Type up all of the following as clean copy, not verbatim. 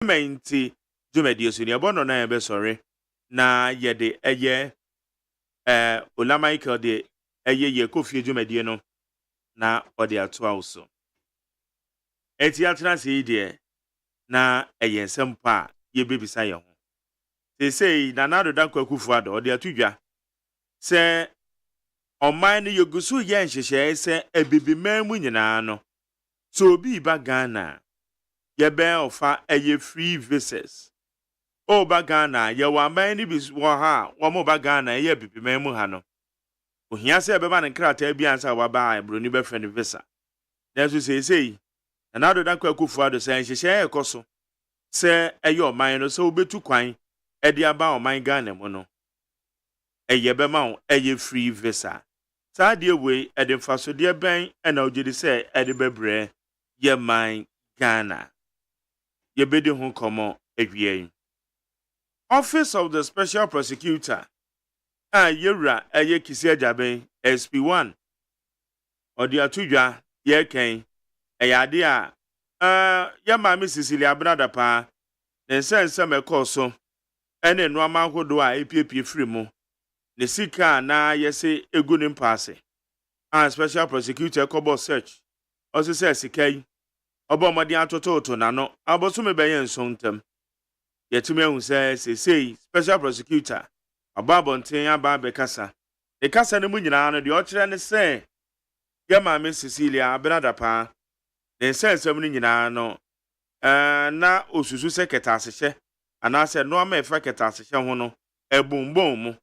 menti dwumadie so ne bono na ebe sori na yede eye Ola Michael de ye kofie dwumadie no na ode ato awso eti atena se de na eye nsempa ye bebisa ye ho sei na nado dan kwakufu ado ode atudwa se oman ne yogusu ye nhyehyɛ se ebibiman mu nyinaa no so obi ba Ghana ye ben ofa eye free visas o ba Ghana ye wa man ni bi wo ha wo mo ba Ghana ye ebibiman mu ha no ohia se beba ne krata bi ansa wa ba ebroni be friend visa na so sei na nado dan kwakufu ado se nhyehyɛ ekoso se eye oman no se obetu kwan edi aba oman Ghana mu no eye be ma eye free visa saa de we ede mfaso de ben na ogidi se ede bebre ye man Ghana ye bedi ho komo ewie Office of the Special Prosecutor yewra eye kisi ajaben SP1 odi atudwa ye ken ade a ye ma me Cecilia Brada pa nensense mekoso ene no amahodo a epiepie firi mu ne sika na yese egu ne mpaase Special Prosecutor kobo search also say sikai obo modi atototo na no aboso me beye nsontam yetime hu say Special Prosecutor ababonten aba bekasa e kasa ne mu nyina no de o kire ne say ye ma me Cecilia Brada pa ne sensem ne nyina no na osusu sekretasehye anase no ama efa ketasehye ho no ebumbom mu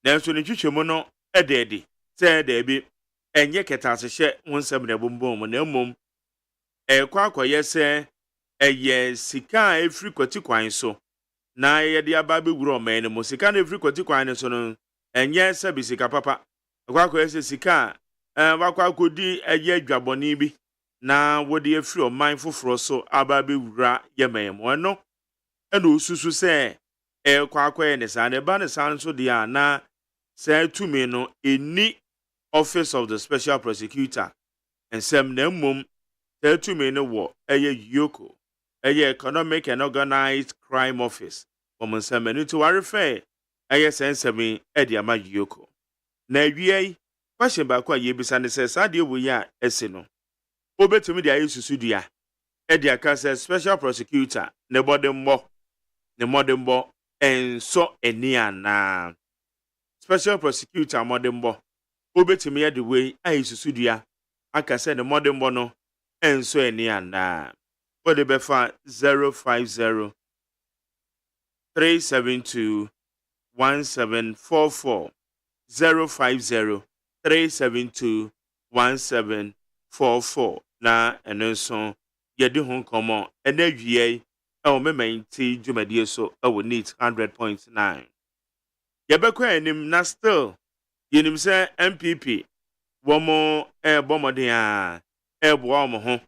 nanso ne twitwemu no ededi se de bi enye ketasehye ho nsem na ebumbom mu na mmom kwakoye se eye sika efri kwati kwan so na ye de aba be wuro man mu sika na efri kwati kwan so no enye se bi sika papa kwakoye se sika wakakodi eye adwaboni bi na wodi efri o man foforo so aba be wura ye man mu no eno osusu se kwakoye ne sa ne ba ne sa so de na se tumi no eni Office of the Special Prosecutor ensem na mmom se tumi no wo yoko Economic and Organized Crime Office nsem enu to warefe sensemi ama yoko na wie question ba kwa yebisa ne se sade wo ya ese no obetumi de ayesusu dua aka se Special Prosecutor ne modembo enso eni ana Special Prosecutor modembo obetumi ya de we ayesusu dua aka se ne modembo no enso eni ana ode befa 050 372 1744 050 372 1744 na enso yedi ho komo enawie mementi dwumadie so NEAT 100.9 yebekwa enim na still yenim se MPP womo bomodin a ebo ho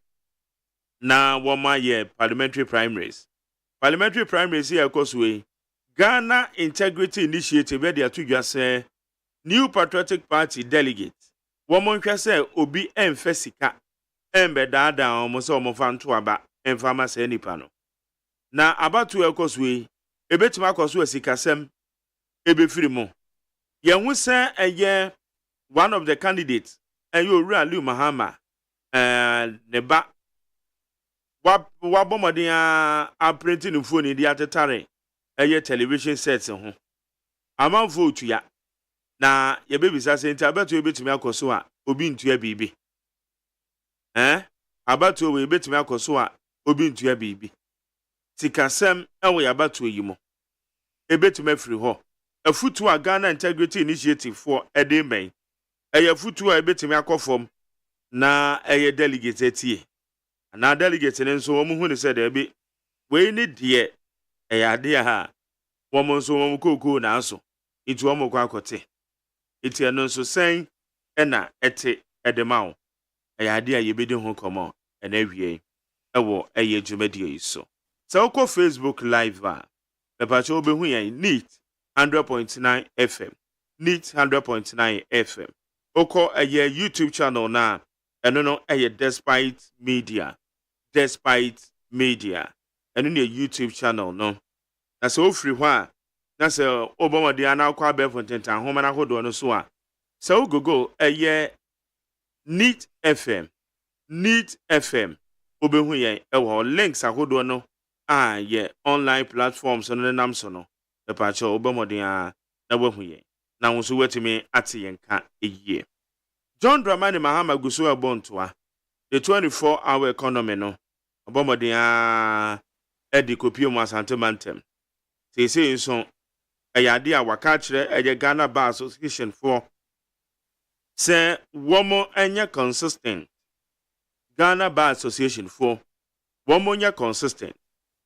na woma ye parliamentary primaries ye koswe Ghana Integrity Initiative be de atudwa se New Patriotic Party delegate womo hwe se obi emfa sika embedada omo se omo fanto aba emfa se nipa no na abatu ekoswe ebetima akoso asikasem ebefiri mu ye hu se eye one of the candidates Owura Aliu Mahama ne ba wabomodin a printing phone di atetare television sets ho amanfo otua na ye bebisa se nti abeto ebetumi akoso a obi ntua bibi abato we ebetumi akoso a obi ntua bibi sikasem ewo ya abato yi mo ebetumi afiri ho afutu a Ghana Integrity Initiative for edemben futu a ebetumi akofom na delegate etie na delegate ne nso wo hu ne se da bi we ni de ade ha wo mo nso wo kokoo na aso itu wo mo kwa akote etie no nso sen na ete edemawo ade a yebedi ho komo na awie ewo dwumadie so so ko Facebook live a pepacho obehu yan NEAT 100.9 FM NEAT 100.9 FM oko YouTube channel na eno no Despite Media ɛno ne YouTube channel no na sɛ ofiri hɔ a na sɛ obɔmɔden ana akɔ abɛɛfo ntentan homa na hodo no so a sɛ ogogo ɛyɛ Neat FM obehu yɛn ɛwɔ links ahodo no a yɛ online platforms no nenam so no ɛpaakyɛ obɔmɔden a na wahu yɛn na wo so watumi ate yɛn ka ɛyie. John Dramani Mahama guso ɛbɔntoa the 24-hour economy no obɔmɔden a ɛdi kopie mu asante mantem seesei nso ɛyɛ ade a waka kyerɛ ɛyɛ Ghana Bar Association for sɛ wɔn ɛnyɛ consistent. Ghana Bar Association for wɔn nyɛ consistent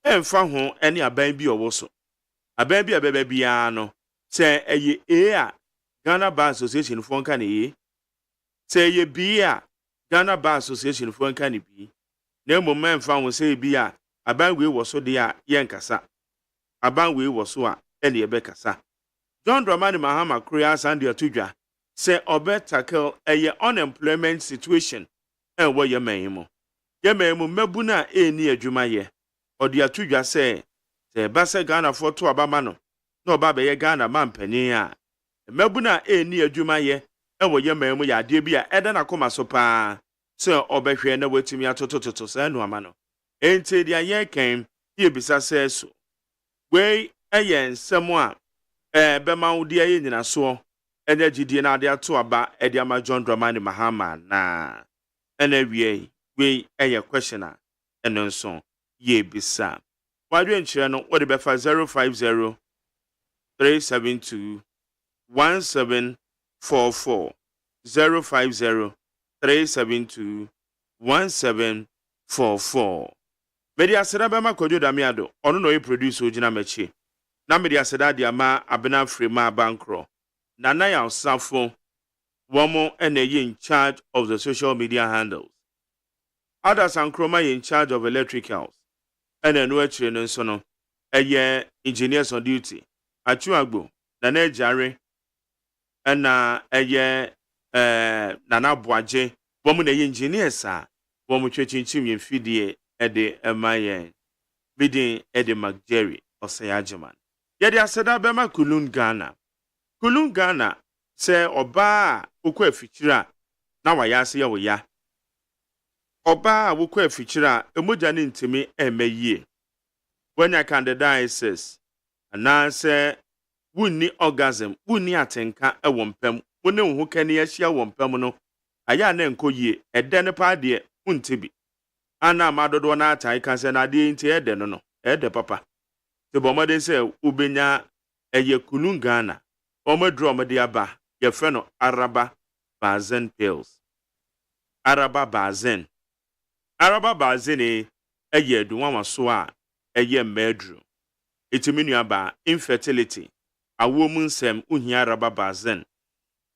ɛmfa ho ɛne aban bi ɔwɔ so aban bi a bɛbɛ biara no sɛ ɛyɛ a Ghana Bar Association for nka ne ye sɛ ɛyɛ bi a Ghana Bar Association for nka ne bi na mmom ɛmfa ho sɛ bi a aban wei wɔ so de a yɛnkasa aban wei wɔ so a ɛne yɛbɛkasa. John Dramani Mahama Korea Sandia Tudwa sɛ ɔbɛ tackle ɛyɛ unemployment situation ɛwɔ yɛman mu yɛman mu mmabu na ɛni adwuma yɛ ɔde atudwa sɛ ɛba sɛ Ghana fo to abama no na ɔba bɛyɛ Ghana mampanyin a mmabu na ɛni adwuma yɛ ɛwɔ yɛman mu yɛ adeɛ bi a ɛda na koma so paa sɛ ɔbɛhwɛ na watumi atotototo sɛ no ama no enti dia yɛ kan yɛ bisa sɛ so wei ɛyɛ nsɛm a bɛma wo de yɛ nyina so ɛna gidie na ade ato aba ɛde ama John Dramani Mahama na ɛna wie wei ɛyɛ question a ɛno nso yɛ bisa wadwe nkyerɛ no wɔde bɛfa 050 372 1744 050 372 1744 mede aseda bɛma Kwadwo Damiado ɔno na ɔyɛ producer ogyina m'akyi na mede aseda de ama Abena Frema Bankro Nana ya Safo Womo and in charge of the social media handles. Others and Chroma in charge of electricals. And then we're training sono a year engineers on duty. Achuagbo, Nana Jare, and a year Nana Boaje, woman engineers are woman churching chimney fidie Eddie Mayen, bidding Eddie McJerry or say AGYEMAN. Yet I said Abema Kulun Ghana. Kulun Ghana say oba ukwe fichira na wayase ya woya oba ukwe fichira emoja ni ntimi emeye wanya candidiasis ana say wunni orgasm wunni atenka ewo mpam wone hu kani ahia wo mpam no aya na enkoyie ede ne pa de untibi ana madodo na atai kan say na de nti ede no ede papa te bomode say ubenya eye Kulun Ghana Omedro de aba ye freno Araba Bazen pills. Araba Bazen eye duwa so a eye medru. Itimi nuaba infertility. Awo mu nsem uhia Araba Bazen.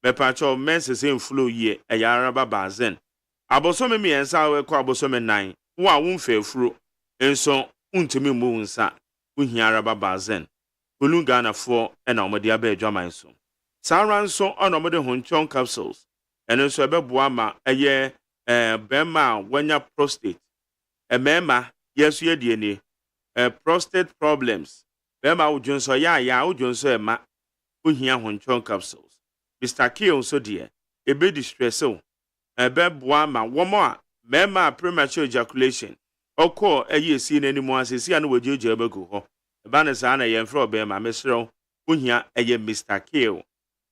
Mepacho mensese mflo ye eye Araba Bazen. Abosome miensa we kwa abosome 9. Wo a wo mfefuro enso untimi mu nsa uhia Araba Bazen. Kulun Ghana for and omode aba adwaman so. Saran so on omode honchon capsules. And so ebeboa ma eye bema wanya prostate. Mema yesu ye die ni prostate problems. Bema udwonso ya udwonso ema ohia honchon capsules. Mr. K so die ebe distress o. Ebeboa ma womo a mema premature ejaculation. Oko eye si n'animu asesi anu wajeje ebego ho. Bana sana yemfro be ma mesro ohia eye Mr. K.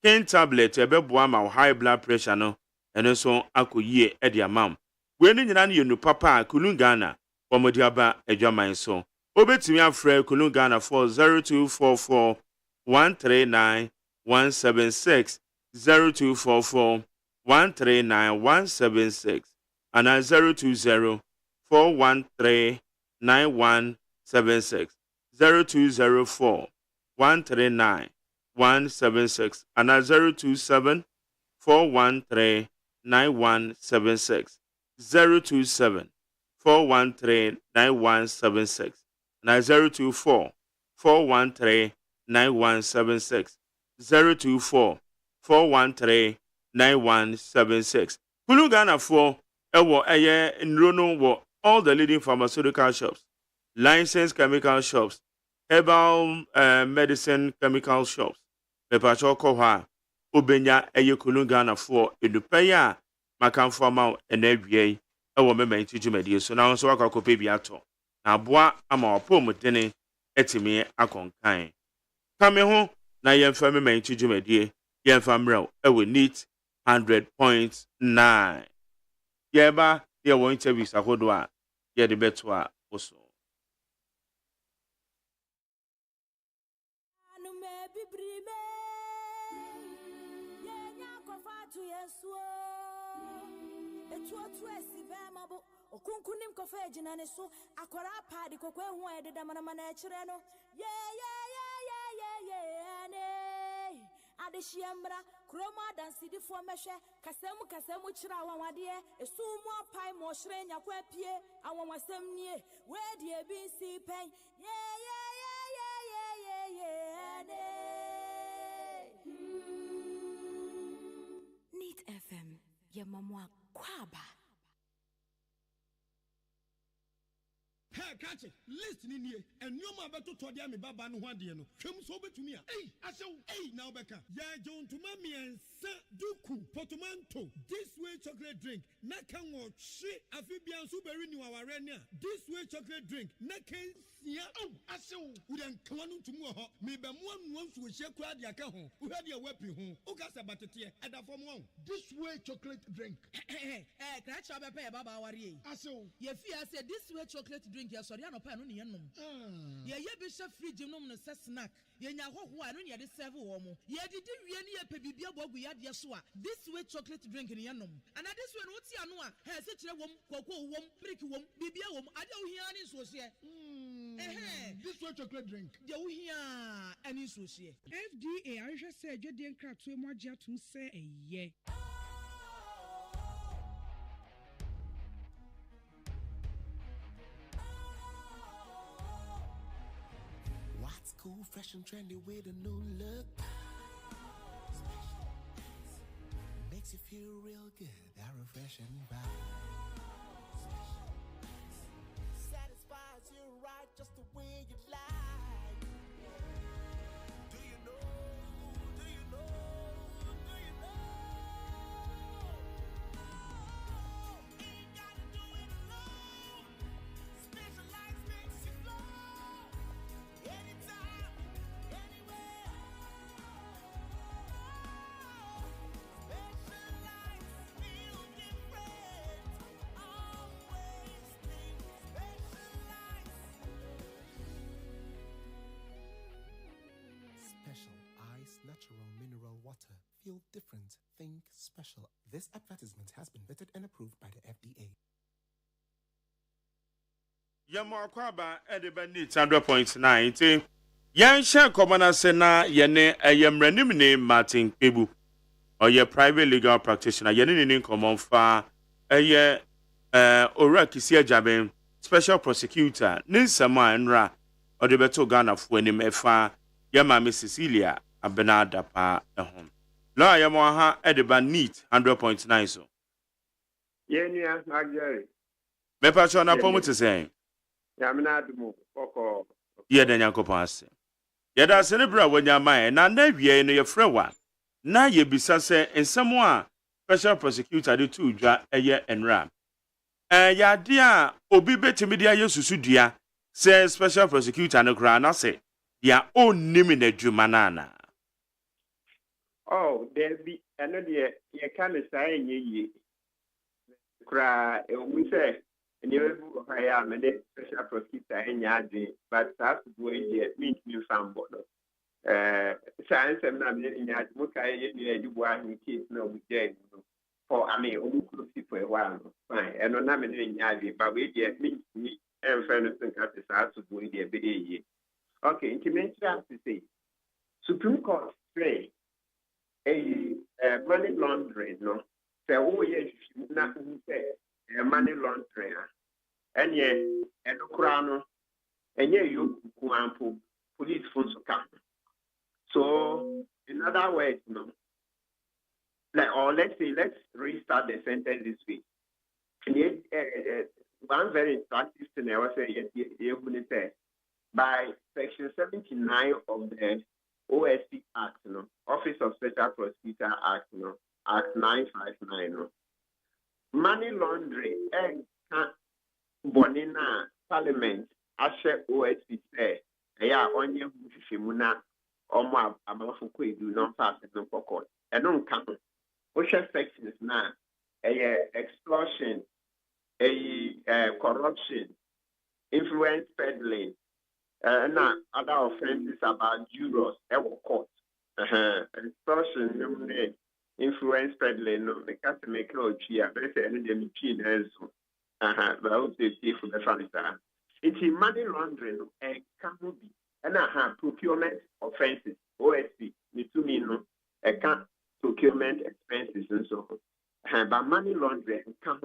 Ken tablet ebeboa ma high blood pressure no eno so akoyie e dia mam. We ni nyina ne yenu papa Kulun Ghana omodi aba adwaman so. Obetimi afre Kulun Ghana for 0244 139 176 0244 139 176 and 020 413 9176 0204 139 176 and 027 413 9176 027 413 9176 and 024 413 9176 024 413 9176. Kulun Ghana for ewo eye nrono wo all the leading pharmaceutical shops. licensed chemical shops, herbal medicine chemical shops. Mepacho ko ha obenya eye kulungana for edupaya makamfo ama ena awie ewo mema ntijumedie so na nso akakope bi ato na aboa ama opomudene etimi akonkan kame ho na yemfa mema ntijumedie yemfa mrew ewo neat 100.9 yeba ye wo interviews ahodo a ye de beto a oso Okunkunim kofa ejinane so akwara padi kokwe hu ededa mana ekire no ne adehyiamra kroma dansidi fo mehwe kasemu kira awawade esumu apai mo hire nyakwa pie awawasem nie we de ebinsi pen ne Neat FM yamamwa kwaba. Hey, catch it. Listen in here. And you ma beto to dia me baba no hwade no. Twem so betumi a. Hey, asew. Hey, now beka. Ya John to mami en sa duku portmanteau. This way chocolate drink. Na kan wo hwe afibia so beri ni waware ne a. This way chocolate drink. Na kan sia. Oh, asew. Udan kwanu tumu ho. Me be mo anu so hye kwa dia ka ho. Wo hade a wapi ho. O ka sa batete. Eda fo mo. This way chocolate drink. Kra cha be pe baba ware yi. Asew. Ye fi ase this way chocolate drink ya sorry no pa no ne yenom. Ye bi hye fridge nom no se snack. Ye nya hoho a no ne de serve wo mo. Ye didi wie ne ye pe bibia bogu ya de so a. This way chocolate drink ne yenom. Ana this way no ti ano a, he se kire wom, koko wom, milk wom, bibia wom, ade wo hia ne so se. This way chocolate drink. De wo hia ani so se. FDA ahwehwe se adwede nkratoe mo agye atum se eye. What's cool, fresh and trendy with a new look? Makes you feel real good, that refreshing vibe. Satisfies you right just the way you like. Do you know? Do you know? Do you know? Ain't gotta do it alone. Specialized makes you flow. Anytime, anywhere. Specialized feel different. Always think specialized. Special ice, natural mineral water. Feel different. Think special. This advertisement has been vetted and approved by the FDA. Yamo kwaba edeba neat 100.9 yan hye komana se na yene ayemranim ne Martin Kpebu oye private legal practitioner yene ne common fa eye ora kisi ajaben special prosecutor ninsama nra odebeto Ghana fo anim efa yama Miss Cecilia Abenada pa ehom la yamo ha edeba neat 100.9 so Yenya Agyeman. mepa cho na pomu te sen Yamina dumu oko. ye da nyankopon ase ye da se ne bra wanya man na na wie no ye frewa na ye bisa se ensem a special prosecutor de tu dwa eye enra ya de a obi betimi de ayesusu dua se special prosecutor no kra na se ya onnim na dwuma na na Oh, there be another ye can say ye. Cry, we say, and you hire me the special prosecutor in Yadi, but that's the way ye meet you some bono. Science and I'm in Yadi, what I do one kids no we dead. For I mean, we could see for a while, fine, and no name in Yadi, but we get meet me and fairness and cut the size of the way ye. Okay, intimate to say, Supreme Court say, money laundering, no. So, oh, yes, nothing say money laundering. And yet, and the crown, and yet, you police force come. So, in other words, no. Like, or let's say, let's restart the sentence this week. And yet, one very interactive thing I was saying, by Section 79 of the OSP Act, Office of Special Prosecutor Act, Act 959, money laundering and bonina Parliament, Ashe OSP say, onye Shimuna, Oma Amafuku, do not pass it no court. I don't come. Social sections now, explosion, corruption, influence peddling, now other offenses about jurors, court. Extortion, influence peddling, no, the customer make no cheer, but it's any machine also. But I would say for the family. It's money laundering and can be. And procurement offenses, OSP, Mitsumino, procurement expenses and so on. But money laundering can,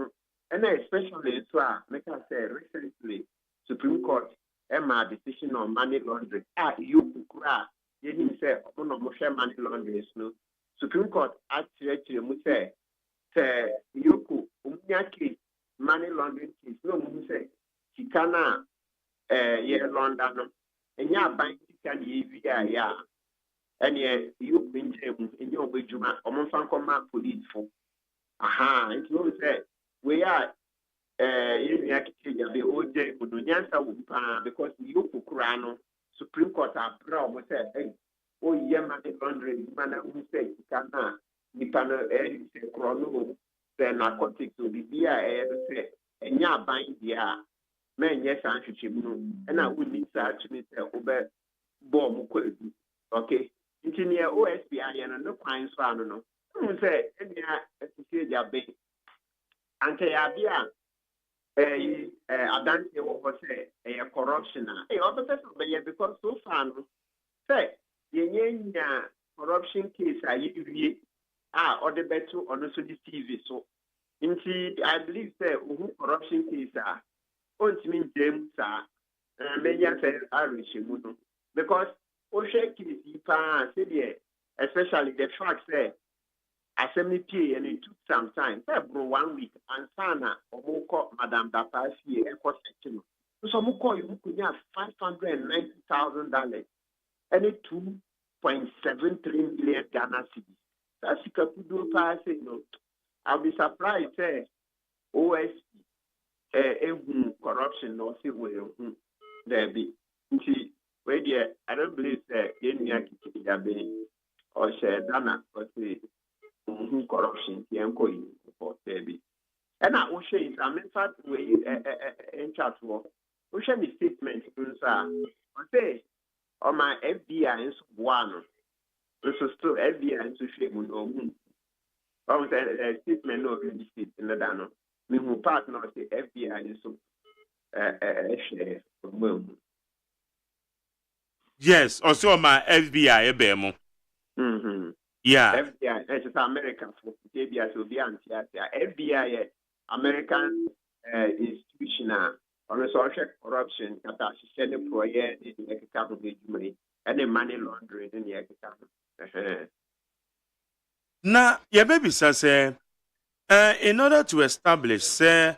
and especially like I said recently, Supreme Court Emma decision on money laundering. You cry, you didn't say money laundering. No, Supreme Court actually say you case money laundering case. No, say Chicana year London, and ya bank can yeah. And you bring him in your bedroom, or police for. It's not say we are the old day because you Kurano, Supreme Court are proud with say, oh, yeah, money laundering, man, who say, Kana, the panel, chrono, the narcotics will be there, say, and ya buying the man, yes, I should and I would need to actually say, over bomb, okay. Engineer OSPI and no crimes found. No, say, and yeah, big. And I don't say a corruption. Other person, because so far, say, corruption case, or the better on also the TV. So, indeed, I believe, say, corruption case are, mean James, many say Irish, because especially the fact that assembly and it took some time, 1 week, and Sana or Madame Dapasi, so Moko, you could have $590,000 and it $2.73 million Ghana cedis. That's a couple pass. I'll be surprised, OSP, corruption, or civil, there be. Where I don't believe that any or share Dana or say corruption, Yanko for baby. And I will say, I'm in fact, way in chat work. We shall be statement, I say, on my FBI and one. This is still FBI and to shame with no moon. I say, statement of the state in the Dano. We will partner the FBI and so share from moon. Yes, also my FBI ebemo. Yeah. FBI, it's American for FBI, so be FBI, American institution on social corruption, that for a year in the capital money and the money laundering in the capital. Now, your baby says, in order to establish, say,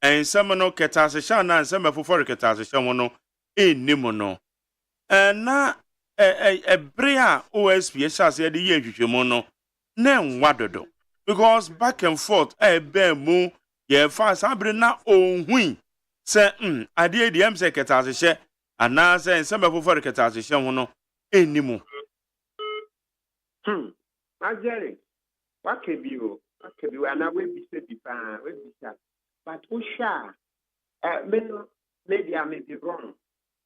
and some no ketasha and some for ketasha in Nimono. Na brea OSP say the year hwehwemo na nwadodo because back and forth be mu ye fast abre na onhui say ade ade am say ketasehye ana say nsem for ketasehye ho no enimu Ajere what can be ana we be say bipa we be say but usha maybe I may be wrong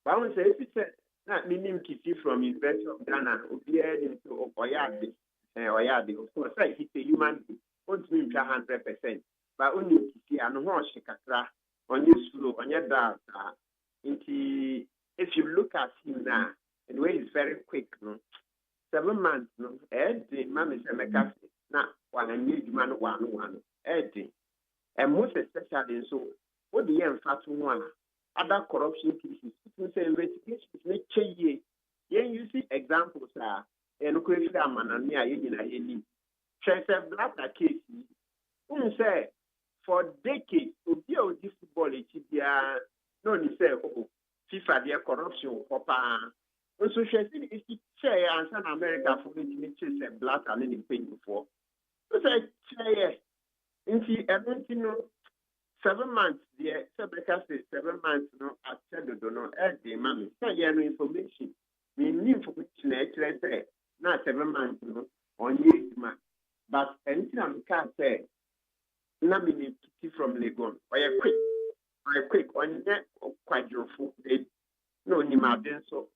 but I want to say if you say not meaning Kitty from University of Ghana, appeared into Oyade, of course, he's a human being, won't mean 100%, but only Kitty and Wash Katra on your slow, on your data. If you look at him now, and way is very quick, 7 months, Eddie, Mammy Semeka, now, one and need man 1, Eddie, and most especially so, what the young fat one. Other corruption cases, investigations make change. You see examples are and manania in Blatter case. Say for decades, to be a football biara no ni say oh FIFA there corruption papa so hwɛ is share answer na America for it chase black and any pain before so say share nti ɛno nti no 7 months there America say 7 months no after the no the man say no information we need information actually say na 7 months no on year but anything I can say na me need from Legon or quick on that quadruple no ni madden so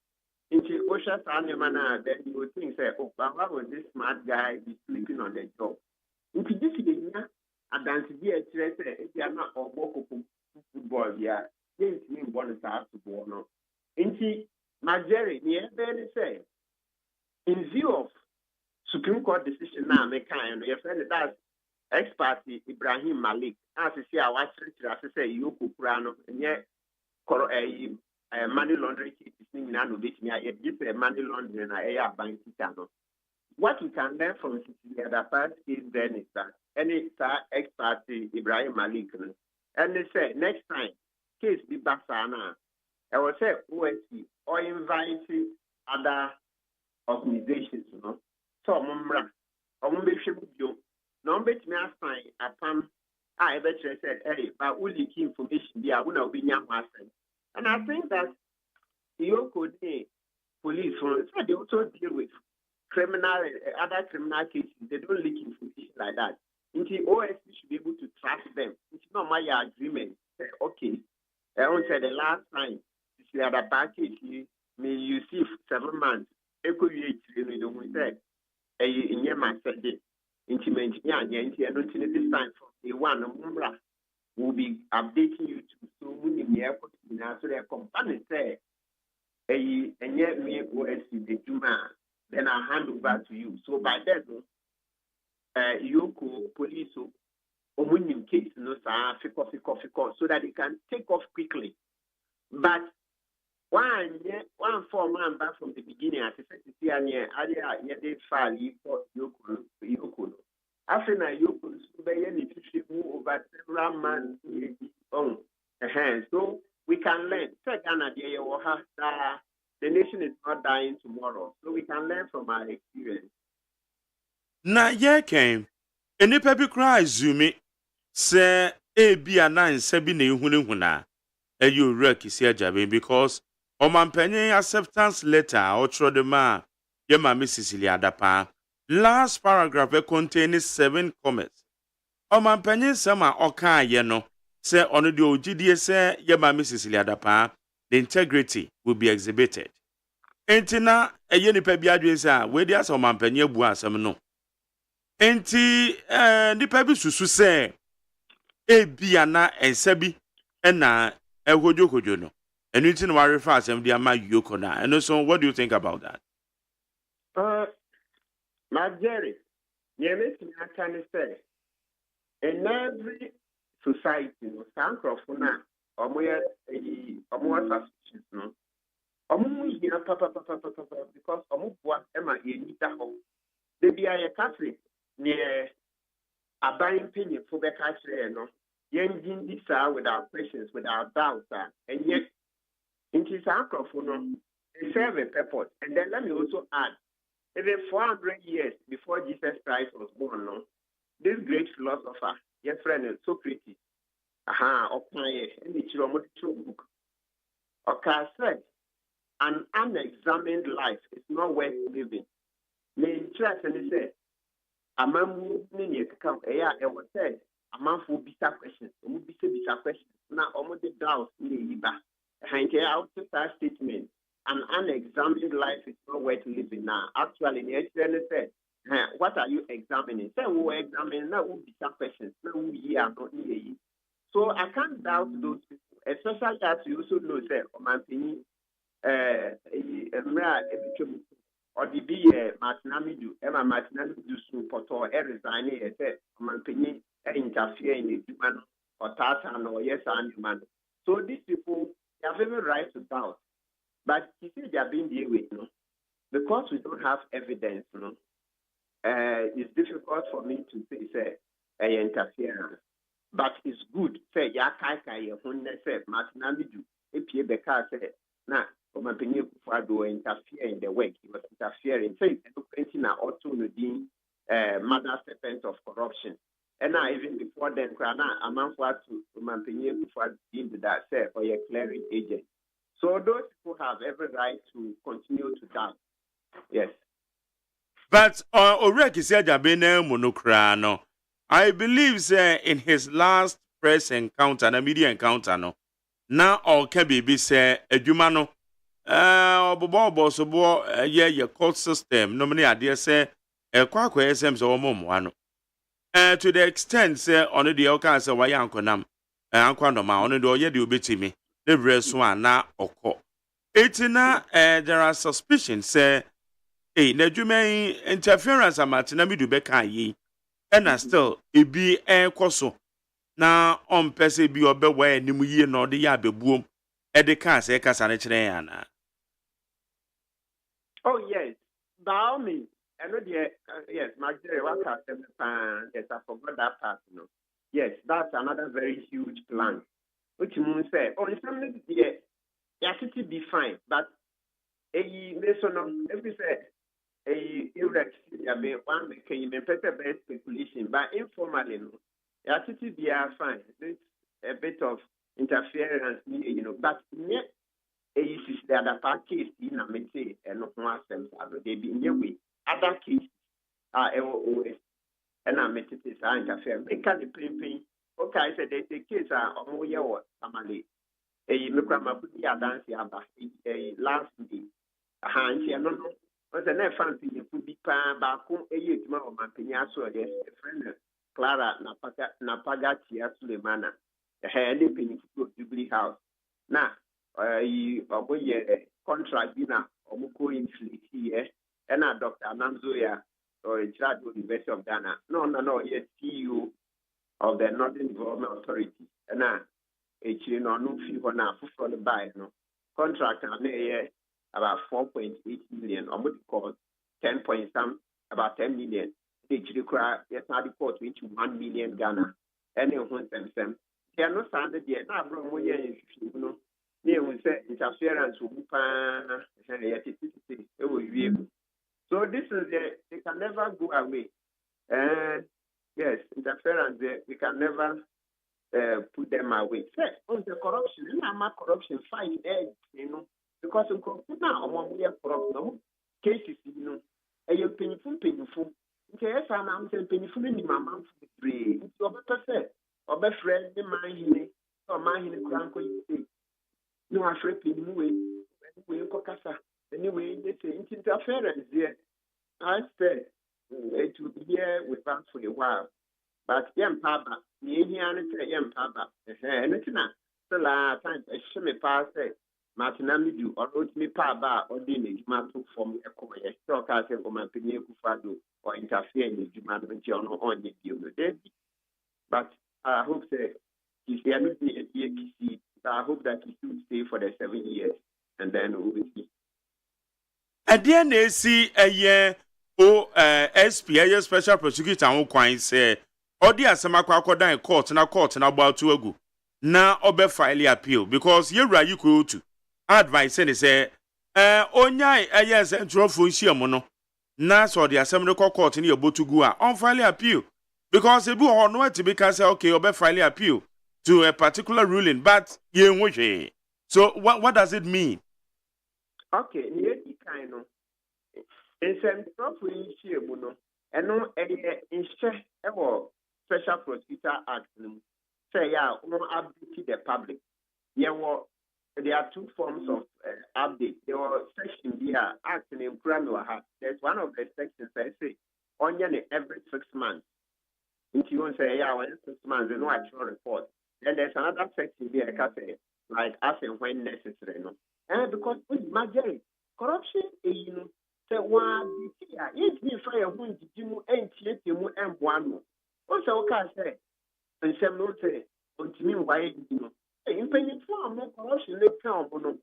into Osha Sanimana then you would think say oh but why would this smart guy be sleeping on the job into this is a dance be a treasure if you are not or boko football yeah yes me one is to go no into my Jerry near then say in view of Supreme Court decision now make kind your friend that's expert Ibrahim Malik as you see our as say you kurano nye money laundering is now no bit me I money laundering na bank no. What we can learn from the other part is then is that any expert Ibrahim Malik and they say next time case be back now I will say OSEI or invite other organizations so mumra you no bet me assign upon I bet you said hey but only key information there will be young and I think that you could police so they also deal with criminal other criminal cases they don't leak information like that until OSEI should be able to track them it's not my agreement okay I won't say the last time you had a package you may you see 7 months equate you know say in your message intimate and this time from the one will be updating you to so many airport so their company say and yet me OSEI the Juma then I'll hand over to you so by then Yoko police winning case no fiko so that they can take off quickly but one form man back from the beginning as I said to see they file for Yoko after na Yoko so move over several months on so we can learn the nation is not dying tomorrow so we can learn from our experience na ye came enipa bi kra azumi se ebi ananse bi na ehunehuna ayo rekisi ajabe because omampanyin acceptance letter outro de ma ye ma Mrs. Adapa last paragraph contains 7 comments omampanyin sama oka ye no se ono de ogidie se ye ma Mrs. Adapa the integrity will be exhibited entina eye nipa bi adwen sa we dia sa omampanyin abu asem no enti nipa bi susu se ebia na ensabi na ehojokojo no enu no worry for asem dia ma yoko na and so what do you think about that my Jerry I can say in every society no sankrofuna omoye suspicious no omo hia papa because omo boa ema ye nita ho de bia ye Catholic near abayin penny for the catcher no yen this without questions without doubts and yet in his microphone they serve a purpose and then let me also add even 400 years before Jesus Christ was born no this great philosopher your friend Socrates in the book said an unexamined life is not worth living me interest and he said amamu ni come was said amanfo bisa questions omu bisa questions na omu de doubt ni yiba hanke out that statement an unexamined life is not worth living now actually the actually said what are you examining say we examine now we bisa questions now we are not here so I can't doubt those people especially as you also know say omanpini emra ebichom or the be Martinamidu, Emma Martinamidu Poto, resign, Mampini, interfere in the human or Tartan or yes, man. So these people, they have every right to doubt. But you see, they are being dealt with, no? Because we don't have evidence, no? It's difficult for me to say, interference. but it's good say ya kai ye hunne say matinami do epie be ka say na omapenye Kufuor interfere in the work. He was interfering say na auto no din mother serpent of corruption. And now even before then krana amanfo to omapenye Kufuor into that say or a clearing agent. So those people have every right to continue to doubt. Yes. But Oreki said Jabene Monokrano. I believe say in his last press encounter, the media encounter no. Now all can be say Ejumano. Obobo sobo ye court system. No many idea say kwa SM so momo to the extent say on the oka say why ankonam ankwa no ma on the oye de obetimi. The breast one na oko. Etina there are suspicions say na dwuman interference amatina mi du beka yi and still ebi koso na ompese bi obewa anim yie na ode ya bebuom e de ka se kasa ne kire ya na. Oh yes, by all means. I know yes, Magdalene, yes, I forgot that part. No, yes, that's another very huge plan. Which means say, oh, it's something yeah, it be fine, but every say one can you better best speculation, but informally, no, yeah, it be fine. There's a bit of interference, but yet. Is the other case in a mete and not one sense. They be in your way. Other cases are always and I met it is interfere. Make the plain. Okay, I said the case are on your family. A Mukrama put the dance about a last day. A hand here, no, was an effort in the be pan back home a year tomorrow, my pinaso, yes, a friend, Clara Napagatia Sulemana, the head in Jubilee House. Now, contract dinner or inflate here and a Dr. Namzoya or a child of the University of Ghana. No, yes, CEO of the Northern Development Authority. And now a chain or no fee for now for the buy no contract about 4.8 million or what you call 10 point some about 10 million. They require yes, now report to 1 million Ghana. And they want them. They are not standard yet. Now, you know. They will say interference will be so this is they can never go away. And yes, interference we can never put them away. On the corruption, corruption fight because now we have corruption cases, and painful. Okay, I'm saying painful in my mouth free. It's your better or best friend in my or my no, I'm afraid anyway, they say interference there. I said it will be here with us for a while. But young papa, young papa, and it's not the last time I show me pass it. Martinami do or wrote me papa or dinner, you must look for me a coy, talk as a man Pinekufado or interfere in the demand on the deal. But I hope that if you are not I hope that he should stay for the 7 years and then we will see. At the end, they see a year SPA special prosecutor on Quine say, or the Asamaquacoda in court and about to ago. Now, Obe file appeal because you're right, you could to advise and say, Onya a year's entry for Shiamono. Now, so the Assembly Court in your boat to go on file appeal because they do or not to be cast okay, Obe file appeal to a particular ruling, but you so what does it mean? Okay, you kind of in some trouble and no in special prosecutor act say update the public. There are two forms of update. There were section here acting in Kranoa. There's one of the sections I say only every 6 months. If you want to say 6 months, no actual report. Then there's another section there, like as and when necessary. No? And because imagine corruption, say one here, it's me for a wound, you ain't yet you and one. Also, can say, and some no say, on to me, why you know, in penny form, no corruption, they come on.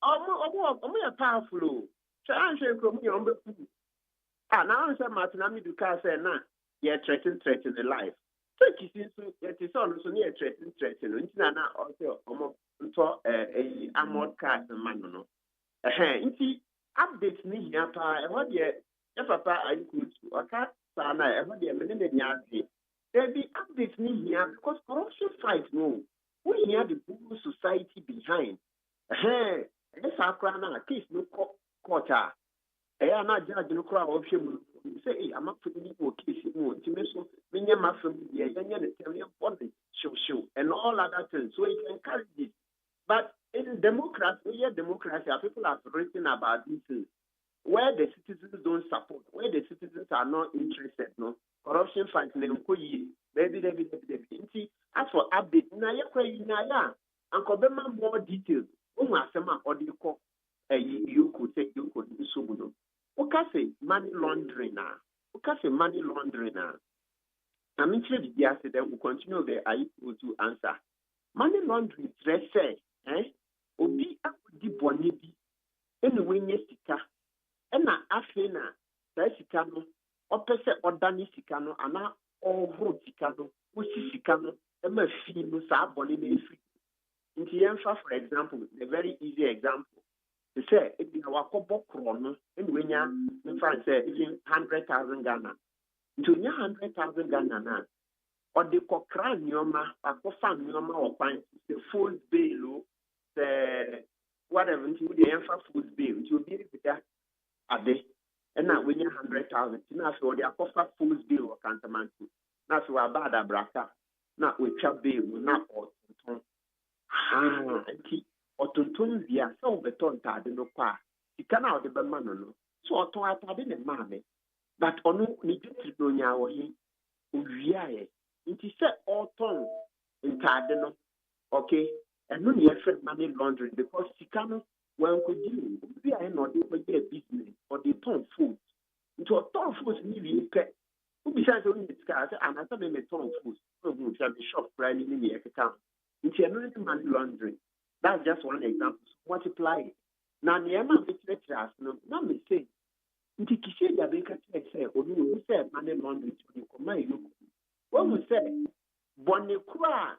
I'm powerful. So I'm saying, come here on the food. Ah, now I'm saying, Martinami, you can't say, nah, yeah, threaten the life. Fake is so it is on so near threatening na also to a amount card man no nti update ni hia pa e ho de e papa ayikutu aka sa na e ho de me ne nyaade there be update ni hia because corruption fight no we hear the whole society behind this akra na case no court na judge no kra o hwe mu say I'm not putting you case mu ntime so menye mafam ye yenye ne tell body show and all other things so you can carry this but in democracy people have written about this things where the citizens don't support where the citizens are not interested no corruption fight na nkoyi maybe as for update na ye kwa na ya anko be more details o asema odiko you could so no say money laundering na I'm interested in that we continue the I to answer money laundering stress obi akodi boni bi ene wenye sika ena afe na sa sika no opese odani sika no ana ohro sika no osi sika no e ma fi no sa boni na efi nti yemfa for example a very easy example to say if you wakobo kro no ene wenya mfa say even 100,000 Ghana nti onya 100,000 Ghana na odi kokra nyoma akofa nyoma okwan the full bail whatever nti we dey emfa full bail nti obi bida ade na we nya 100,000 na so odi akofa full bail o kantamanti na so abada braka na we twa bail na otonton nti otonton bia so beton tade no kwa sika na odi be ma no so oton atade ne ma me but onu ni ditri no nya wo yi owiae nti se oton ntade no okay and no near money laundering because Sikano when could you be a not business or the ton food into a ton food nearly pet who besides only its cars and I thought a ton food who shall be shop running in the account into another money laundering. That's just one example. Multiply it. Now the amount of lecturers no me say into Kishia Baker say or you say money laundering to you come my when we say Bonnie Kra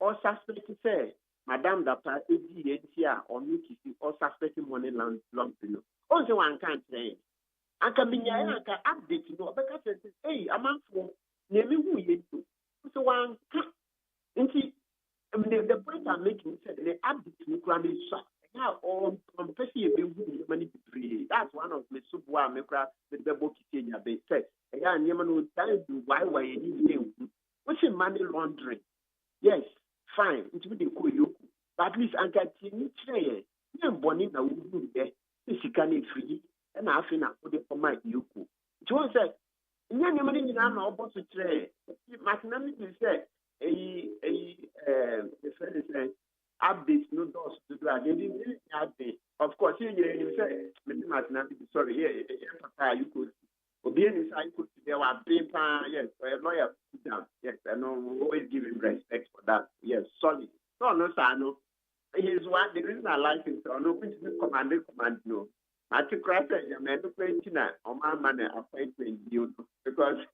or suspect say Madame Dapa AGYEMAN or Nikisi or suspecting money laundering. Also one can't say. I can be update you because hey, a man for name who you do. So one can't see the point I'm making is the update you can be shot. Now or company be money free. That's one of the subwa make the book in your base say. Yeah, Yemen will tell you why you need what's money laundering? Yes, fine. It will be cool. But at least I got you say, you're born in a woman there. This is kind of free. And I think I put it for my yuku. John said, "Young man, you know about to trade." Mathematics said, the friend said, updates no doors to do. They didn't update. Of course, you say, mathematics, sorry, you could. Obedience, I could. There were paper, yes, a lawyer put down. Yes, I know, always give him respect for that. Yes, solid. No, sir, no. He's one, the reason I like him, so no, which is command, no. I think I said, you may be paying on my money appointment, you because,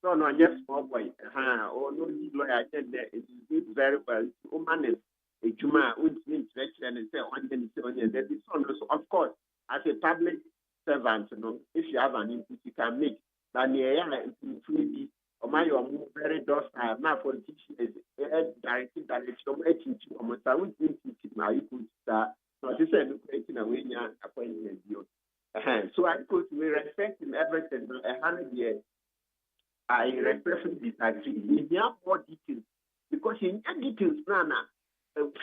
no, yes, small boy, or no, lawyer, I said that it is very well. Woman, a Juma, which means and say, one thing, that is also, of course, as a public servant, if you have an input, you can make. But near free or my very docile, not for teaching directing direction, almost I would think my good that not to say creating a winning appointment. So I could respect him everything 100 years. I respectfully disagree. We have more details because in details,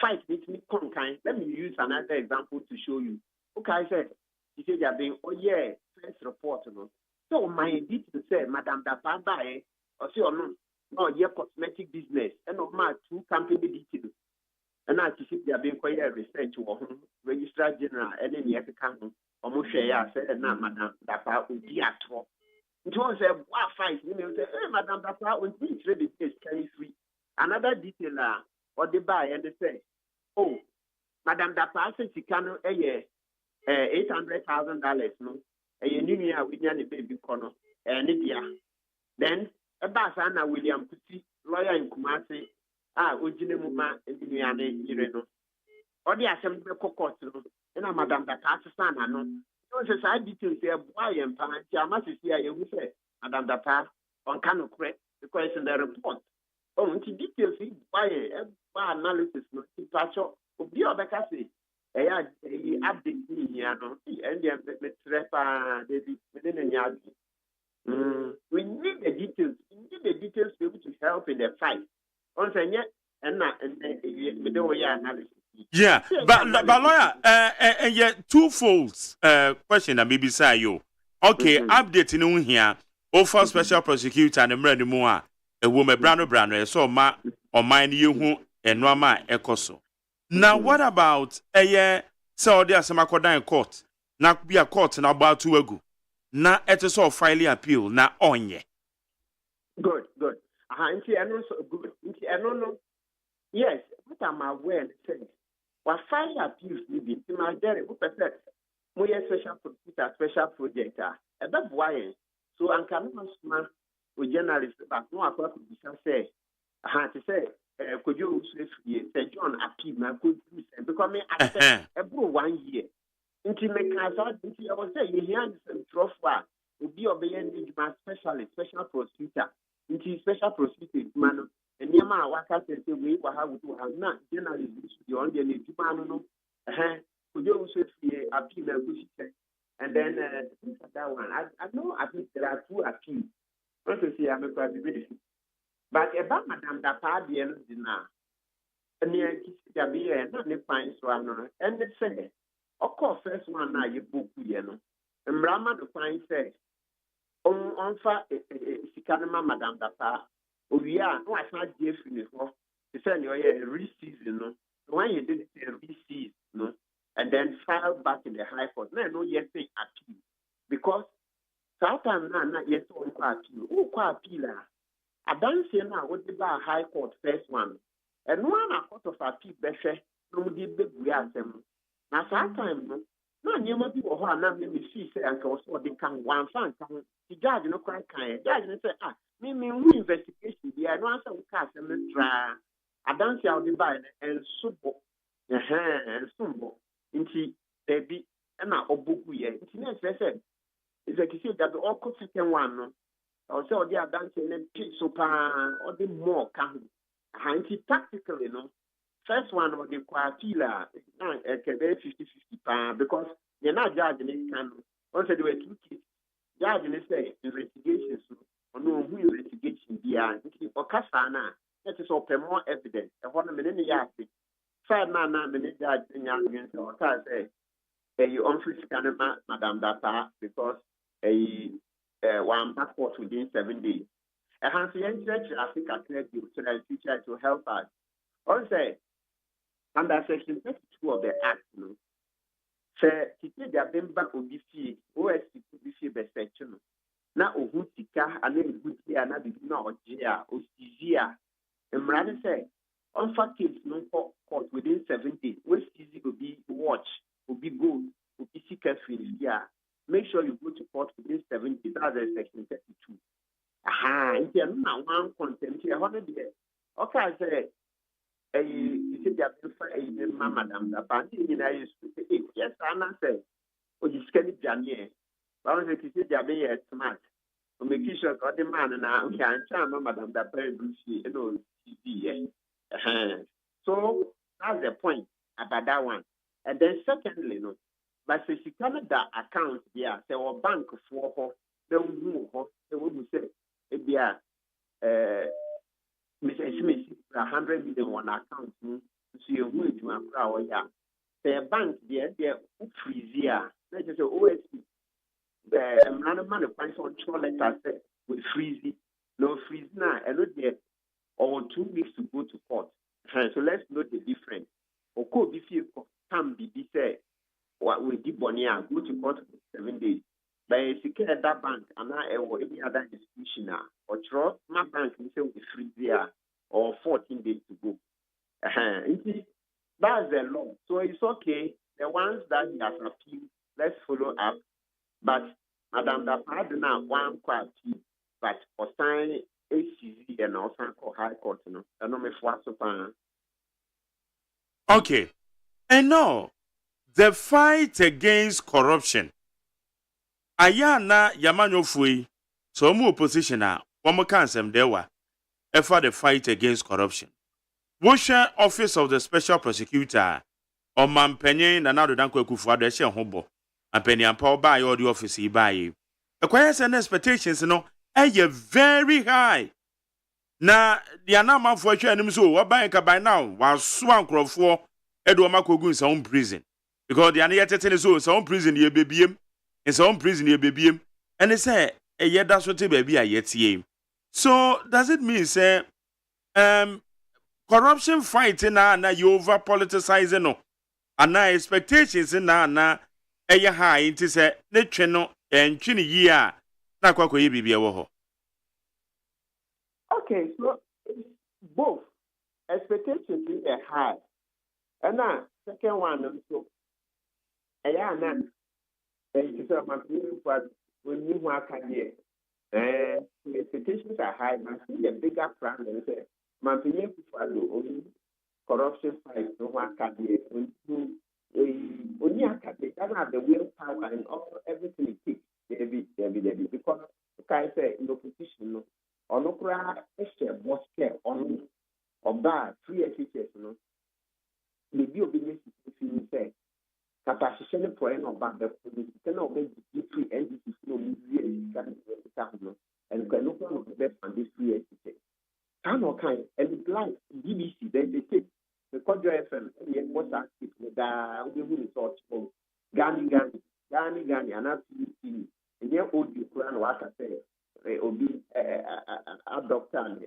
fight with me conkind. Let me use another example to show you. Okay, I said, he said they're being first report. So my details say, Madame Dapamba, or say, no, your cosmetic business, and of my 2 company details. And I think they are being quite research to registrar general, and then you have to come almost share, said, and now, Madame Dapa, would be at all. It was a fight, say, hey, Madame Dapa, when we trade the case, carry free. Another detail, or they buy, and they say, oh, Madame Dapa says she can $800,000, no, and you knew we need a baby corner, and then a Basana William Kuti, lawyer in Kumasi, Ujinema, Indiana, Ireno. Or the assembly court, and a madam that passes son, I know. So I details there, why and parent, I must see I will say, Madam Dapa, on Kano Craig, because in the report. Oh, into details, why analysis, no, departure, of the other case. Update me here, and we need the details. We need the details to be able to help in the fight. Once and yet, and we don't analysis. Yeah, but lawyer, yeah, twofold question that maybe say you. Okay, update in here. Offer special prosecutor and the more a woman brano so ma or mine you who and norma ekoso. Now what about a year so there some in court? Now be a court and about 2 ago. Now it is all filing appeal now on ye. Good. And also good. I don't know. Yes, what am I aware saying? What file appeals maybe to my dairy, who percent? More special prosecutor, special project. That's why. So I'm coming on with journalists, but no, I thought to say, I had to say, could you say John appeal? I could because I said every 1 year. Intimate cancer, I was saying, you hear some trough will be obeying my specialist, special prosecutor, into special prosecutor, man. And Yama, what I said, we will have not journalists, the only need to man. Could you also see appeal and then that one? I know I think there are 2 appeals. Want to see I'm a credibility. But about Madame Dapa, the end of the now. And near Kisabia, not the fine swan, and the second. Of course, first one now you book, and Brahma the fine says, on far Sikanama Madame Dapa. Oh, yeah, no, I can't give you before. You said you're a re-season, no? When you did it, re-season, no? And then file back in the High Court. No, yes, they appeal. Because sometimes not yet on appeal. Oh, appeal. I don't see now what the High Court first one. And one a court of appeal, better, no, we did the them. Now, sometimes, no, you might be a now, maybe she said, and also they can one fan, the judge, no, quite kind. Judge, say, me, investigation, the answer will cast and try. I don't see how they buy and subo, and sumbo, into baby, and now, obuku, it's next, I said, it's like you see that the all second one, also they are dancing and pitch so or the more can. Tactically, first one was the Quatila, it can be 50-50 because you're not judging it. Once there were 2 kids, judging it, say, investigations, or no who investigation, or Casana, that is open more evidence. And what a minute, yard, 5 minutes, judge in young against or say, you unfree Canada, Madame Dapa, because one passport within 7 days. A handsome church, I think, I cleared you so that future to help us. Also, under Section 32 of the Act, say, they have been back on BC, OSEI, BC, best section. Now, Ohutika, and then good year, and I did not, or Cizia. And rather say, on fact, kids, no court within 7 days, West Easy will be watch, will be good, will be seeker free. Yeah. Make sure you go to court within 7 days. That's Section 32. If you're not one contempt, you're 100 years. Okay, I say, you see, they have been fighting Madame Dapa. Yes, I'm not saying, oh, you scan it, Janier. But I say, they are very smart. To make sure that the man and I can charm Madame Dapa, you know, so that's the point about that one. And then, secondly, but if you come that account, there were bank for her, they will say, Mr. Smith, 100 million on account, so you're going to a yeah. The bank, they're freeze here. Let's just say, OSP, another man of financial letters with freeze, no freeze now, and not yet, or 2 weeks to go to court. So let's note the difference. Or could be few can be said, what we did Bonia, go to court for 7 days. But if you at that bank, and I or any other institution or trust, my bank will say with free there or 14 days to go. That's the law. So it's okay. The ones that he has appealed, let's follow up. But Madame Dapa do not one quality, but for sign ACZ and also high court, no, and no me for so far. Okay. And now, the fight against corruption. Ayana Yamanyo Fui, so mu opposition a womo kansem dewa, for the fight against corruption. Wosha Office of the Special Prosecutor, or Mampenye na Nado Danko Kufuado Eshe Hobo, and Penny and Paul by all the office he buy. Acquires and expectations, no, very high. Na the anama for a enemy so what by now, while swan crop for Edward Makogu in his own prison. Because the Aniata is his own prison, ye baby him, his own prison, ye baby him, and they say, a yet that's what baby I yet see. So does it mean, say, corruption fighting na you over politicizing no, and na expectations na high into say, ne cheno and chini year, na kwa ye baby awo. Okay, so both expectations are high. And now, second one, so, and it is a matter when you work here. Expectations are high, but see the bigger problem is Mampini only corruption fight, no one can be only can have the willpower and all everything it takes. Because, like I say, in opposition, or no cry, extra boss care on or bad, free education, no. Maybe obedience is feeling said. Capacity for any of the police cannot be free entities, no, and can look on the best and this free entity. Kind and like BBC, then they take the Kodjo FM, and what's active with the resort from Gani, and that's TV. And then old Ukraine, what I say, will be a doctor and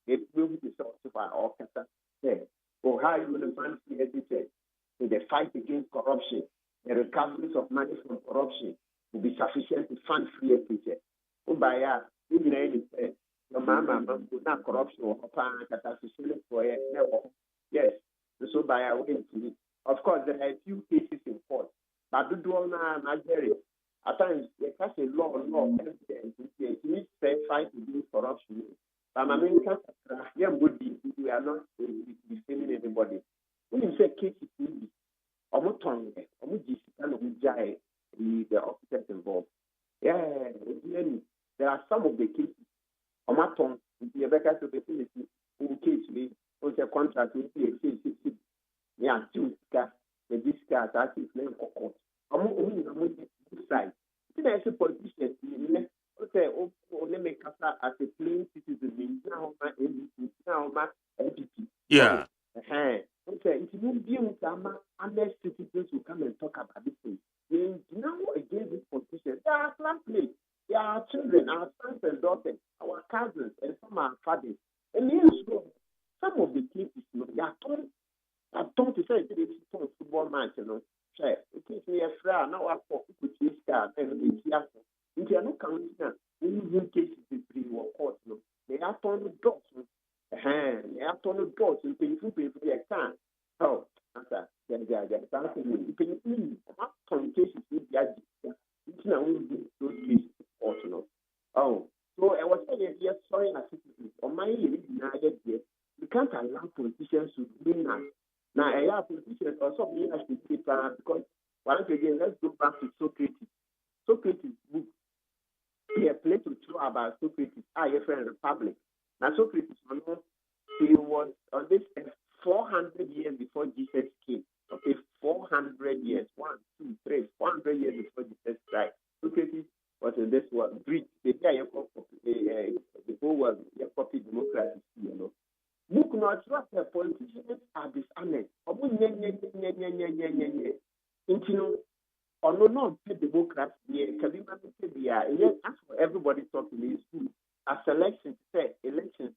they will be sort of our orchestra there. Or how you will find free entity in the fight against corruption, the recoveries of money from corruption will be sufficient to fund free entity. Ubaya, your mama, not corruption or catastrophe for it. Yes, so by a way to it. Of course, there are a few cases in court, but do Nigeria. At times, there has a law, evidence, it needs to fight against corruption. But my main we are not defaming anybody. When you say cases, almost the officers involved. Yeah, there are some of the cases. Omaton, the Rebecca facility, who case me, on the contract with the yeah, two cars, the discard, that is named for court. Only side. I say politicians, okay, let me cast as a plain citizen, now my entity. Yeah. Okay, if you won't be with unless citizens will come and talk about this thing. Now against this politicians, there are play. There are children, our sons and daughters, our cousins, and some are fathers. And some of the cases, they are told to say it's a football match, Say, it is me a friend, now I for equity star, and if you are not counting now, in cases, it's court, they are told the dogs, they are told the dogs, and pay for their time. Oh, answer, then they are something you pay me. Some cases, it's now those cases. Oh, so I was saying, yes, sorry, on my United here, we can't allow politicians to win us. Now, I have politicians also being us to keep because once again, let's go back to Socrates. Socrates' book, he had played to show about Socrates, your friend Republic. Now, Socrates, he was on this 400 years before Jesus came. Okay, 400 years, 1, 2, 3, 400 years before Jesus died. Socrates was in this world, Greek, the whole world, copy democracy, Book not trust the politicians are dishonest. Or no, democrats, as for everybody talking in school, as elections say, elections,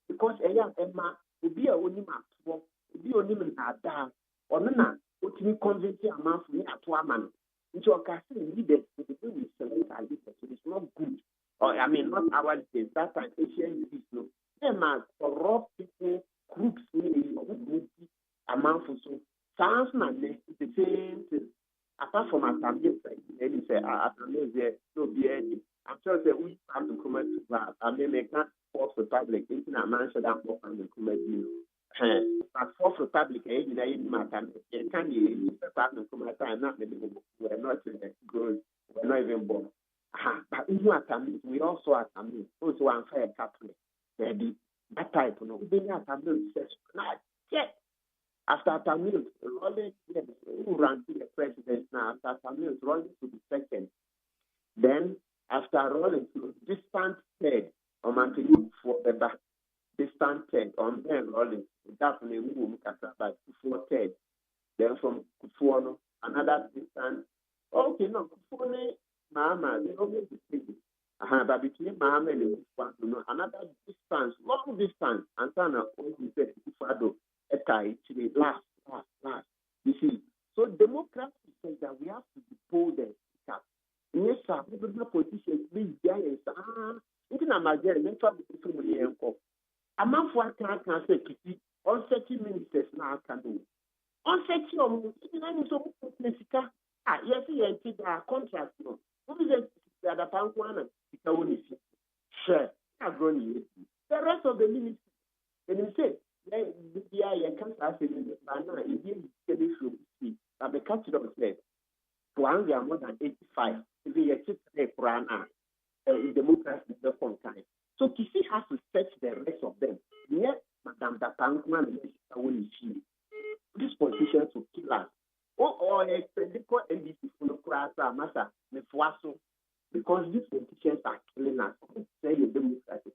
because Emma will be a only map, will be only a or no, what you convince a man for me at one man. Into a casting leaders with the way we select our leaders, so it's not good. Or, not our leaders, that time, Asian leaders, no. Them are corrupt people, crooks, amount for so. Sounds man, it's the same thing. Apart from a family, and he said, no be any. I'm sure that we have to come to that. I mean, they can't force Republic into a man should have more than the but Fourth Republic, you know, in my time, it can be Republic from my time, not maybe we're not grown, we're not even born. But in your time, we also are coming, also unfair Catholic. That type, you know, being a Tamil says, not yet. After Tamil, rolling, who ran to the president now, after Tamil, rolling to the second. Then, after rolling to distant third, or Mantilu for the back, distant third, on then rolling, definitely move about before third. Then from Kufuono, another distant. Okay, no, Kufuono, Mama, they always be but between Mama and Kufuono, you know, another distance, long distance, and Sana, only said Kufuono, actually, last. You see, so democracy says that we have to be bold and speak up. Yes, sir, we don't have politicians, we giants, even a majority, they try to be from the airport. A man for can say, on 30 ministers now can do. On 30 even I need some Mexica. Yes, yes, our contract. No, what is the other Pankwana? It's a only share. The rest of the ministers, when you say, you can't ask it, but the country of slave, to are more than 85. If you are for an in democracy, the phone time. So Kisi has to search the rest of them. Yes, Madame Dapankman, these politicians will kill us. Or expenditure NDC for the matter, Mefuaso, because these politicians are killing us. Say you democracy,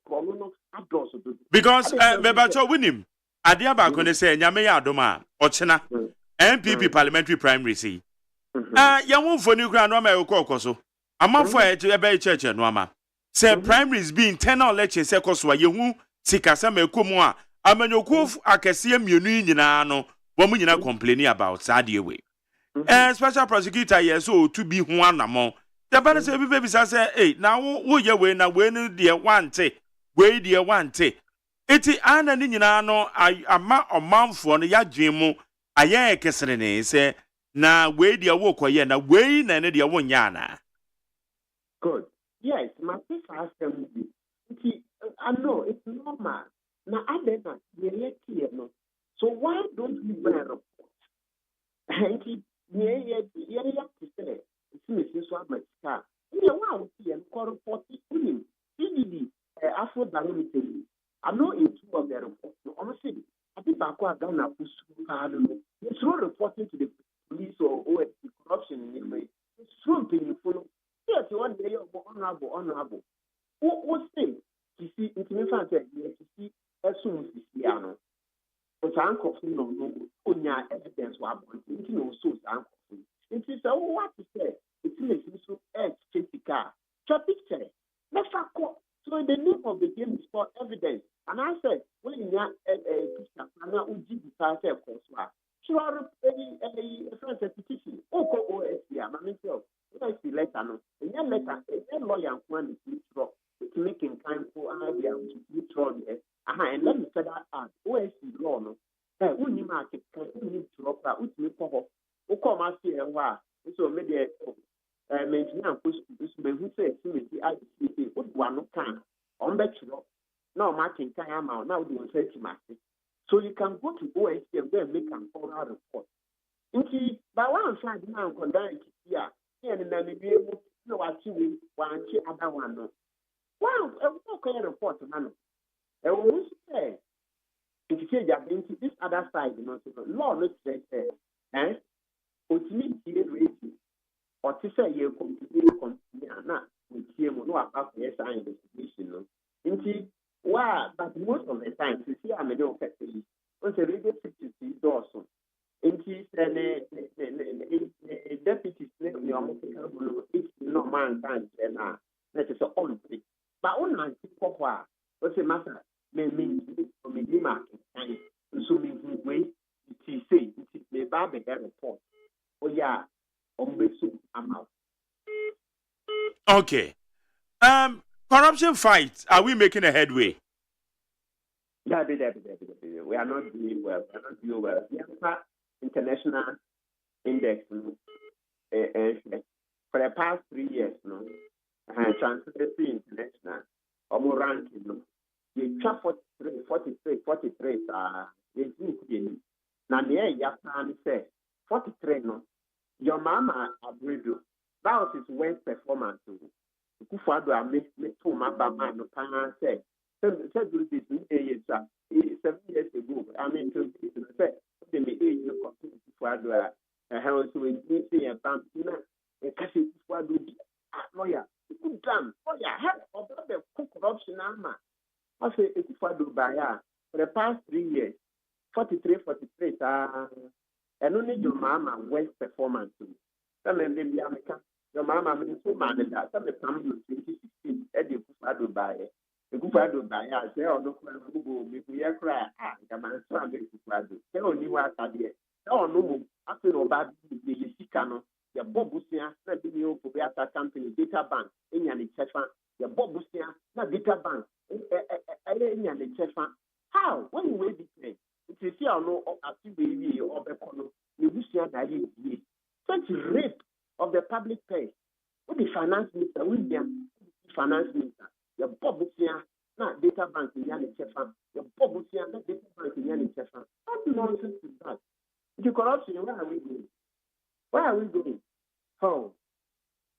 because Bebacho win him. Adia ba kone say nyame ya adoma ochena MPP parliamentary primary see. Ya won foni kura no ma ekọ so. Amafo e ebe church no ama. Say primaries be internal election say koso a yehu sikasa makomu a amanyoku akese mienu nyina no wo mu nyina complaining about sad way. Special prosecutor yes so to be ho anamo. The bana say bi be say eh na wo ye we na we no de wante. We de wante. Eti ana ni nyina no ama omanfo no yadwen mu aye kesere ne se na we de wo koye na we na ne de wo nya na. Good. Yes, my sister asked them. I know it's normal. Now I never here no. So why don't we buy a report? And yeah, to say it's Mrs. Wabaka. Yeah, wow, and call report him. Afro barometer. I know in two of the reports. Honestly, I think Bakwa Ghana it's not reporting to the police or OSEI corruption in any way. It's true painful. Yes, one day honorable. What say? You see, it's in fact you see as soon as you see ano. But uncle no onya evidence wa bon. It's no so uncle. It is what to say. It's in so critical. So picture. Let's talk. So the name of the game is called evidence. And I said, when you have a picture, I'm not going to say, of course, so I have a petition. Oh, OSEI, I'm going to say, letter, no. And your letter, a lawyer, one is making time for idea to withdraw the and let me say that as OSEI law, no. When you market, you need to drop out, which may pop. Oh, come and see and why. So maybe maintenance who says, I see what one can on that now marking time out now doing search market. So you can go to OSEI and then make an oral report. Indeed, by one side now condemn here, and then be able to know what you want other one. Wow, a report, man. And we say, if you say that into this other side, you know, law looks like ultimately rating. Or to say you continue now with him no about yes investigation. Indeed, why? But most of the time, you see, I'm a little factory. Once a radio 50 also. Indeed, the deputy slave in your it's no man time and that is all. But on my people, what's the matter? May mean for me, market time. So, me way, it is say, it is the Barbie report. Oh, yeah. Okay. Corruption fight. Are we making a headway? We are not doing well. We have international index for the past 3 years. No, Transparency International, almost ranking. No, you try 43. Now, the Japan say 43. No, your mama agreed. That was his worst performance. Kufuado a me to my bama no pan say. So do this 7 years ago. I mean, to say the age no compete Kufuado a how so we see a bam a kasi Kufuado lawyer. Good damn lawyer help of the corruption ama. I say Kufuado by for the past 3 years 43 and only your mama worst performance. Some of them be American. Your mama means so mad that some of them 2016 Eddie Kufuado by the Kufuado by us. They are no Kufuado. If we are cry, come and so I'm Kufuado. They only work at the no no. After no bad, the Ysikano, the Bobusia, not the new Pobiata company, data bank, in the Chefan, the Bobusia, not data bank, in the Chefan. How? When you wait it is here no active baby or Becono, you wish you had such rape of the public pay. What the finance minister, William, finance minister, your Bobusia, not data bank in Yanni Chefan, your Bobusia, not data bank in Yanni Chefan. What nonsense is that? The corruption, where are we going? Where are we going? How?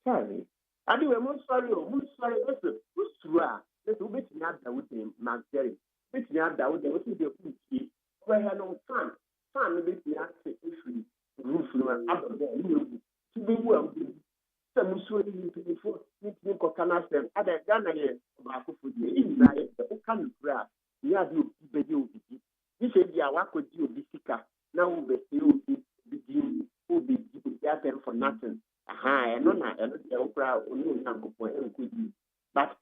Sorry. I do a most sorry, listen, who's true? Let's go bet me out with him, Mark Jerry. Bet me out with him, what is the food? Where I no fan, bet me out, say, free, roof, out of there, you to be well. Some sorry, before, you can ask them, other Ghana here, about food, in the kind of graph, you have you, baby, you said, yeah, what could you be sicker? Now we will be there for nothing. I know not the opera but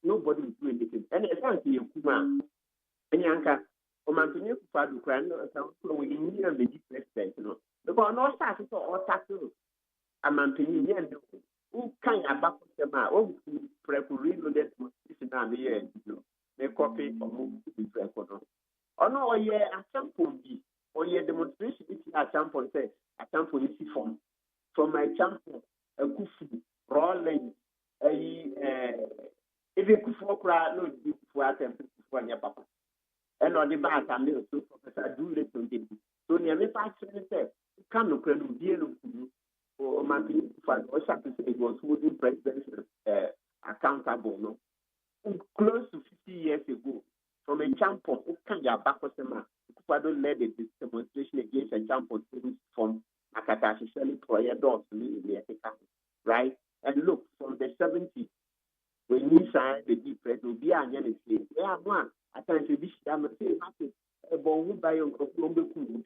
nobody will do anything. And I can't see you, Kuma. And Yanka, Omantini Fadu Cran, we need the president, you know. Because no staff or tattoo. A Mantini, who kind of back them out, oh, reloaded this in the year, you know. They copy or move to be prepared. Oh no, yeah, at some point, or yeah, demonstration at some point, say, at some point, you see from my champion, a kufu, rolling, if you could for crowd, no, you for attempt for your papa. And on the back, I'm little so Professor do little thing. So near me, I said, come no credit, dear, or my or something, it was wooden president accountable, no. Close to 50 years ago, from a champion who can get back with them, Kufuado led a demonstration against a champion from Akatashi selling prayer doors to me in the Africa, right? And look, from the 70s, when you sign the deep press, will be a young slave. There are one, I can't say this, I'm saying, a bon who buy on Colombo, who be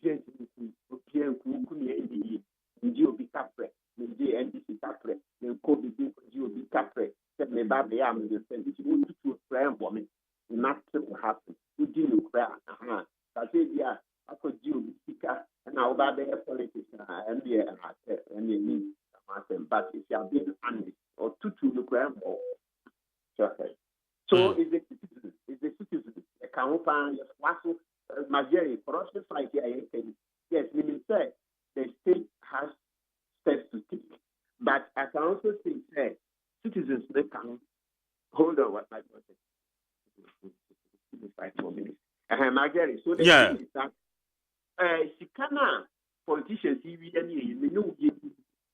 capre, the NDC capre, the Kobe, be capre, that may buy the arm, the send it to a prayer woman. Nothing will happen. You didn't cry. I said, yeah, I could do speaker and now about the politics and the need but if you have been honest or to the ground or so is the citizen, the Kamupan, Wasu, Majeri, corruption fight here. Yes, meaning say the state has steps to take. But I can also say citizens they can hold on what my brother. 5 more minutes. Margaret, so the thing is that Sikana politicians, we know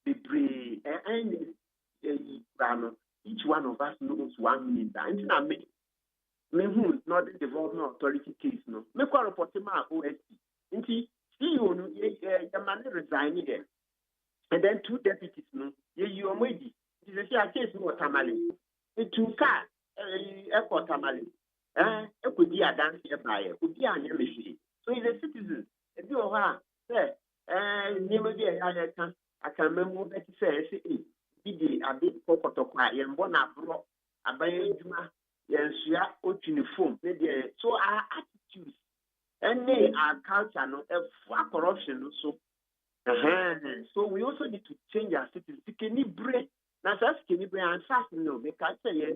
the brain and each one of us knows 1 minute. And I mean, who is not the development authority case, no. Make a report to my OSEI. And see, the man resigning there. And then 2 deputies, no. You are ready. It is a case no Tamale. The 2 cars, airport Tamale. It could be a dance here by it, could be an embassy. So he's a citizen. If you are, say, I can remember that he says, Didi, a big pocotoqua, and Bonabro, a bayjuma, and Sia, uniform. So our attitudes and our culture, no, for corruption, so. So we also need to change our cities. Can you break? Now, that's can you bring and fast? No, they can't say, yeah,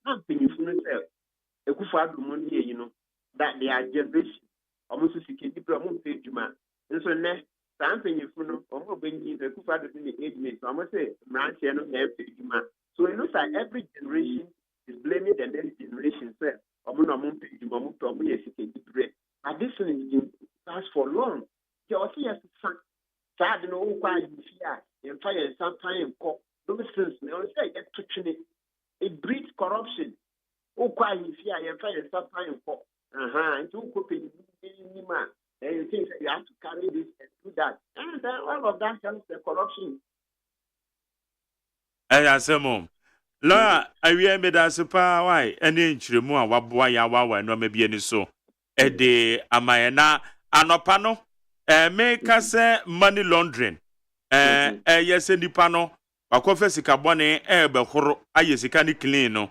not paying for themselves. A Kufuado money, you know, that they are generation. Almost a security problem, pay you man. And so, next time, you know, or when you Akufo-Addo in the age mate. So I'm going to say, Ranchi, so it looks like every generation is blaming the next generation. So, but this one has been passed for long. You also have to sad and all quite and fire sometimes call those things. It breeds corruption. Oh, quite fear and fire sometimes call. And two coping man. And you think you have to carry this and do that. And then all of that comes the corruption. Asemo. La awie me da sepa why ene nchiremu a waboa ya wawa no mabie ni so. Ede amayena anopa no make us money laundering. Yes nipa no wakofa sika bone be horo aye sika ni clean no.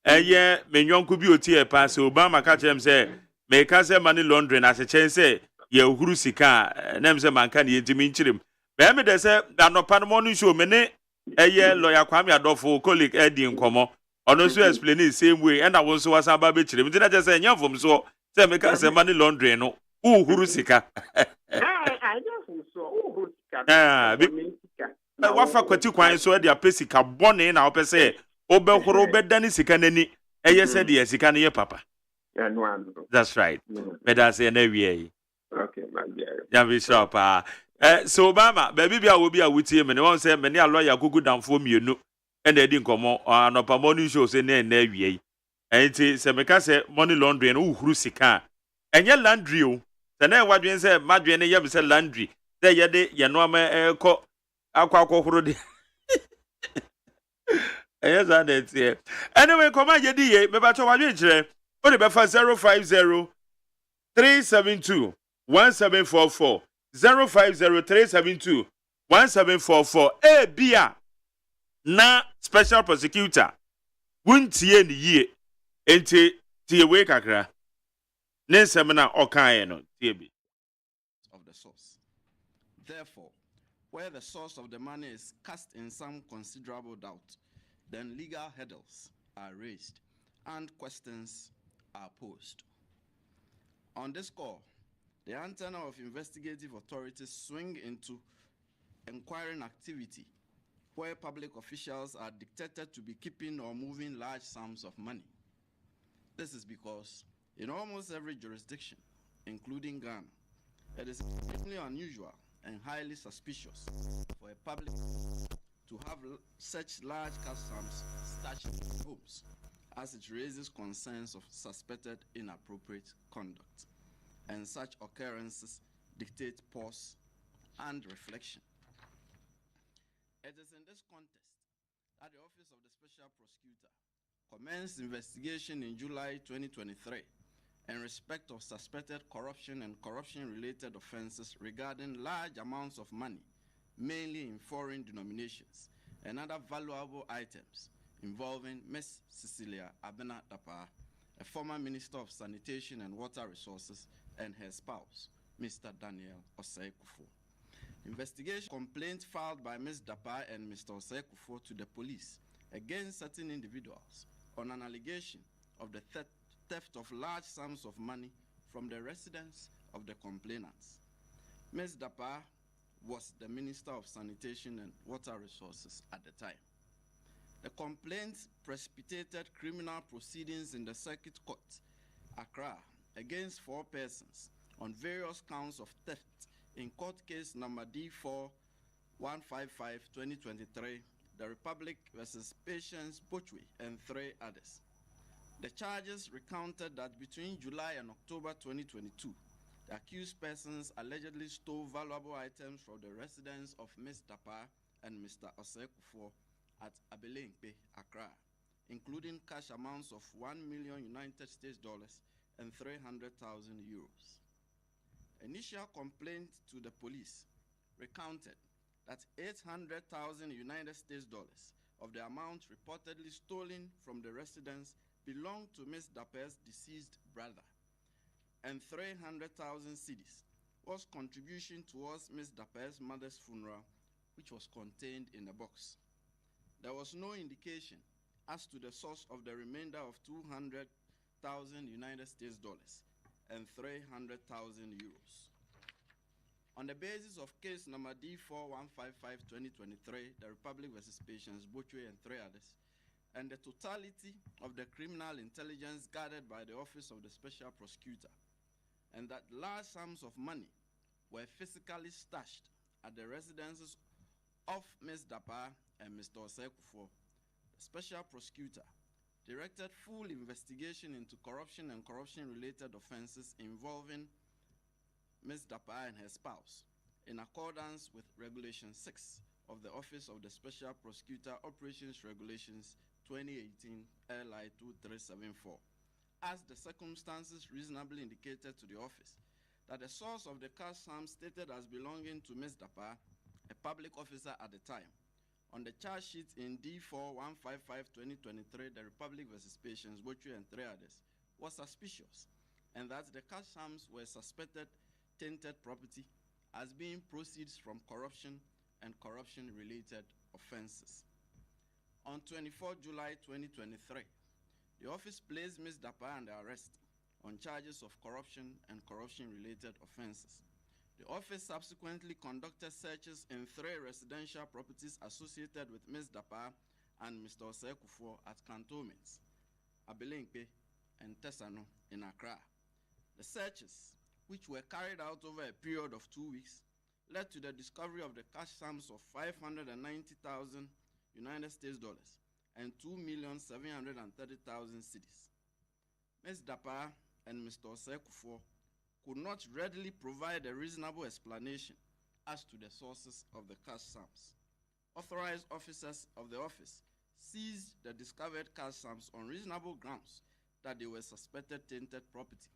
Menyonku bi oti e pass Obama ka chem say make us money laundering as a chance say ye uhuru sika nem say manka ne yentimi nchirem. Be me de say anopa no mo no show me ne lawyer Kwame Adolfo colleague Eddie Nkomo ono so explain it same way and I won so was aba be chire me just say nyam from so say make say money laundering no uhuru sika I know so uhuru sika wafa kwati kwan so de apesika bone na opese obehoro obedani sika nani say de sika ne ye papa that's right me da say na wie okay my dear ya be sharp so Obama baby bia wo bia wutie me ne won say me ne lawyer gugu damfo mienu and Eddie Nkomo anopa money show say na wie enti se meka say money laundering no uhuru sika enye laundry o se na wadwen say madwen ne ye say laundry say ye de ye no ama ekọ akwa de yes and it's here anyway come on ye di ye me ba to wadwen kire o de be fa 050 372 1744 050-372-1744 bia na special prosecutor wuntie ni yie enti tie we kakra ne semina okaye no tie bi of the source. Therefore, where the source of the money is cast in some considerable doubt, then legal hurdles are raised and questions are posed. On this score, the antenna of investigative authorities swing into inquiring activity where public officials are dictated to be keeping or moving large sums of money. This is because in almost every jurisdiction, including Ghana, it is extremely unusual and highly suspicious for a public to have such large cash sums stashed in homes, as it raises concerns of suspected inappropriate conduct. And such occurrences dictate pause and reflection. It is in this context that the Office of the Special Prosecutor commenced investigation in July 2023 in respect of suspected corruption and corruption-related offenses regarding large amounts of money, mainly in foreign denominations, and other valuable items involving Ms. Cecilia Abena Dapa, a former Minister of Sanitation and Water Resources, and her spouse, Mr. Daniel OSEI. Investigation complaints filed by Ms. Dapa and Mr. OSEI to the police against certain individuals on an allegation of the theft of large sums of money from the residence of the complainants. Ms. Dapa was the Minister of Sanitation and Water Resources at the time. The complaints precipitated criminal proceedings in the Circuit Court, Accra, against 4 persons on various counts of theft in court case number D4155-2023, the Republic versus Patience Bochwe and 3 others. The charges recounted that between July and October 2022, the accused persons allegedly stole valuable items from the residence of Ms. Dapa and Mr. OSEI at Abelenkpe, Accra, including cash amounts of $1 million and 300,000 euros. Initial complaint to the police recounted that 800,000 United States dollars of the amount reportedly stolen from the residence belonged to Ms. Dapa's deceased brother, and 300,000 cedis was contribution towards Ms. Dapa's mother's funeral, which was contained in a box. There was no indication as to the source of the remainder of 200,000 United States dollars and 300,000 euros. On the basis of case number D4155-2023, the Republic versus Patience, Botwe and three others, and the totality of the criminal intelligence gathered by the Office of the Special Prosecutor, and that large sums of money were physically stashed at the residences of Ms. Dapa and Mr. Osekufo, the Special Prosecutor directed full investigation into corruption and corruption-related offenses involving Ms. Dapa and her spouse, in accordance with Regulation 6 of the Office of the Special Prosecutor Operations Regulations 2018 LI 2374, as the circumstances reasonably indicated to the office that the source of the cash sum stated as belonging to Ms. Dapa, a public officer at the time, on the charge sheet in D4155-2023, the Republic versus Patience, Botwe and three others, was suspicious, and that the cash sums were suspected tainted property as being proceeds from corruption and corruption-related offenses. On 24 July 2023, the office placed Ms. Dapa under arrest on charges of corruption and corruption-related offenses. The office subsequently conducted searches in 3 residential properties associated with Ms. Dapa and Mr. Osekufo at cantonments, Abelinkpe and Tesano in Accra. The searches, which were carried out over a period of 2 weeks, led to the discovery of the cash sums of 590,000 United States dollars and 2,730,000 cedis. Ms. Dapa and Mr. Osekufo could not readily provide a reasonable explanation as to the sources of the cash sums. Authorized officers of the office seized the discovered cash sums on reasonable grounds that they were suspected tainted property,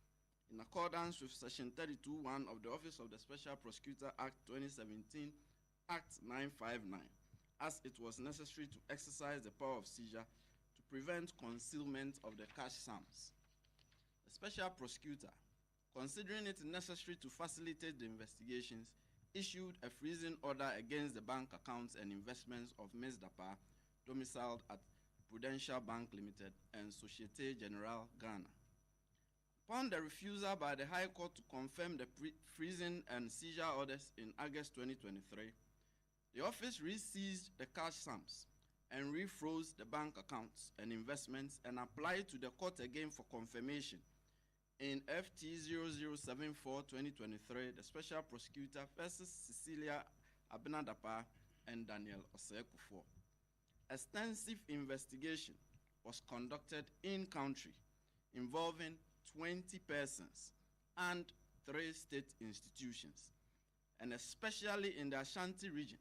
in accordance with Section 32(1) of the Office of the Special Prosecutor Act 2017, Act 959, as it was necessary to exercise the power of seizure to prevent concealment of the cash sums. The Special Prosecutor, considering it necessary to facilitate the investigations, issued a freezing order against the bank accounts and investments of Ms. Dapa, domiciled at Prudential Bank Limited and Societe Generale Ghana. Upon the refusal by the High Court to confirm the freezing and seizure orders in August 2023, the office re-seized the cash sums and refroze the bank accounts and investments and applied to the court again for confirmation. In FT 0074-2023, the Special Prosecutor versus Cecilia Abinadapa and Daniel Osekufo. Extensive investigation was conducted in-country involving 20 persons and 3 state institutions, and especially in the Ashanti region,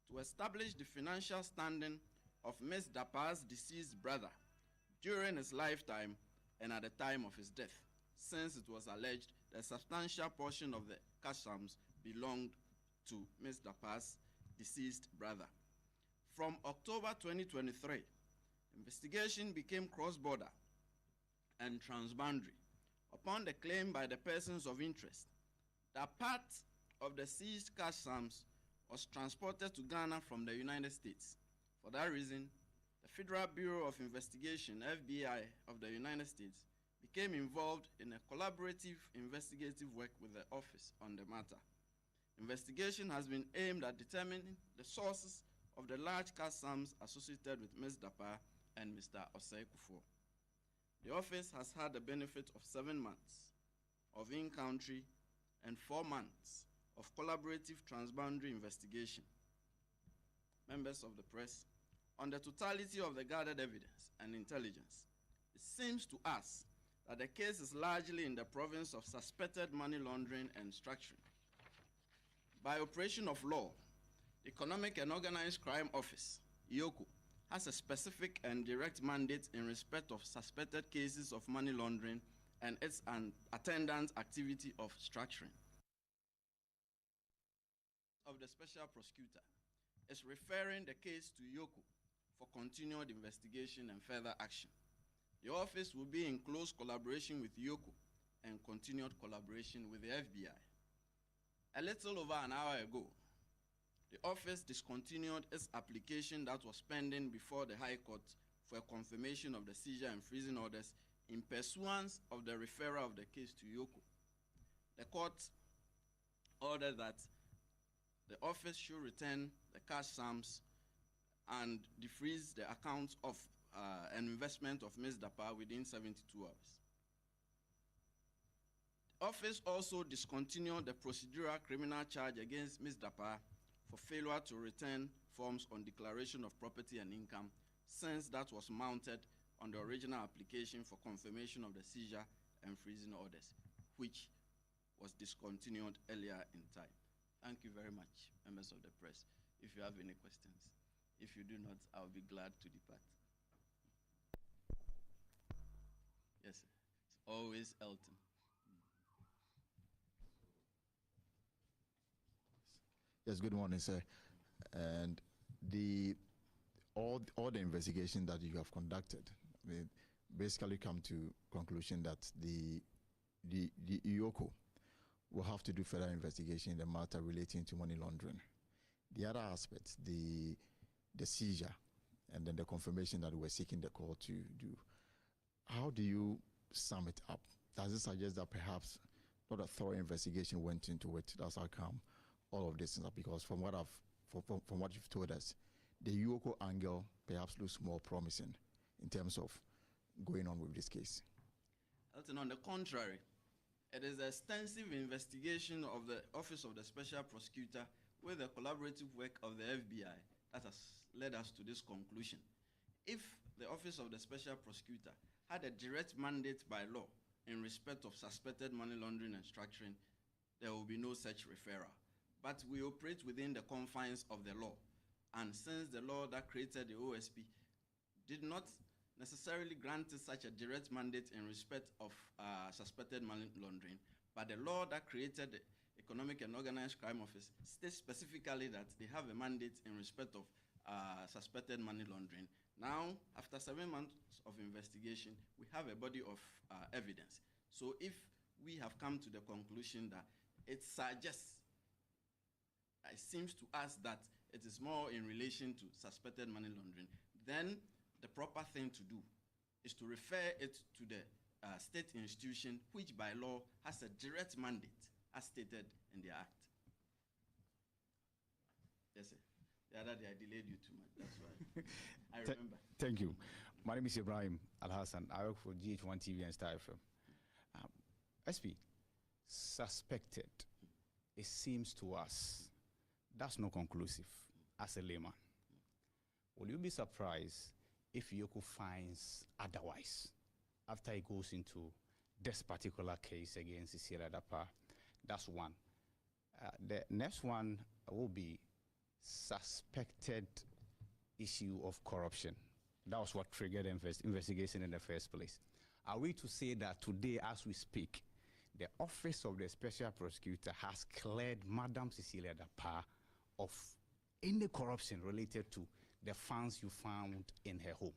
to establish the financial standing of Ms. Dapa's deceased brother during his lifetime and at the time of his death, since it was alleged that a substantial portion of the cash sums belonged to Ms. Dapa's deceased brother. From October 2023, investigation became cross-border and transboundary upon the claim by the persons of interest that part of the seized cash sums was transported to Ghana from the United States. For that reason, the Federal Bureau of Investigation, FBI, of the United States became involved in a collaborative investigative work with the office on the matter. Investigation has been aimed at determining the sources of the large cash sums associated with Ms. Dapa and Mr. Osekufo. The office has had the benefit of 7 months of in-country and 4 months of collaborative transboundary investigation. Members of the press, on the totality of the gathered evidence and intelligence, it seems to us that the case is largely in the province of suspected money laundering and structuring. By operation of law, the Economic and Organized Crime Office, EOCO, has a specific and direct mandate in respect of suspected cases of money laundering and its attendant activity of structuring. Of the Special Prosecutor is referring the case to EOCO for continued investigation and further action. The office will be in close collaboration with EOCO and continued collaboration with the FBI. A little over an hour ago, the office discontinued its application that was pending before the High Court for a confirmation of the seizure and freezing orders in pursuance of the referral of the case to EOCO. The court ordered that the office should return the cash sums and defreeze the accounts of an investment of Ms. Dapa within 72 hours. The office also discontinued the procedural criminal charge against Ms. Dapa for failure to return forms on declaration of property and income, since that was mounted on the original application for confirmation of the seizure and freezing orders, which was discontinued earlier in time. Thank you very much, members of the press. If you have any questions. If you do not, I'll be glad to depart. Yes, sir. It's always Elton. Yes, good morning, sir. And all the investigation that you have conducted, basically come to conclusion that the IOCO will have to do further investigation in the matter relating to money laundering. The other aspects, the seizure, and then the confirmation that we're seeking the court to do. How do you sum it up? Does it suggest that perhaps not a thorough investigation went into it? That's how come all of this is up, because from what you've told us, the UOCO angle perhaps looks more promising in terms of going on with this case. Elton, on the contrary, it is an extensive investigation of the Office of the Special Prosecutor with the collaborative work of the FBI that has led us to this conclusion. If the Office of the Special Prosecutor had a direct mandate by law in respect of suspected money laundering and structuring, there will be no such referral. But we operate within the confines of the law. And since the law that created the OSP did not necessarily grant such a direct mandate in respect of suspected money laundering, but the law that created the Economic and Organized Crime Office states specifically that they have a mandate in respect of suspected money laundering. Now, after 7 months of investigation, we have a body of evidence. So if we have come to the conclusion that it suggests, it seems to us that it is more in relation to suspected money laundering, then the proper thing to do is to refer it to the state institution, which by law has a direct mandate as stated in the act. Yes, sir. The other day I delayed you too much, that's why. I remember. Thank you. My name is Ibrahim Al-Hassan. I work for GH1 TV and Star FM. SP, suspected, it seems to us, that's not conclusive as a layman. Will you be surprised if Yoko finds otherwise after he goes into this particular case against Cecilia Dapa? That's one. The next one will be suspected issue of corruption. That was what triggered the investigation in the first place. Are we to say that today, as we speak, the Office of the Special Prosecutor has cleared Madam Cecilia Dapa of any corruption related to the funds you found in her home?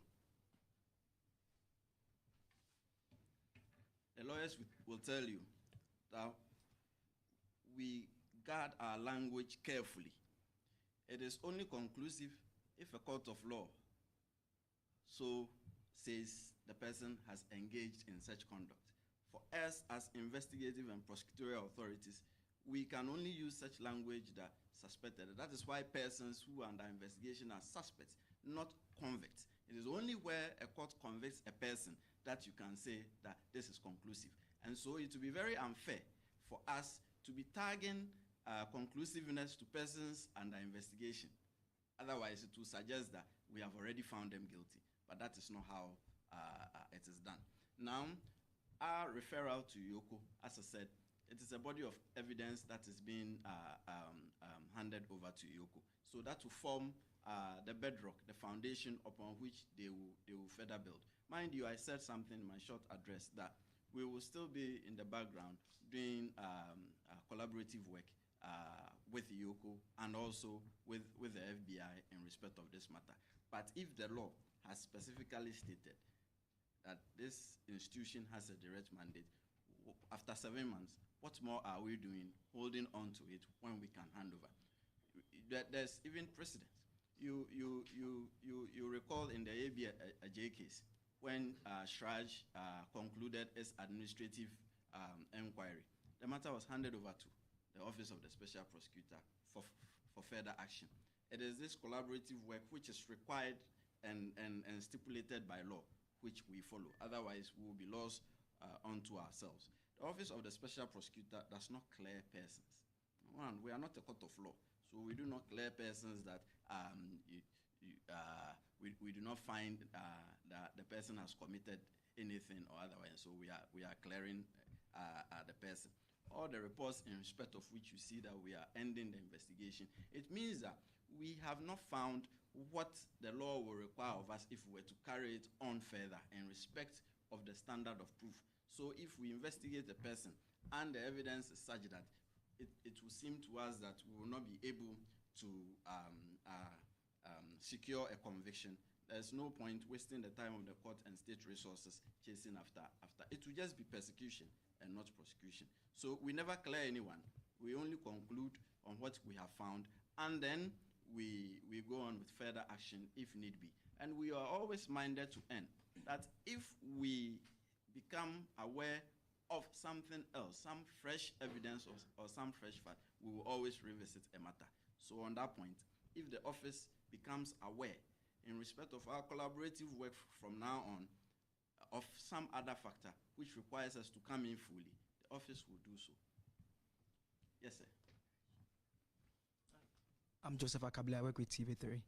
The lawyers will tell you that we guard our language carefully. It is only conclusive if a court of law so says the person has engaged in such conduct. For us as investigative and prosecutorial authorities, we can only use such language that suspected. That is why persons who are under investigation are suspects, not convicts. It is only where a court convicts a person that you can say that this is conclusive. And so it will be very unfair for us to be tagging conclusiveness to persons under investigation. Otherwise, it will suggest that we have already found them guilty. But that is not how it is done. Now, our referral to Yoko, as I said, it is a body of evidence that is being handed over to Yoko. So that will form the bedrock, the foundation upon which they will further build. Mind you, I said something in my short address that we will still be in the background doing collaborative work with Yoko and also with the FBI in respect of this matter. But if the law has specifically stated that this institution has a direct mandate, after 7 months, what more are we doing holding on to it when we can hand over? There's even precedent. You recall in the AGYEMAN case when Shraj concluded its administrative inquiry. The matter was handed over to the Office of the Special Prosecutor for further action. It is this collaborative work which is required and stipulated by law, which we follow. Otherwise, we will be lost unto ourselves. The Office of the Special Prosecutor does not clear persons. One, we are not a court of law, so we do not clear persons that we do not find that the person has committed anything or otherwise. So we are clearing the person. All the reports in respect of which you see that we are ending the investigation, it means that we have not found what the law will require of us if we were to carry it on further in respect of the standard of proof. So if we investigate the person and the evidence is such that it will seem to us that we will not be able to secure a conviction, there's no point wasting the time of the court and state resources chasing after. It will just be persecution and not prosecution. So we never clear anyone. We only conclude on what we have found, and then we go on with further action if need be. And we are always minded to end that if we become aware of something else, some fresh evidence or some fresh fact, we will always revisit a matter. So on that point, if the office becomes aware in respect of our collaborative work from now on of some other factor which requires us to come in fully, the office will do so. Yes, sir. I'm Joseph Akabile. I work with TV3.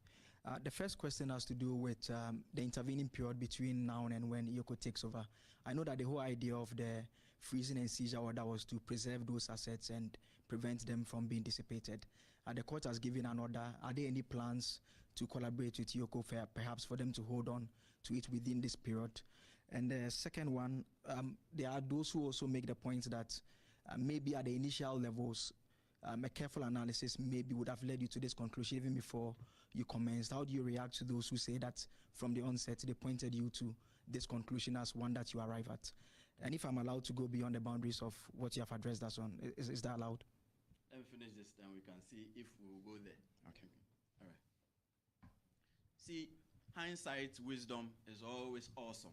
The first question has to do with the intervening period between now and when Yoko takes over. I know that the whole idea of the freezing and seizure order was to preserve those assets and prevent them from being dissipated. The court has given an order. Are there any plans to collaborate with Yoko perhaps for them to hold on to it within this period? And the second one, there are those who also make the point that maybe at the initial levels, a careful analysis maybe would have led you to this conclusion even before you commenced. How do you react to those who say that from the onset they pointed you to this conclusion as one that you arrive at? And if I'm allowed to go beyond the boundaries of what you have addressed us on, is that allowed? Let me finish this, then we can see if we will go there. Okay. All right. See, hindsight wisdom is always awesome.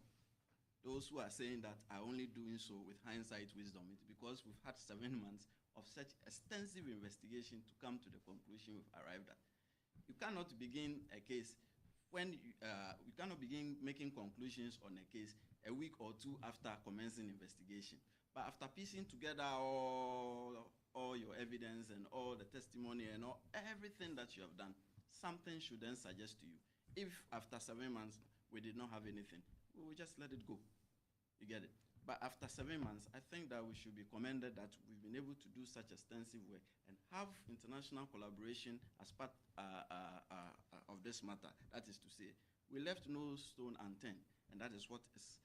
Those who are saying that are only doing so with hindsight wisdom, it's because we've had 7 months of such extensive investigation to come to the conclusion we've arrived at. You cannot begin a case when you cannot begin making conclusions on a case a week or 2 after commencing investigation. But after piecing together all your evidence and all the testimony and everything that you have done, something should then suggest to you. If after 7 months we did not have anything, we will just let it go. You get it? But after 7 months, I think that we should be commended that we've been able to do such extensive work and have international collaboration as part of this matter. That is to say, we left no stone unturned, and that is what is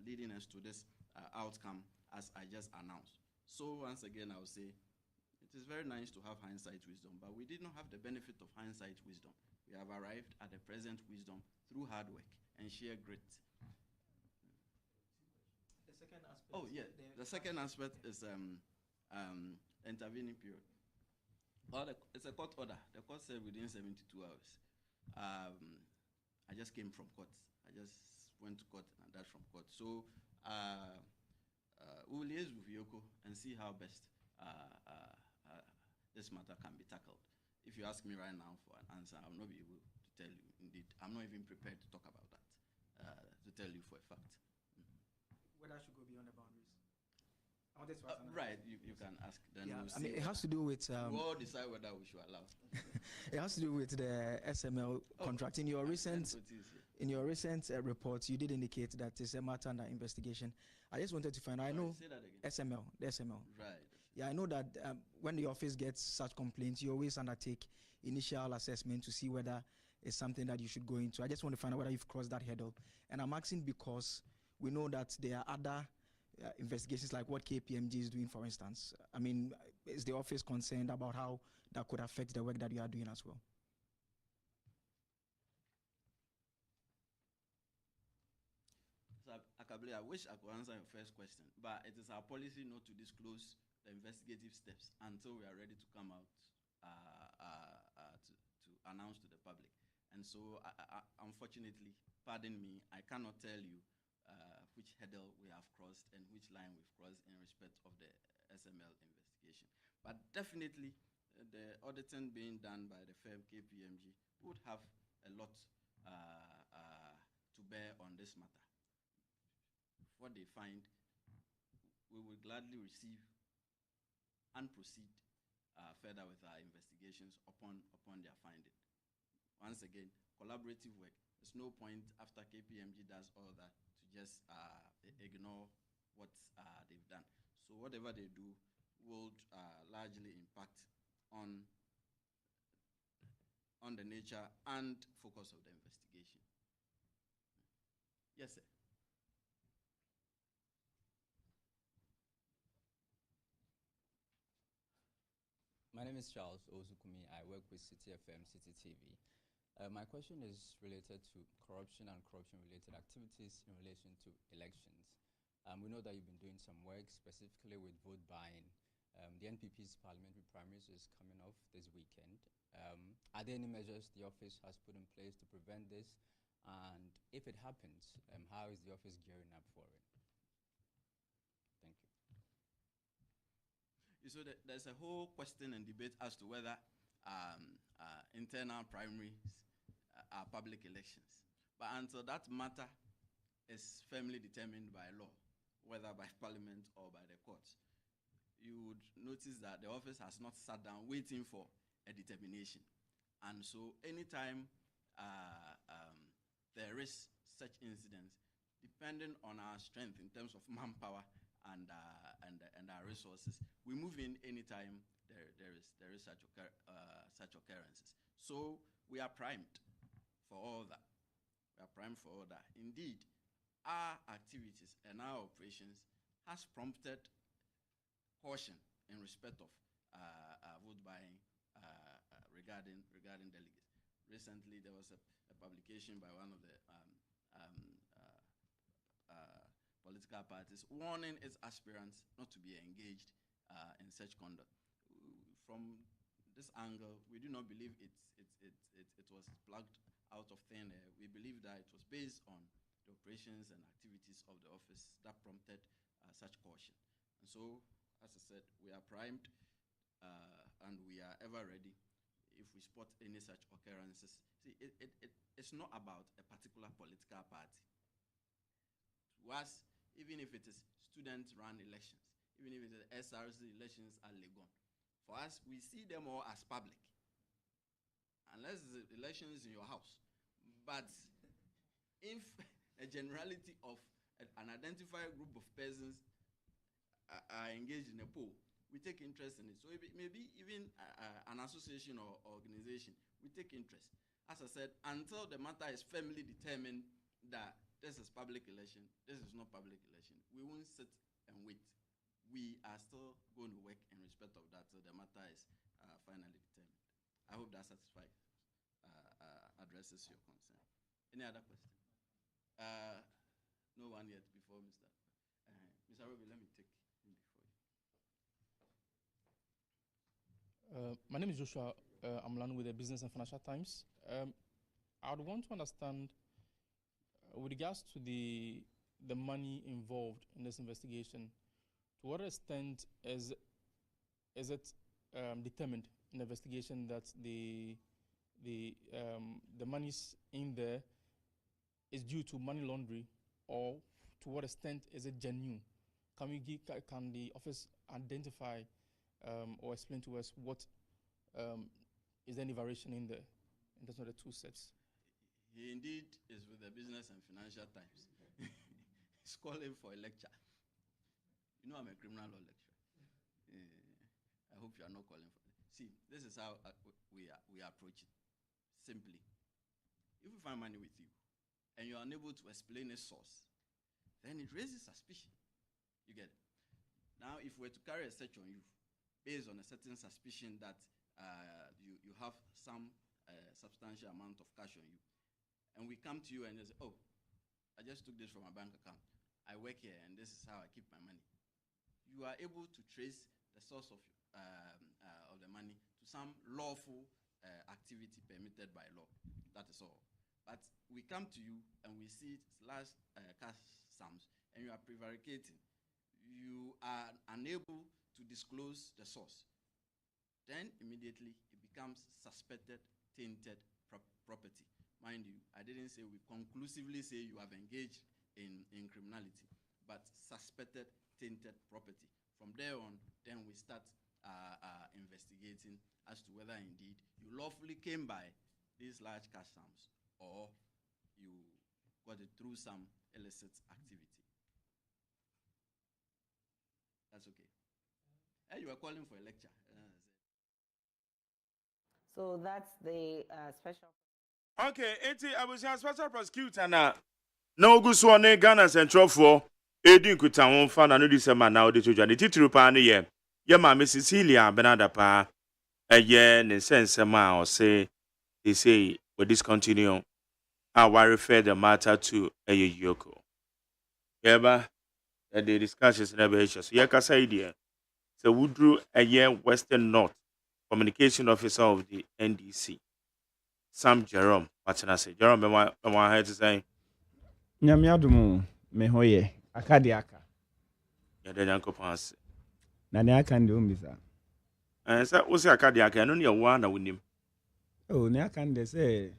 leading us to this outcome as I just announced. So once again, I will say, it is very nice to have hindsight wisdom, but we did not have the benefit of hindsight wisdom. We have arrived at the present wisdom through hard work and sheer grit. The second aspect. Oh, yeah. The second aspect is intervening period. It's a court order. The court said within 72 hours. I just came from court. I just went to court and that's from court. So we will liaise with Yoko and see how best this matter can be tackled. If you ask me right now for an answer, I will not be able to tell you. Indeed, I'm not even prepared to talk about that, to tell you for a fact. Whether I should go beyond the boundaries. I wanted to ask right, you can ask. Then yeah, we'll I see. mean, it has to do with. We'll all decide whether we should allow. It has to do with the SML contract. In your recent report, you did indicate that it's a matter under investigation. I just wanted to find out. I know say that again. the SML. Right. Yeah, I know that when the office gets such complaints, you always undertake initial assessment to see whether it's something that you should go into. I just want to find out whether you've crossed that hurdle. And I'm asking because we know that there are other investigations like what KPMG is doing, for instance. I mean, is the office concerned about how that could affect the work that you are doing as well? So, Akabile, I wish I could answer your first question, but it is our policy not to disclose the investigative steps until we are ready to come out to announce to the public. And so, unfortunately, pardon me, I cannot tell you which hurdle we have crossed and which line we've crossed in respect of the SML investigation. But definitely, the auditing being done by the firm KPMG would have a lot to bear on this matter. What they find, we will gladly receive and proceed further with our investigations upon their finding. Once again, collaborative work. There's no point after KPMG does all that to just ignore what they've done. So whatever they do will largely impact on the nature and focus of the investigation. Yes, sir. My name is Charles Ozukumi. I work with City FM, City TV. My question is related to corruption and corruption-related activities in relation to elections. We know that you've been doing some work specifically with vote buying. The NPP's parliamentary primaries is coming off this weekend. Are there any measures the office has put in place to prevent this? And if it happens, how is the office gearing up for it? Thank you. So there's a whole question and debate as to whether internal primaries are public elections. But until that matter is firmly determined by law, whether by parliament or by the courts, you would notice that the office has not sat down waiting for a determination. And so anytime there is such incidents, depending on our strength in terms of manpower and our resources, we move in anytime there is such occurrences. So we are primed for all that. We are primed for all that. Indeed, our activities and our operations has prompted caution in respect of vote buying regarding delegates. Recently, there was a publication by one of the political parties warning its aspirants not to be engaged in such conduct. From this angle, we do not believe it was plucked out of thin air. We believe that it was based on the operations and activities of the office that prompted such caution. And so, as I said, we are primed and we are ever ready if we spot any such occurrences. See, it's not about a particular political party. To us, even if it is student-run elections, even if it is SRC elections are Legon, for us, we see them all as public, unless the elections in your house. But if a generality of an identified group of persons are engaged in a poll, we take interest in it. So maybe even an association or organization, we take interest. As I said, until the matter is firmly determined that this is public election, this is not public election, we won't sit and wait. We are still going to work in respect of that till the matter is finally determined. I hope that satisfies, addresses your concern. Any other question? No one yet before Mr. Mr. Roby, let me take him before you. My name is Joshua. I'm learning with the Business and Financial Times. I would want to understand, with regards to the money involved in this investigation, to what extent is it determined in the investigation that the monies in there is due to money laundering, or to what extent is it genuine? Can the office identify or explain to us what is there any variation in there in terms of the two sets? He indeed is with the Business and Financial Times. He's calling for a lecture. You know I'm a criminal law lecturer. I hope you are not calling for it. See, this is how we approach it. Simply, if we find money with you and you are unable to explain its source, then it raises suspicion. You get it? Now, if we were to carry a search on you based on a certain suspicion that you have some substantial amount of cash on you, and we come to you and they say, oh, I just took this from my bank account. I work here and this is how I keep my money. You are able to trace the source of the money to some lawful activity permitted by law. That is all. But we come to you and we see large cash sums and you are prevaricating. You are unable to disclose the source. then immediately it becomes suspected tainted property. Mind you, I didn't say we conclusively say you have engaged in criminality, but suspected tainted property. From there on, then we start investigating as to whether indeed you lawfully came by these large cash sums or you got it through some illicit activity. That's okay. Hey, you were calling for a lecture. So that's the special. Okay, I was a special prosecutor now. No good one, Ghana Central for Edin Kutan fan and December now the children. The titru pan ye. Yama Mrs. Cecilia Benada pa a year in sense or say they say we discontinue. I will refer the matter to a Yoko. Yeba the discussions never issues. Yakasa idea. So Woodrow a year Western North Communication Officer of the NDC. Sam Jerome, what's I say? Jerome, I had to say. Nyamiadumu mehoye akadi aka. Ya de yanko pass. Na ne aka ndi umbisa. Sa wo se akadi aka no ne wa na wonim. Oh, ne aka ndi se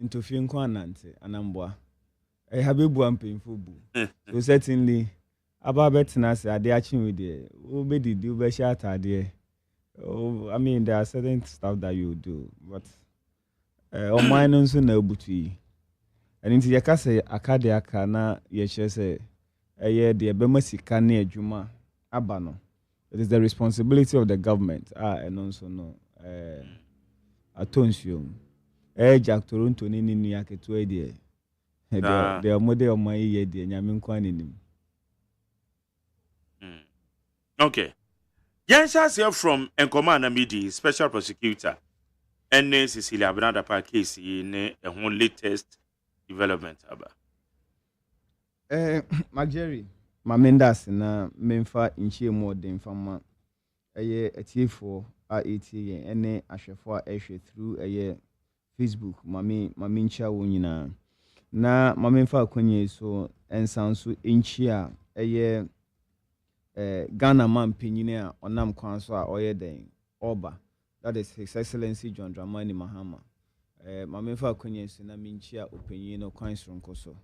ntofie nko anante anambwa. Habebu ampemfo bu. So certainly aba betina se ade achi we de. Wo be didi wo be sha atade. Oh, I mean there are certain stuff that you do, but mine nso na obutu yi. And into your case, akade aka na yeshese de bema sika na adwuma abano. It is the responsibility of the government. And also no atonsuo. Jack Toronto ni ni aketo e de. The mode of my ye de nyame nkwa nenim. Okay. Yansha here from Enkoma Namidi, special prosecutor. And Cecilia Benada pa case in a latest development aba. Mageri Mamendas na memfa inchie mo den fama etiefo a eti ene ahwefo a ehwe through Facebook mame ncha wo nyina na mamemfa akonye so ensanso enchia Ghana man penyine a onam kwan so a oye den oba, that is His Excellency John Dramani Mahama. Mamemfa akonye so na minchia openyin no kwan sonko so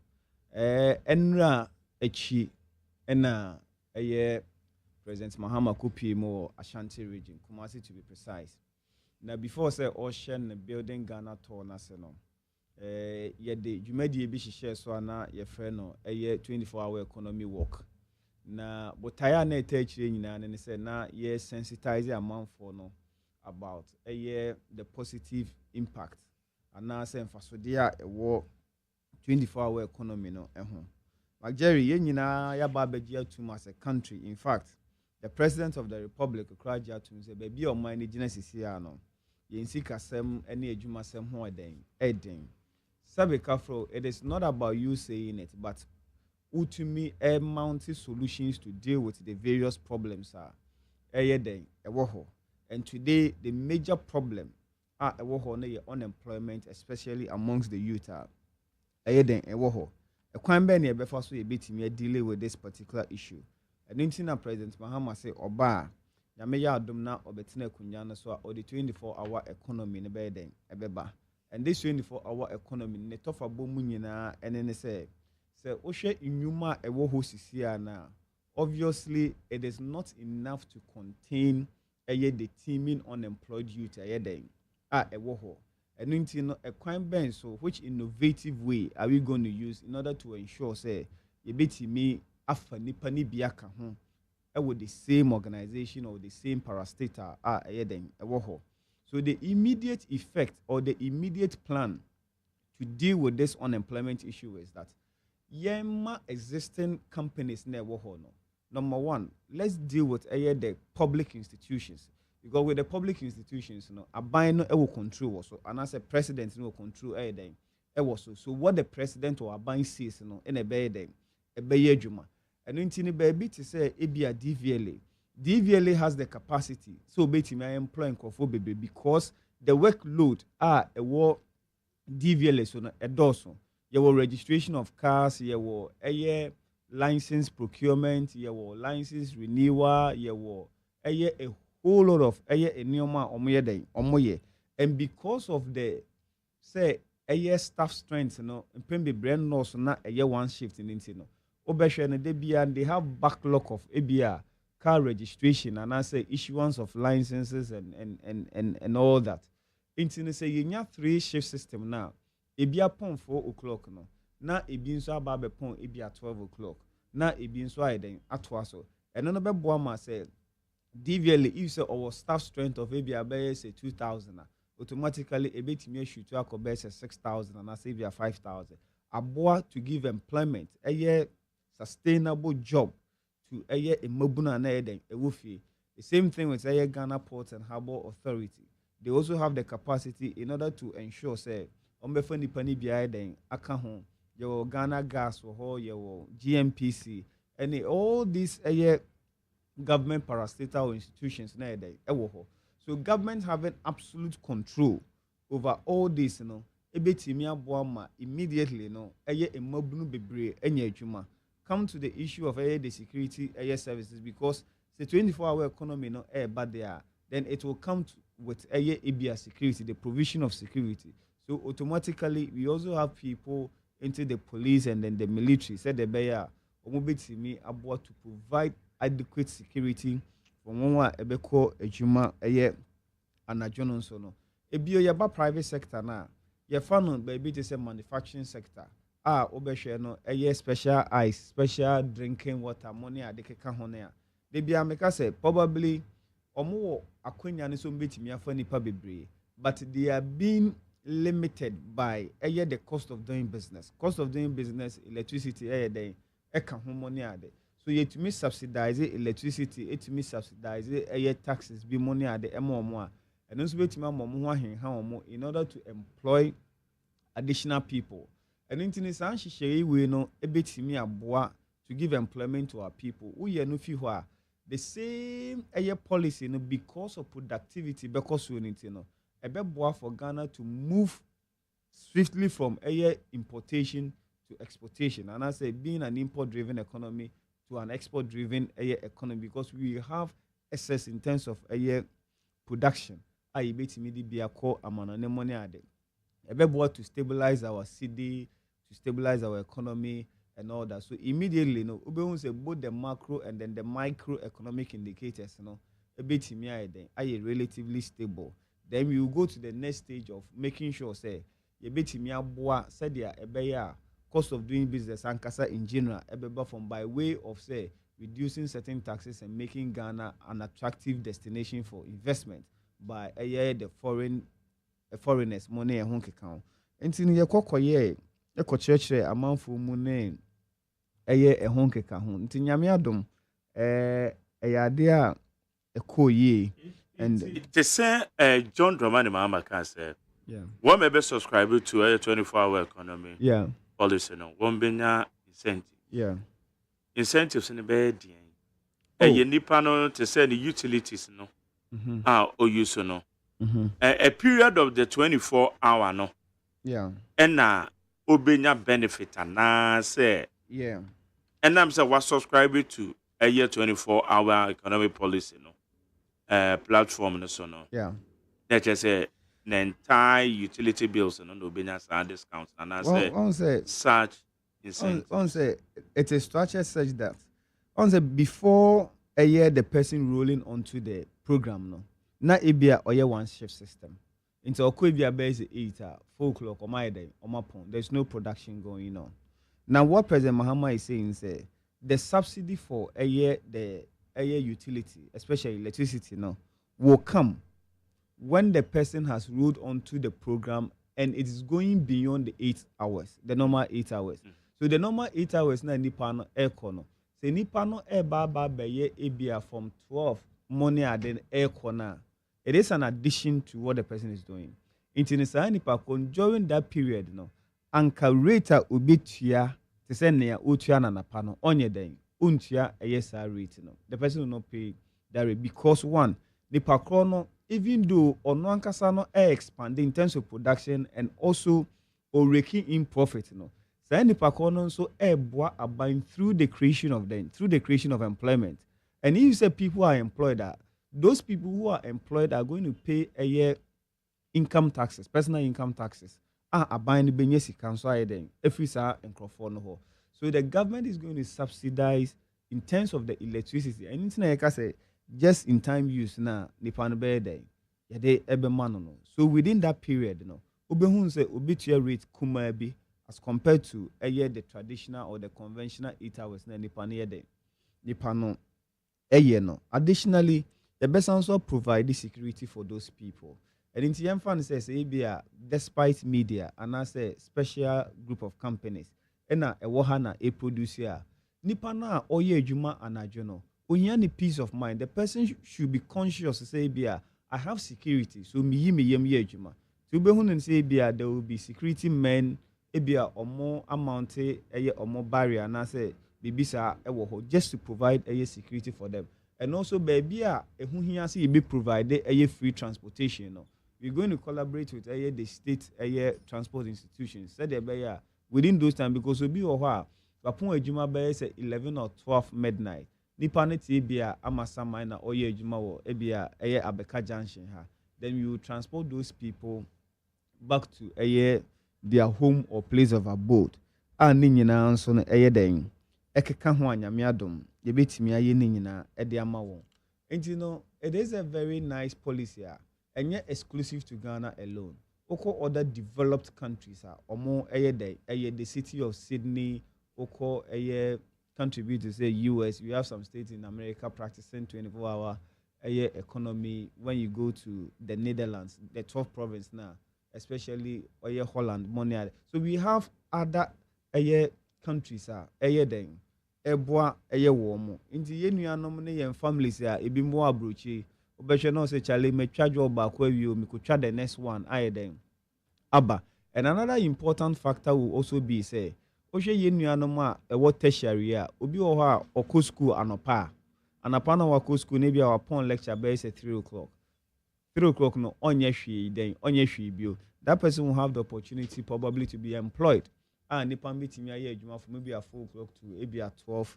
enra echi ena President Mahama Kupi mo Ashanti region, Kumasi to be precise. Now before say ocean building Ghana tour na se no yede dwumadi bi hihye so na ye frɛ no 24-hour economy work. Na botaya na etachire nyina ne say na ye sensitize amanfo no about the positive impact and na say mfasode a ɛwɔ 24-hour economy no ɛho. Like Jerry, ye nyina ya ba begia tum as a country. In fact, the President of the RepublicOkraja tum say baby on my genesis here no. Ye nsi kasem any adwuma sem ho eden. Sabe kafro, it is not about you saying it, but ultimately mounting solutions to deal with the various problems are and today the major problem are unemployment, especially amongst the youth are a crime ben before so a bit me delay with this particular issue. And in President Mahama say oba Yameya Dumna or Betina Kunyana so or the 24-hour economy in beden ebeba. And this 24-hour economy netofa bomunina and then say Oshe Inyuma ewo sisia na. Obviously, it is not enough to contain the teeming unemployed youth ewo. And a crime ben so which innovative way are we going to use in order to ensure say yebeti me afa nipa ni biaka ho with the same organization or the same parastatal ewo. So the immediate effect or the immediate plan to deal with this unemployment issue is that yema existing companies na ewo no. Number one, let's deal with the public institutions. Because with the public institutions, a buy no will control also, and as a president no control so what the president or a buying says in a bed juma. And in baby to say ebia DVLA has the capacity so beti my employing baby because the workload a war DVLA so a doso. Your registration of cars, your license procurement, your license renewal, your a whole lot of enioma omoye den omoye, and because of the say staff strength, mpembe brand nurse na one shift in intino. Obeshe ne debia, and they have backlog of ABR car registration and I say issuance of licenses and all that. Intino say you 3 shift system now. Ebia pon 4 o'clock no. Na ebi nso aba pon ebi at 12 o'clock. Na ebi nso ayden atwa so. Eno no be boa ma say DVL if say our staff strength of ebi abe say 2000 automatically ebetimi shoot to akobe say 6000 and I say ebi 5000. Aboa to give employment sustainable job to emabuna na eden ewofie. The same thing with Ghana Ports and Harbour Authority. They also have the capacity in order to ensure say ombefa nipa ni bia den aka ho your Ghana Gas or your GMPC and all these government parastatal institutions na eden ewo ho. So government having absolute control over all this, ebetimi aboama immediately emabunu bebre enya adwuma. Come to the issue of the security services because the 24-hour economy bad there, then it will come with ABR security, the provision of security. So automatically we also have people into the police and then the military. Said the bear omobetimi about to provide adequate security for one ebeko ejuma anajono so no. Ebio yaba private sector na ye fano baby to say manufacturing sector. Obeshe no special ice, special drinking water, money adekeka honea. They be ameka say probably omo akwenya ni so mbetimi afa nipa bebre, but they are being limited by the cost of doing business. Cost of doing business, electricity den eka ho money ade. So you to me subsidize electricity, it to me subsidize taxes be money ade emo a. And also betimi amomo ho ahen ha omo in order to employ additional people. And in we no ebetimi aboa to give employment to our people. We no fi ho the same policy no because of productivity because we need no ebeboa for Ghana to move swiftly from importation to exportation. And I say being an import driven economy to an export driven economy because we have excess in terms of production. I betimi di bia call amana ne money ade. Ebeboa to stabilize our city, to stabilize our economy and all that. So immediately, we say both the macro and then the microeconomic indicators, ebetimi are relatively stable. Then we will go to the next stage of making sure say ebetimi aboa say dia ebeya cost of doing business and kasa in general ebeba from by way of say reducing certain taxes and making Ghana an attractive destination for investment by the foreigners money and honk account. Enti ye kokoye ekokyerkyere amanfo mu ne ehon keka ho. Enti nyame adom ade a ekoyie and they say John Dramani Mahama can say one may be subscribed to a 24-hour economy policy no one benya incentive incentives in the bed ye nipa no to say the utilities no o use no a period of the 24-hour no and obenya benefit and say and I'm say was subscribed to a year 24-hour economic policy no platform no so no that just say the entire utility bills no obenya some discounts and I say such incentives. On say it is structured such that on say before a year the person rolling onto the program no na ebia oye one shift system into okwebia base 8 4 o'clock or my day or my point. There's no production going on. Now what President Mahama is saying is the subsidy for a year utility, especially electricity will come when the person has rolled onto the program and it is going beyond the 8 hours, the normal 8 hours. So the normal 8 hours na nipa no aircon no. So nipa no ba be ebia from 12 morning and then aircon na. It is an addition to what the person is doing. During that period, anka rate ubitia to send near utia na pano onye den untia a rate the person will not pay that rate because one nipa krono even though ono ankasa no expand in terms of production and also or raking in profit say nipa krono so boa abain through the creation of employment. And if you say people are employed those people who are employed are going to pay a year income taxes, personal income taxes. Aban benye sika nso ayeden every saa nkrofo no ho. So the government is going to subsidize in terms of the electricity. Anything I can say just in time use na nipa no be den. Ya de ebe ma no. So within that period no, obehun say obitua rate kuma bi as compared to the traditional or the conventional 8 hours na nipa no yeden. Nipa no no. Additionally, the best also provide the security for those people. And in the fan says ABA, despite media and as a special group of companies, and a wahana a producer, Nipana oye juma anajono, onyani peace of mind. The person should be conscious to say ABA, I have security, so me yem ye juma. To be and say ABA, there will be security men, ABA or more amount or more barrier, and I say bibisa just to provide a security for them. And also baby who here see be provided a free transportation. No? We're going to collaborate with the state transport institutions. Said the within those time because we be or wapun ejuma be say 11 or 12 midnight. Nipa ne tie bia amasama na oye ejuma wo ebia Abeka Junction ha. Then we will transport those people back to their home or place of abode. Ni nyina nso no den ekeka ho anyame adom ye betimi aye ni nyina de ama won. Enti no it is a very nice policy and yet exclusive to Ghana alone. Oko other developed countries are omo the city of Sydney, oko contribute to say US. We have some states in America practicing 24-hour economy. When you go to the Netherlands, the 12th province now, especially Holland, money. So we have other countries are den eboa womo. Inti ye nuanom ne yen families ebi mo abrochi. Obeshe no say chale me twa job back where we could try the next one then aba. And another important factor will also be say ohwe ye nuanom a ewo tertiary a obi wo ha okọ school anopa na wako school ne bia wapon lecture by say 3 o'clock. 3 o'clock no onye hwe den onye hwe bio. That person will have the opportunity probably to be employed. Nipa betimi aye adwuma for maybe 4 o'clock to maybe 12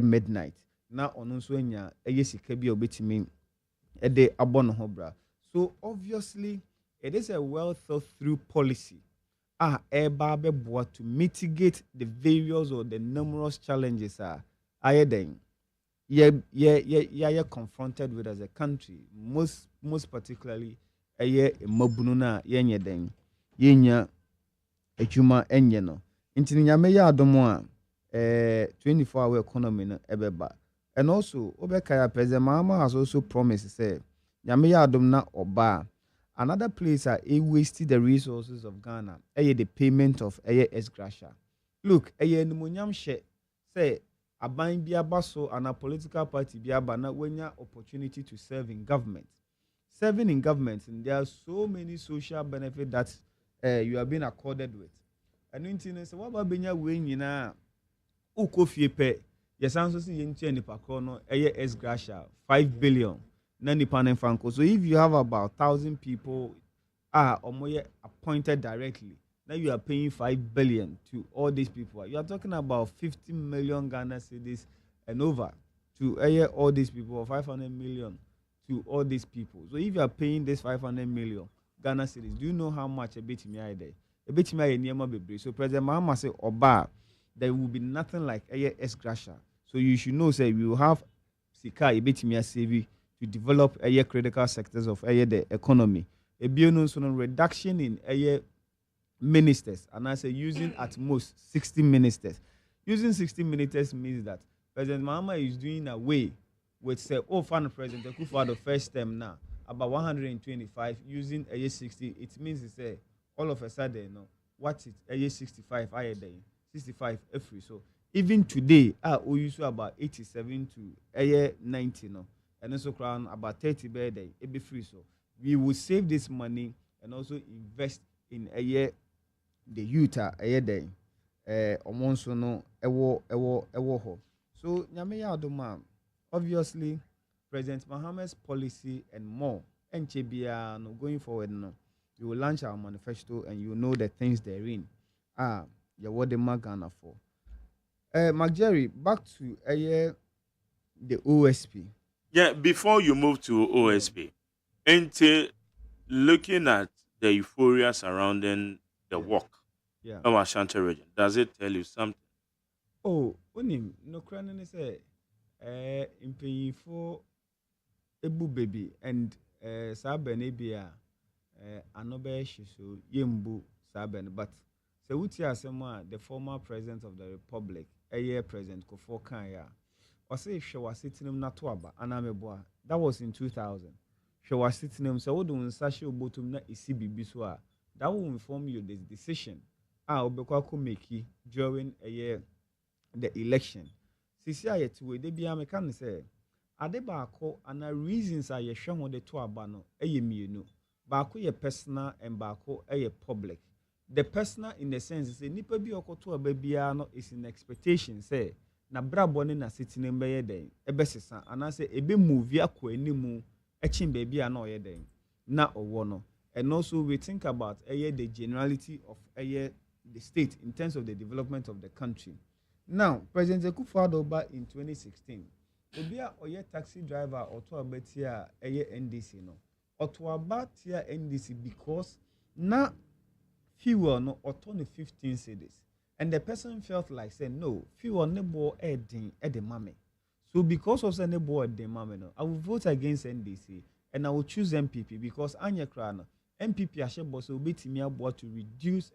midnight. Na ono nso anya sika bia obetimi de abon ho bra. So obviously it is a well thought through policy eba beboa to mitigate the various or the numerous challenges then confronted with as a country, most particularly mabunu na yenye den yenya ejuma enye no nti nyame ya adomo a 24-hour economy no ebeba. And also obekaya president Mahama has also promised say nyame ya adom na oba another place wasted the resources of Ghana the payment of ex-gratia. Look nimonyam hye say aban bia baso and a political party bia na wenya opportunity to serve in government. Serving in government, and there are so many social benefits that you have been accorded with. And in so what about benya we nyina ukofie pe yesanso si yentie nipa kro no ex-gratia 5 billion na nipa na franco. So if you have about 1,000 people omoye appointed directly, now you are paying 5 billion to all these people. You are talking about 50 million Ghana cedis and over to all these people, or 500 million to all these people. So if you are paying this 500 million Ghana cedis, do you know how much a bit me there? A bit me near be. So President Mahama say oba there will be nothing like ex-gratia. So you should know say we will have sika a bit me save to develop critical sectors of the economy. A reduction in ministers, and I say using at most 60 ministers. Using 60 ministers means that President Mahama is doing away with say fan President Kufuor the first term now about 125 using 60. It means it's all of a sudden what it 65 65 every. So even today we use about 87 to 90 and also crown about 30 per day it be free. So we will save this money and also invest in the youth day omonso no ewo ho. So nyame ya adoma obviously President Mahama's policy and more NCBA no going forward no we will launch our manifesto and you know the things therein what the Magana for Mark Jerry, back to the OSP. Yeah, before you move to OSP, into looking at the euphoria surrounding the work Yeah. of Ashanti region, does it tell you something? Oh, unim no krana ne say mpanyinfo ebu baby and saa bɛn bi a ano bɛyɛ hye so yɛmbu saa bɛn but sɛ wotie asɛm a the former president of the republic ɛyɛ president Kufuor kan ya ɔsɛ hwɛ w'asetenam na to aba anaa meboa that was in 2000 hwɛ w'asetenam sɛ wode wo nsa hyɛ obotom na ɛsi biribi so a that will inform you the decision a wobɛkɔ akɔ make during ɛyɛ the election sisi a yɛte wɔ de bia meka ne sɛ ade baako ana reasons a yɛhwɛ ho de to aba no ɛyɛ mmienu baako yɛ personal and baako ɛyɛ public the personal in the sense sɛ nipa bi ɔkɔto aba biara no is in expectation sɛ na brabɔ ne na setena bɛyɛ dɛn ɛbɛsesa anaasɛ ebe move akɔ animu ɛkyin baabi a na ɔyɛ dɛn na ɔwɔ no and also we think about ɛyɛ the generality of ɛyɛ the state in terms of the development of the country. Now, President Akufo-Addo ba in 2016, obi a oye taxi driver oto abatia eye NDC no. Oto abatia NDC because na fuel no oto no 15 cedis. And the person felt like saying, no, fuel nebo edin edemame. So because of say nebo edemame no, I will vote against NDC and I will choose MPP because anya kra no MPP ashebo so betimi abo to reduce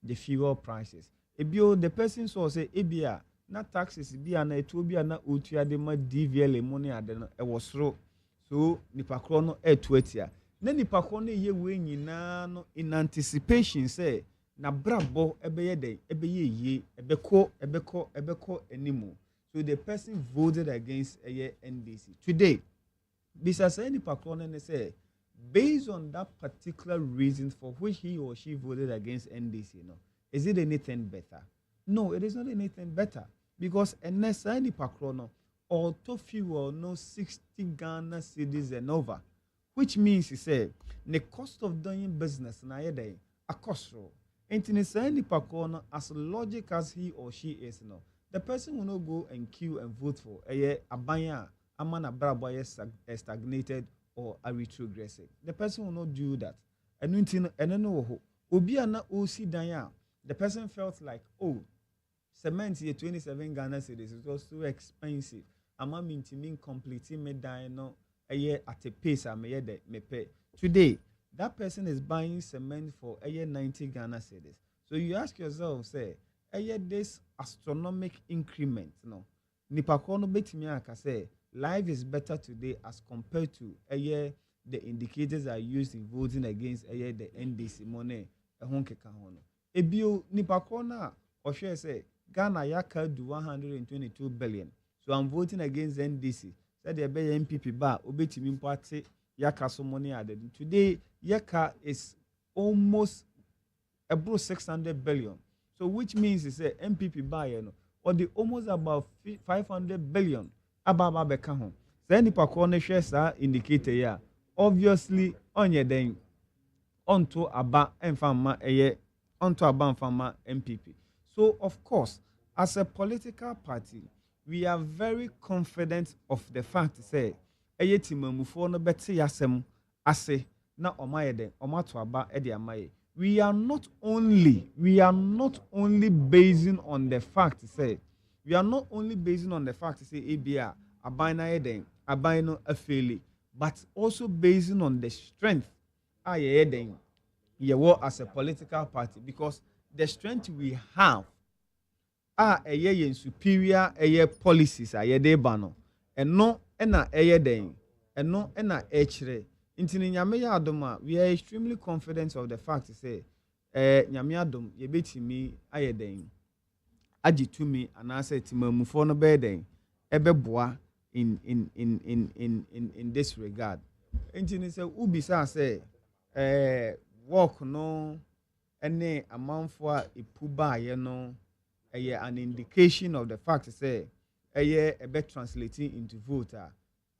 the fuel prices. Ebio the person saw say ebia na taxes bia na etu bia na otua de ma DVL money ade no e wosoro so nipa kro no etu atia na nipa kro no ye we nyina no in anticipation say na brabo ebeye den ebeye ye ebeko anymore so the person voted against NDC today bisa say nipa kro no say based on that particular reason for which he or she voted against NDC no. Is it anything better? No, it is not anything better. Because unless any pakrono or to fuel no 60 Ghana cedis and over, which means he said the cost of doing business na yede a cost row. And in any pakrono as logic as he or she is no, the person will not go and queue and vote for a banya a man a brabo stagnated or a retrogressive. The person will not do that. And no obi ana osi danya. The person felt like, oh, cement here 27 Ghana cedis. It was too expensive. I'm mean completing me no a year at a pace I may pay. Today, that person is buying cement for a year 90 Ghana cedis. So you ask yourself, say, a year this astronomical increment, no. Nipakono betimi aka say life is better today as compared to a year the indicators are used in voting against a year the NDC money a honkeka hono. Ebio nipakona or share say Ghana yaka do 122 billion. So I'm voting against NDC. Said the MPP bar obetimi party yaka so money added. Today yaka is almost above 600 billion. So which means it's a MPP bar or the almost about 500 billion ababa beka ho. Say nipakona share sa indicator ya. Obviously on your then onto aba enfama onto Abanfama MPP. So, of course, as a political party, we are very confident of the fact say, we are not only basing on the fact say, ABA abina eden abino afeli, but also basing on the strength as a political party because the strength we have are a superior policies a de bano and no ena den and no ena echere intini nyame ya adoma we are extremely confident of the fact say nyame adom ye betimi ayeden agitumi anase timamufo no be den ebeboa in this regard intini say ubisa say work no any amount for ipuba no an indication of the fact say a bit translating into vote.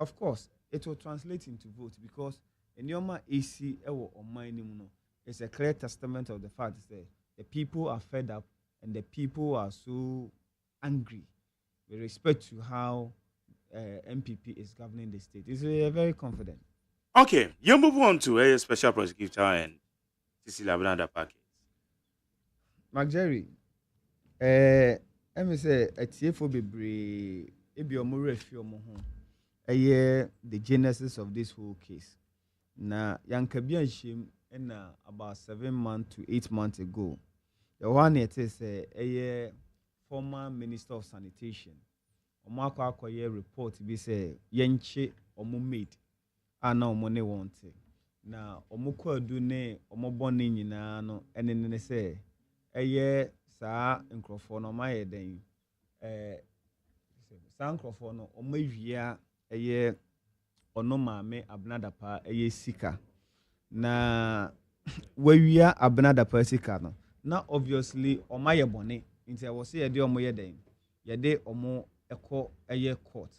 Of course it will translate into vote because in your AC or mine it's a clear testament of the fact that the people are fed up and the people are so angry with respect to how MPP is governing the state. It's very confident. Okay, you move on to a special prosecutor and Cecilia Abinada package. Mark Jerry, let me say a TFO bebre ebi omure fi omo ho. The genesis of this whole case. Na yankabi anhiem na about 7 months to 8 months ago. The one it is a former minister of sanitation. Omo akwa report bi say yenche omo made ana omo ne wonte. Na omo kwadu ne omo bone nyina no ene ne say saa nkrofo no maye den saa nkrofo no omo awia ono maame Abinadapa sika na wawia Abinadapa sika no na obviously omaye bone nti I say yede omo yeden yede omo eko court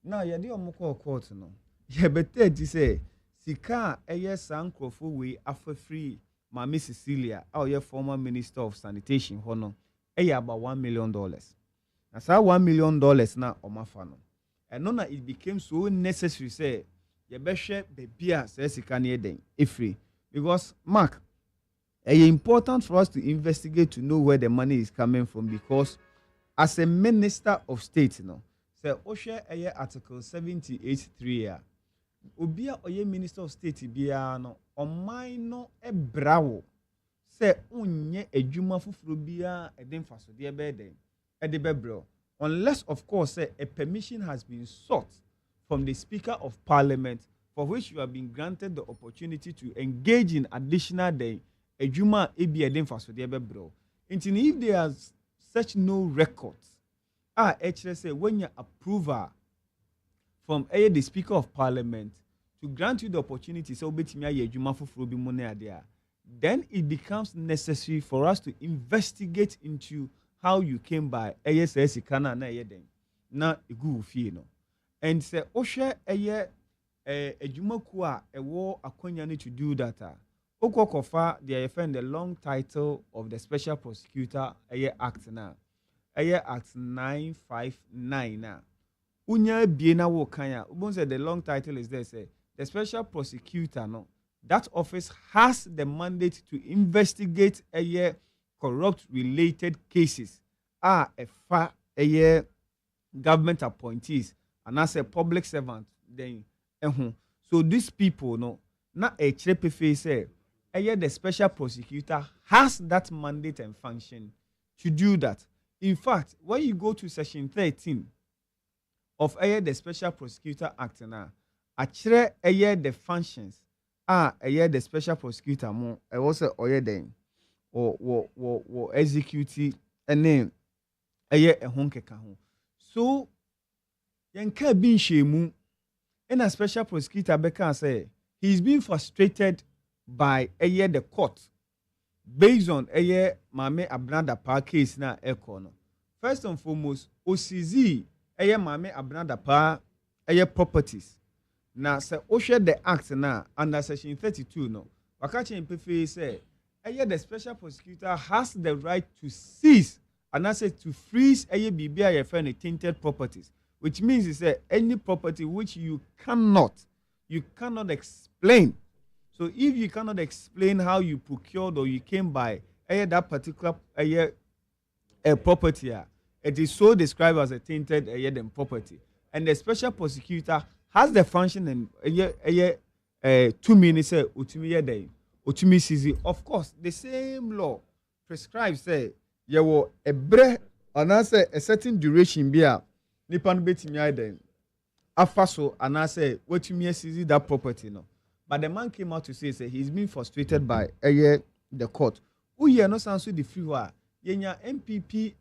na yede omo court no ye bete di say sika saa nkrofo we afa free Mami Cecilia, our former minister of sanitation, hono, about $1 million. Now, $1 million now omafano. And none it became so necessary, say, you better be says you can free. Because, Mark, it's important for us to investigate to know where the money is coming from. Because, as a minister of state, say, Osha Article 78(3). Obia oye minister of state bia no omai no ebrawo se unye adwuma fufuro bia eden faso de beden edebebro unless of course say a permission has been sought from the speaker of parliament for which you have been granted the opportunity to engage in additional day adwuma ebi eden faso de bebro until if there is such no records actually say when you approval from the Speaker of Parliament to grant you the opportunity so then it becomes necessary for us to investigate into how you came by ASS kana na yeden na egu fie no and say ohwe adwumaku a ewo akonya ne to do that okokofa they defend the long title of the special prosecutor act na act 959 na unya biena wo kanya ubon say the long title is there say the special prosecutor no that office has the mandate to investigate corrupt related cases a government appointees and as a public servant then so these people no na chepefe say the special prosecutor has that mandate and function to do that. In fact, when you go to section 13 of the Special Prosecutor Act now, actually the functions the special prosecutor mo also then or execute and name honkeka ho. So yanka bin shemu and a special prosecutor beka say he's been frustrated by the court based on Mame Abinadapa case na ekono. First and foremost, OCZ Mame Abinadapa properties. Na se ohwe the act na under section 32 no. Wakache MPF say the special prosecutor has the right to seize and I say to freeze BBI friend tainted properties, which means is any property which you cannot explain. So if you cannot explain how you procured or you came by that particular property, it is so described as a tainted property. And the special prosecutor has the function and 2 minutes utumi seize. Of course, the same law prescribes say you will a bre and answer a certain duration bia nipan betimi aden afaso and answer what you mean seize that property no. But the man came out to say he's been frustrated by the court. Uye no sansu the free wa yenya MPP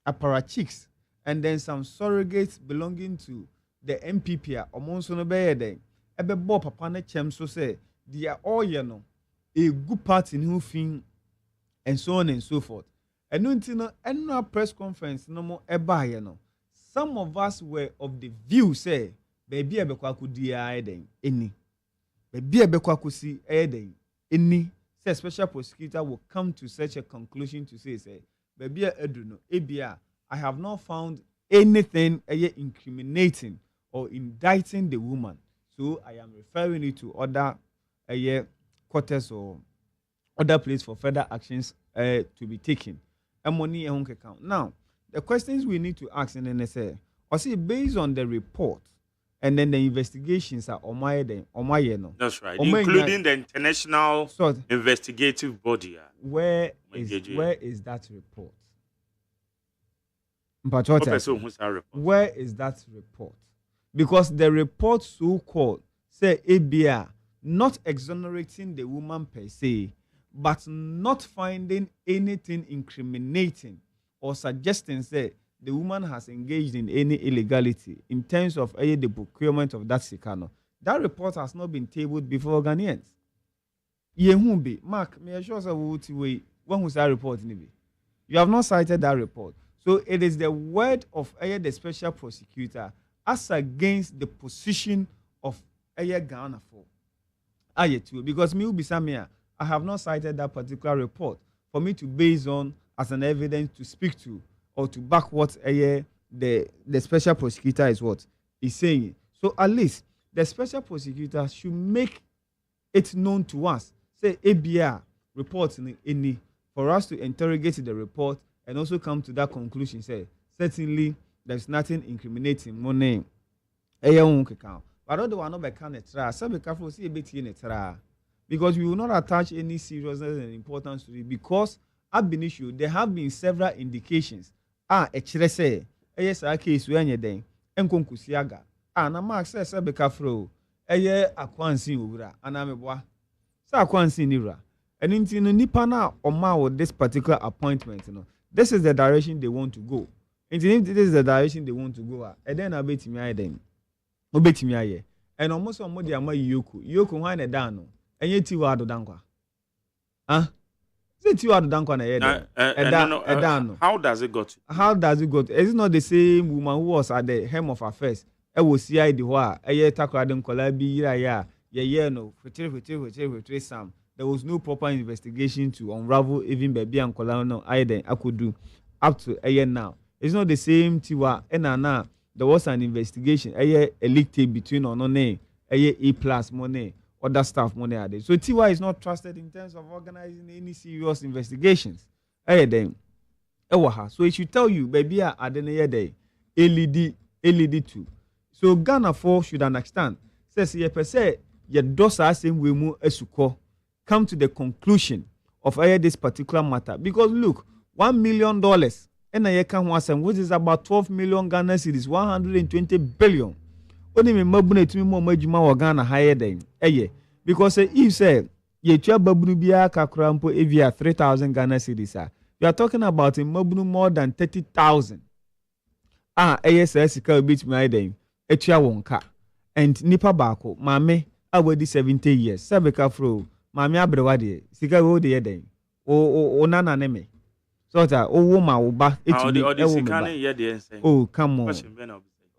apparatchiks and then some surrogates belonging to the MPP omonso no be den ebe bo papa na chem so say they are all a good part in who fin and so on and so forth. And no annual press conference no more eba no. Some of us were of the view say baby ebekwa kudia den any be a bekwakusi eden any say special prosecutor will come to such a conclusion to say baby eduno ebia I have not found anything incriminating or indicting the woman. So I am referring it to other quarters or other place for further actions to be taken. Money account. Now, the questions we need to ask in NSA, or see based on the report and then the investigations are on my no. That's right, including the international investigative body. Where is that report? Where is that report? Because the report so-called say ABR not exonerating the woman per se, but not finding anything incriminating or suggesting say the woman has engaged in any illegality in terms of the procurement of that sikano. That report has not been tabled before Ghanaians. Yehumbi, Mark, me assure you when was that report? You have not cited that report. So it is the word of the special prosecutor as against the position of Ghana for. Because me Ubisamia, I have not cited that particular report for me to base on as an evidence to speak to or to back what the special prosecutor is saying. So at least the special prosecutor should make it known to us. Say ABR reports in any for us to interrogate the report and also come to that conclusion. Say certainly there's nothing incriminating money. But other one not be can try. So be careful, see a bit in it, because we will not attach any seriousness and importance to it. Because at been issue, there have been several indications. Say, yes, I case when you're then, and Kunkusiaga. Na Mark says, be careful. Akwansi ubra, and I'm a boy. So Akwansi nira. And in Nipana or Ma this particular appointment, this is the direction they want to go. And this is the direction they want to go. And then I bet me then. Obet me aye. And almost on Modi Ama Yoku wine a dano. And yet you are the dankwa. Say you are the dankwa na how does it got? How does it got? Is it not the same woman who was at the hem of affairs? Was CI the wa takradem kolabi no Sam. There was no proper investigation to unravel even baby and colano I could do up to a year now. It's not the same tiwa enana. There was an investigation a leak tape between Onone A plus money other staff money are there. So Tiwa is not trusted in terms of organizing any serious investigations. So it should tell you baby at the day LED 2. So Ghana 4 should understand. Says ye per se ye dosa same we mu esuko come to the conclusion of this particular matter. Because look, $1 million and I can which is about 12 million Ghana cedis, 120 billion. Only me mabune to me more majuma or Ghana higher than because if say ye twa babunu bia kakrampo evia 3,000 Ghana cedis, you are talking about a mabunu more than 30,000. ASS ka bit me then etwa wonka and nipa bako mame awedi 70 years sabeka fro mame abrewa de sika wo de den o nana ne me so that wo ma wo ba etumi oh come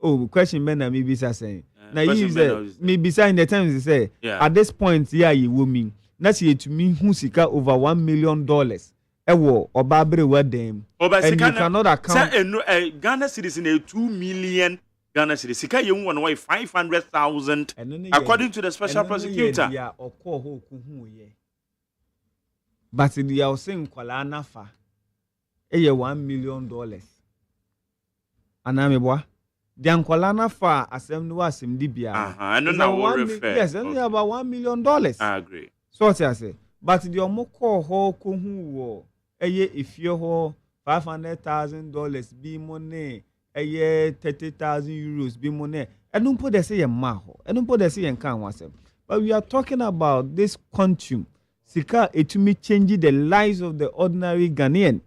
on question ben na me bisa say na you say me bisa in the times you say at this point here you woman na say etumi hu sika over $1 million ewo oba abrewa dem and you cannot account say Ghana cedis in 2 million Ghana cedis sika ye won why 500,000 according to the special prosecutor yeah okọ ho ku hu ye but the are saying kwala nafa $1 million anameboa the ankwala nafa asem no asem di bia I know now what refer yes only about $1 million I agree so what I say but the omoko ho ku hu wo ifie ho $500,000 bi money 30,000 euros bi money enu mpo de say ma ho enu mpo de say kan wasem but we are talking about this quantum sika etumi change the lives of the ordinary Ghanaian.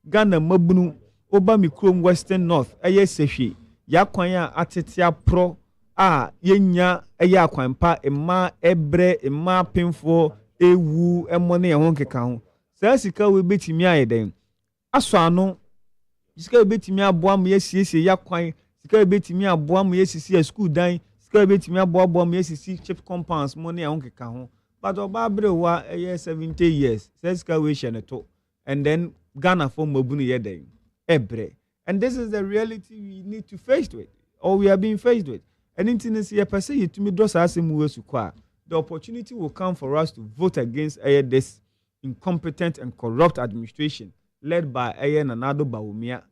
Ghana mabunu oba mikrom Western North sehwe yakwan a atetea pro yenya akwanpa emma ebre emma pemfo ewu emone ehon keka ho sa sika we betimi ayeden aso ano sika betimi aboa mu yesiesie yakwan sika betimi aboa mu yesisi school dan sika betimi aboa mu yesisi chip compounds money ehon keka ho but oba abrewa 70 years sika we hye ne to and then Ghana for mabunu yeden ebre And this is the reality we need to face with, or we are being faced with. And in Tennessee, per se, to me, the opportunity will come for us to vote against this incompetent and corrupt administration led by Nanado Bawumia,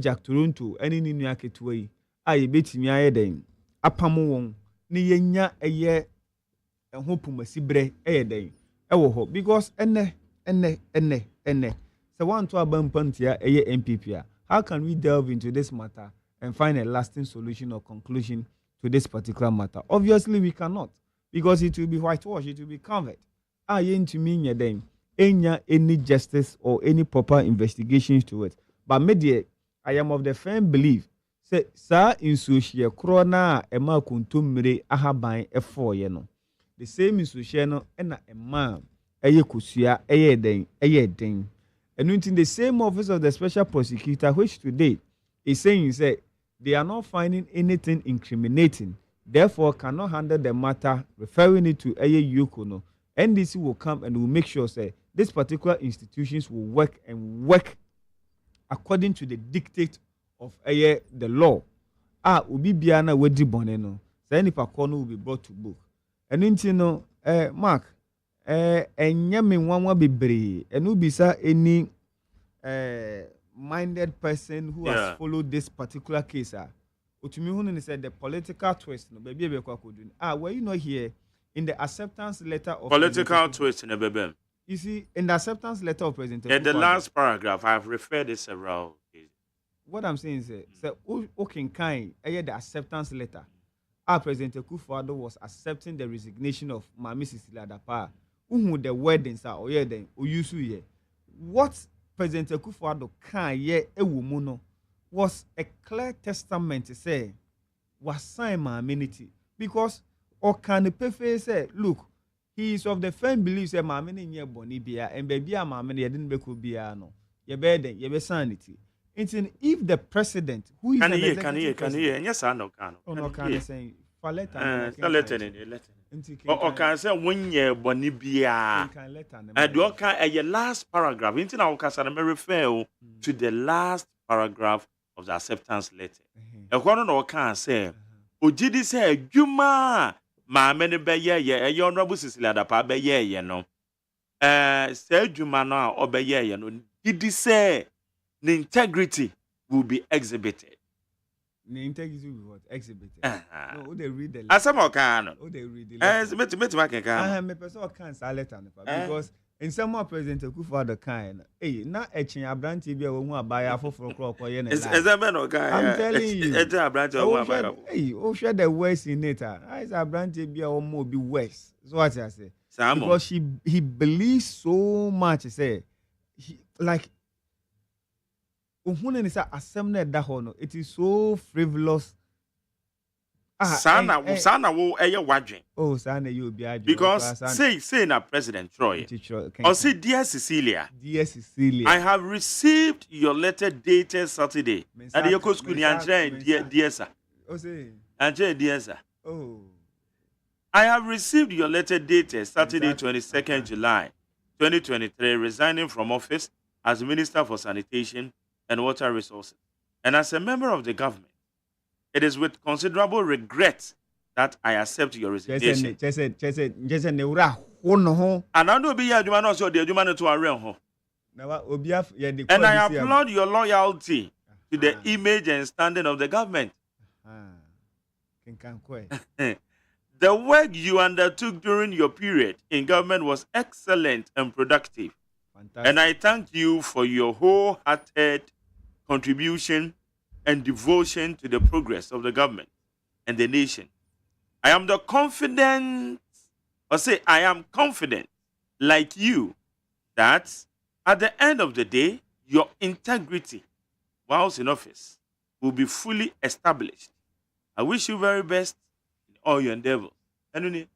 Jack Toronto, any Nina Ketway, I bet me den, Apamon, Niya and hope Masibre, den, because ene. So one to a bumpuntia, MPP. How can we delve into this matter and find a lasting solution or conclusion to this particular matter? Obviously, we cannot, because it will be whitewashed, it will be covered. I ain't to mean then any justice or any proper investigations to it. But media, I am of the firm belief. Say, sir, in social crona, a ma kuntumre ahaban F4 yeno. The same in social and a man, kusia, den. And in the same office of the special prosecutor, which today is saying they are not finding anything incriminating, therefore cannot handle the matter, referring it to Yukono. NDC will come and will make sure these particular institutions will work according to the dictate of the law. Ubi biana wedi boneno. Say any pakono will be brought to book. And Mark, enyame nwanwa bebre enu bisa any minded person who has followed this particular case otumi hunu said the political twist no baby be kwa kodun were you not here in the acceptance letter of political twist in the baby? You see, in the acceptance letter of President in the last paragraph, I have referred this several cases. What I'm saying is the acceptance letter President Akufo-Addo was accepting the resignation of Mami Cecilia Dapa, who the weddings are then Oyusu. What President Akufo-Addo can was a clear testament to say was sign my amenity, because or can the PFA say, look, he is of the firm belief say my many near Bonibia and baby my many didn't be no ye bed ye be sanity. If the president who is can he yes I know can saying for letter or can say 1 year Bonibia and you can your last paragraph into our can refer to the last paragraph of the acceptance letter. A one or can say Ojidi say Juma ma many be ye honorable Cecilia Dapa be ye no say Juma no obey ye no did say the integrity will be exhibited. The integrity will be what? Exhibited. No, they read the letter. As some can. Oh, they read the letter. Me person can say letter because in some more President Akufo-Addo kind. Hey, na echin abranti bi won abaya foforo kro ko ye na. Is that man or guy? I'm telling you. Echin abranti won abaya. Hey, o share the worst in it. Is abranti bi o mo be worse. So what I say? Because he believes so much say he like it is so frivolous. Sana wo eye wadwen. Oh, sana you be adwen. Because say na President Troy. Or say dear Cecilia. I have received your letter dated Saturday. And you go school ni anjre dear sir. Oh say. Anjre dear sir. Oh. I have received your letter dated Saturday 22nd July 2023 resigning from office as Minister for Sanitation and Water Resources. And as a member of the government, it is with considerable regret that I accept your resignation. And I know be your man also the human to arrange. And I applaud your loyalty to the image and standing of the government. The work you undertook during your period in government was excellent and productive. Fantastic. And I thank you for your wholehearted contribution and devotion to the progress of the government and the nation. I am confident, like you, that at the end of the day, your integrity, whilst in office, will be fully established. I wish you very best in all your endeavors. Okay.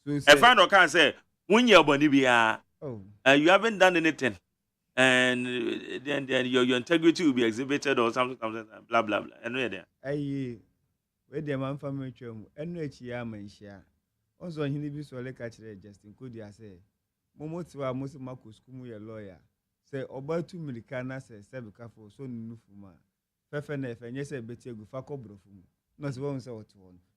So a friend can say, when you're Bonibia, you haven't done anything. And then your integrity will be exhibited or something, blah, blah, blah. And we're there. Where the man from Mitchum, and which Yaman also, he be so like Justin could say, Momotua Mosimakus, Kumu, your lawyer. say about 2 Americana says Sebeka for so nufuma. Fefenef and yes, a bit of Fako Brofum. Not one so one.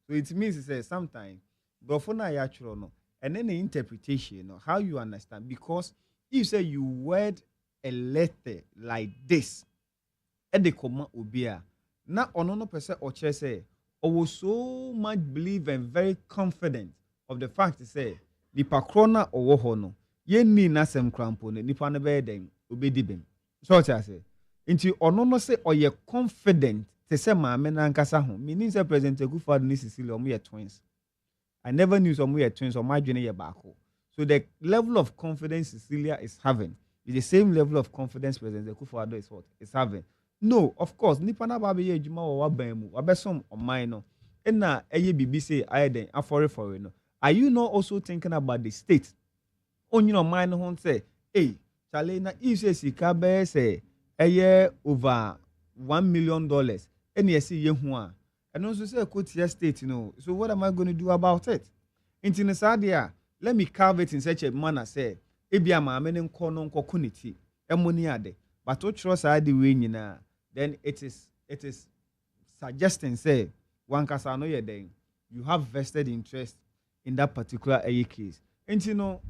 So it means it says sometimes Brofona Yachro no, and then the interpretation or how you understand. Because if say you word a letter like this, at the command ubia, not on percent or say, I was so much believe and very confident of the fact to say, the pakrona or wohono, ye ni nasem crampone, nipa na beden, ubedibim. So I say, into onono say, or ye confident to say, ma men and casaho, meaning say President Ekufuado ni Cecilia, or we are twins. I never knew some we are twins or my junior bako. So the level of confidence Cecilia is having is the same level of confidence President Ekufuado is what is having. No, of course, nipa na babe ye juma wa bemu, wabesom o mine and na eye bibi say ayeden afore for no. Are you not also thinking about the state? On your mind hon say, hey, chale na if say sika be say eye over $1 million and you see ye ho and also say Kotia state, you know. So what am I going to do about it? Into Sadia, let me carve it in such a manner say, ebia ma amenen kono nkokuniti, emoni ade. But to trust the way na, then it is suggesting say one kasa no ye den you have vested interest in that particular case. And you know,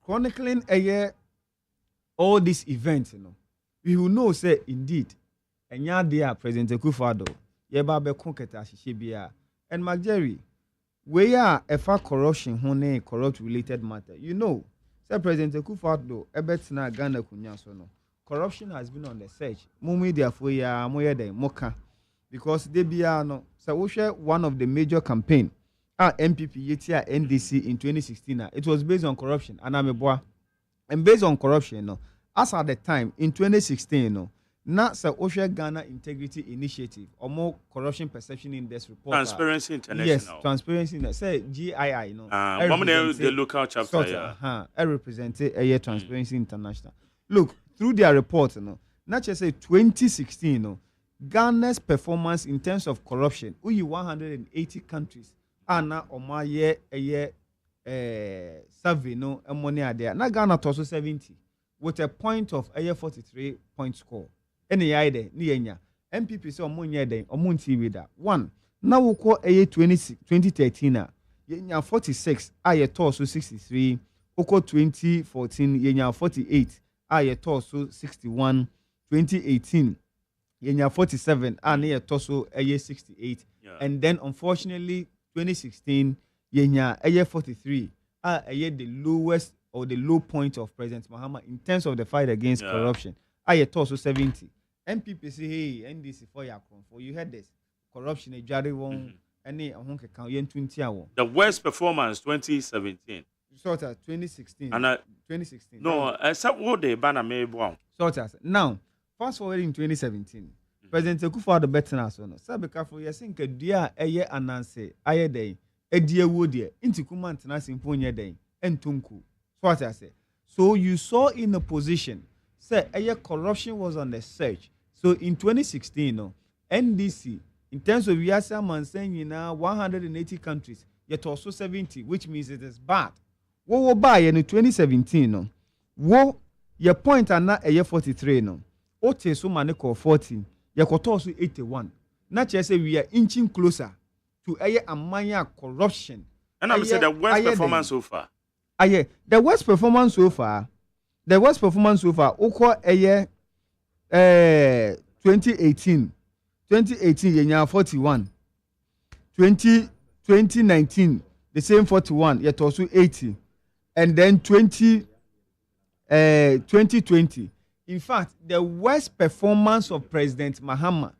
chronicling all these events, you know, we will know say indeed, and ya dear President Ekufuado, ye ba be konketa shishibia, and Magjerry, we are a far corruption, hone corrupt related matter. You know, say President Ekufuado, ebetina Ghana kunyaso no. Corruption has been on the search. Mumi therefore ya moye de moka, because they be no. So we share one of the major campaign. MPP yetia NDC in 2016. It was based on corruption. And based on corruption, no. As at the time in 2016, no. Not so Osha Ghana Integrity Initiative or more corruption perception index report. Transparency International. Yes, Transparency. Say GII, no. The local chapter. I represent a Transparency International. Look, through their report, you know, not just say 2016, you know, Ghana's performance in terms of corruption, 180 countries are now on my year survey, no, and money are there. Now Ghana also 70 with a point of a 43 point score. Any idea, Nienya, MPP so money day or moon TV that one. Now we call a 2013, Yenya 46, I torso 63, Oko 2014, Yenya 48. Aye torso 61, 2018 yenya 47 near torso 68 and then unfortunately 2016 yenya 43 the lowest or the low point of President Mahama in terms of the fight against corruption. Torso 70. MPP say hey NDC for you heard this corruption a jari won any honke kan yen 20 hour. The worst performance 2017. Sort of 2016. And 2016. No, except what they ban a maybe. Sort of. Now, fast forward in 2017. President Ekufuado better so no. Sabe careful, you think a dear ananse, aye day, a dear wood ye, into command na simponya day, and tunku. So what I say. So you saw in a position, say corruption was on the search. So in 2016, no, NDC, in terms of Yasa man saying in 180 countries, yet also 70, which means it is bad. What will buy in 2017, no? What your point are not a year 43, no? Ote so maneko 14, your kotosu 81. Not just say we are inching closer to a mania corruption. And I'm saying the worst performance so far. The worst performance so far, Oko a year 2018, yenya 41. 2019, the same 41, yet also 80. And then 2020. In fact, the worst performance of President Mahama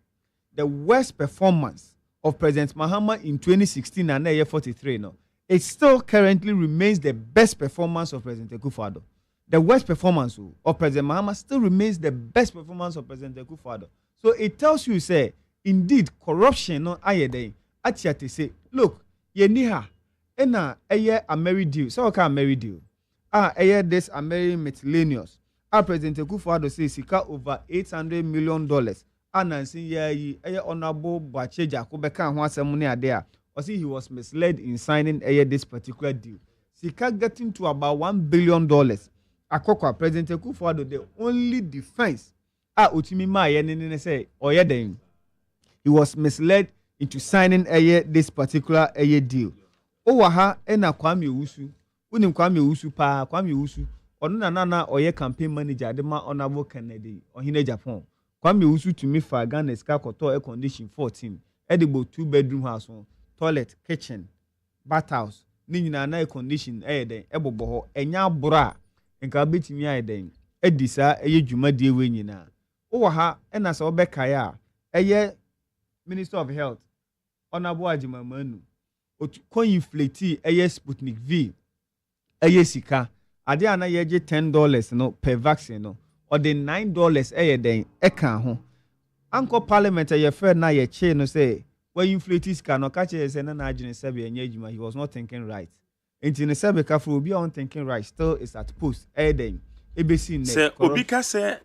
in 2016 and year 43, no, it still currently remains the best performance of President Ekufuado. The worst performance of President Mahama still remains the best performance of President Ekufuado. So it tells you, say, indeed, corruption, no, ayede, atiate say, look, yeniha. Ena eye a merry deal. So okay, a merry deal. Eye this a merry miscellaneous. President Ekufuado says sika over $800 million. Nancy ye honorable Bache Jakobeka who has money there. Or see he was misled in signing this particular deal. Sika getting to about $1 billion. akokwa President Akufo-Addo the only defense otimi ma ye ne say oyeden he was misled into signing this particular deal. Owaha ena Kwame Owusu. Unim Kwame Owusu pa Kwame Owusu. Ono na oye campaign manager de ma Honorable Kennedy ohine Japan. Kwame Owusu to me for Ghana ska koto air condition 14. Edible 2-bedroom house one, toilet, kitchen, bathhouse. Ni nyina na air condition den ebobo ho enya bra nka betimi aye den. Edisa dwuma die we nyina. Owaha ena se obeka ya Minister of Health Honorable AGYEMAN ko inflate Sputnik V sika ade ana yeje $10 no per vaccine no or the $9 den eka ho anko parliament fair na ye che no say when inflate sika no ka che say na agene sebe enye adwuma he was not thinking right enti ne sebe ka for obi on thinking right still is at post den ebesi ne say obi ka say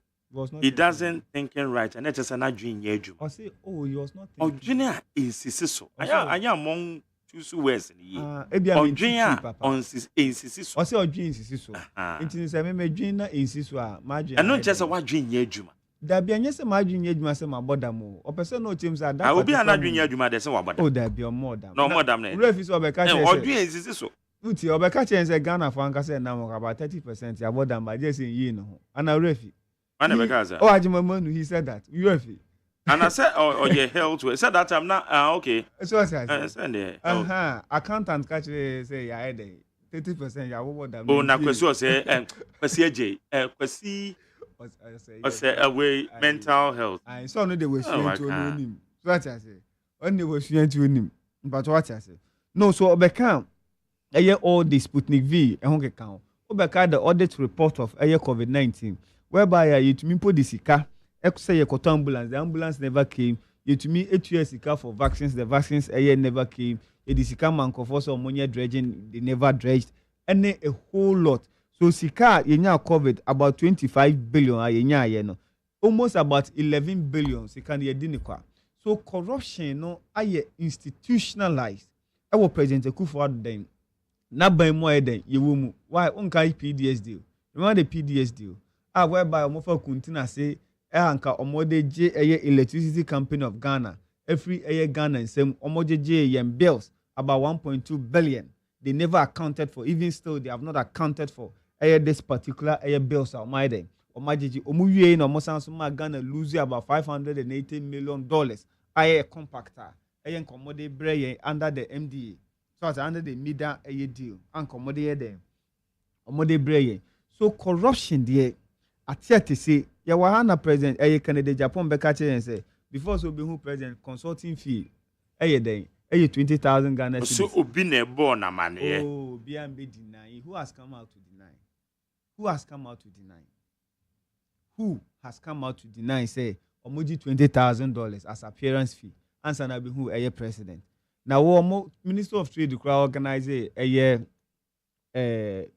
he doesn't thinking right and it is an adwin yedwum I say oh he was not thinking odwene insisi so anya among two words ni odwene on insisi so I say odwene insisi so enti say me dwene na insisi so a ma dwene eno nche say wadwin yedwuma dabi anya say ma dwene yedwuma say ma boda mo o person no team say that obi ana dwene yedwuma de say waboda oh dabi o more dam no more dam na refi so be ka say odwene insisi so uti o be ka say Ghana for anka say na mo about 30% ya boda ba je say yi no ana refi oh, AGYEMAN, he said that. UFA. And I said, oh, your health. Said that I'm not. Okay. So I said, uh-huh. Accountant catch say, yeah, 30%. Yeah, what them? Oh, na question say, kwesi AJ, kwesi. I say away mental health. I saw no they were showing to him. So what I say, when they were showing to him, but what I say, no. So obeka, all the Sputnik V, ehonke count. Obeka the audit report of COVID-19. Whereby you to me put the sika, say you got ambulance, the ambulance never came. You to me 8 years sika for vaccines, the vaccines never came. The sika man for some ammonia dredging, they never dredged, and a whole lot. So sika yenya COVID about 25 billion yenya yeno, almost about 11 billion sika ye dinikwa. So corruption no aye institutionalized. I will President Akufo-Addo then. Na by more than you will why unkai PDS deal. Remember the PDS deal? Whereby Omofa Kuntina say, Anka Omode J Electricity Company of Ghana, every Ghana and same Omode J bills about 1.2 billion. They never accounted for, even still they have not accounted for this particular bills are my day. Omaji Omuye no Mosansuma Ghana lose about $580 million. Compactor, Commode Bray under the MDA. So it's under the MIDA deal. And Commode them. Omode Bray. So corruption there. Atiate say ya wahana president Canada Japan beka che say before so be who president consulting fee den 20,000 Ghana cedis. So obi na ebo na mane oh be deny. Who has come out to deny? Who has come out to deny? Who has come out to deny say omoji $20,000 as appearance fee answer na be who president. Now wo Minister of Trade crowd organize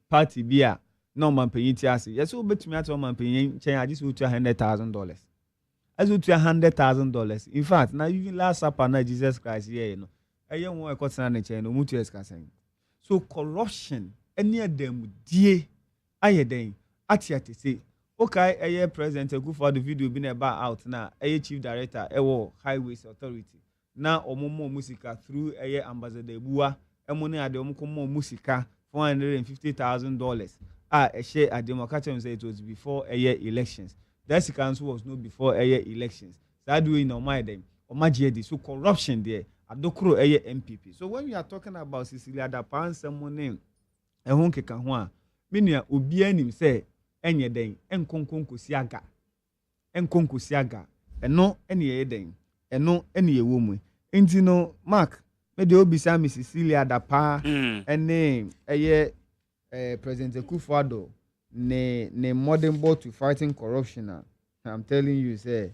party bia no man paying tiasi. Yes, we bet me at one man paying change. I just would $100,000. As would $100,000. In fact, now even last supper na Jesus Christ here, you know. I don't want to cut chain no mutu escasing. So corruption, any of them die. Aye den. Atiate say, okay, aye president for the video been about out now. Aye chief director, highways authority. Now omomo musika through aye ambassador Bua. Emone ade omokomo musika $450,000. A share at Democratic say it was before elections. That council was not before elections. That way no my them. So corruption there. Adokro MPP. So when we are talking about Cecilia Dapan someone name ehonke kanwa menia obi anim say enye den enkonkonko siaga. Enkonko siaga. Eno ene ye den. Eno ene ye wo mu. Enti no Mark me de obi sa Cecilia Dapa ene President Akufo-Addo ne modern board to fighting corruption. I'm telling you, say,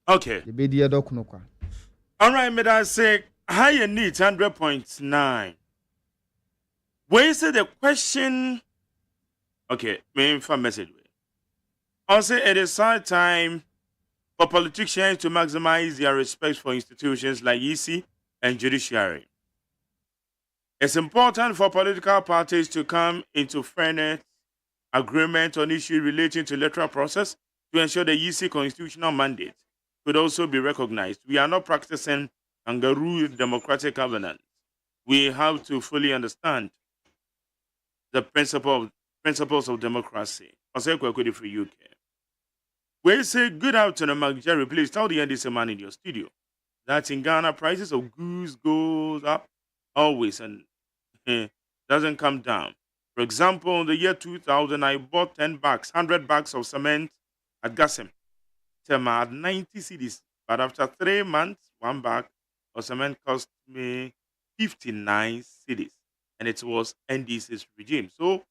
okay. The baby kwa. All right, me that say higher needs 100.9. When you say the question, okay, me for message. Also, it is high time for politicians to maximize their respect for institutions like EC and judiciary. It's important for political parties to come into fairness agreement on issues relating to electoral process to ensure the EC constitutional mandate could also be recognized. We are not practicing kangaroo democratic governance. We have to fully understand the principles of democracy. Oseko Ekwedi for UK. We say good afternoon, Mark Jerry. Please tell the NDC man in your studio that in Ghana prices of goods goes up always and doesn't come down. For example, in the year 2000, I bought 10 bags, 100 bags of cement at Gassem. Tema at 90 cedis. But after 3 months, 1 bag of cement cost me 59 cedis. And it was NDC's regime. So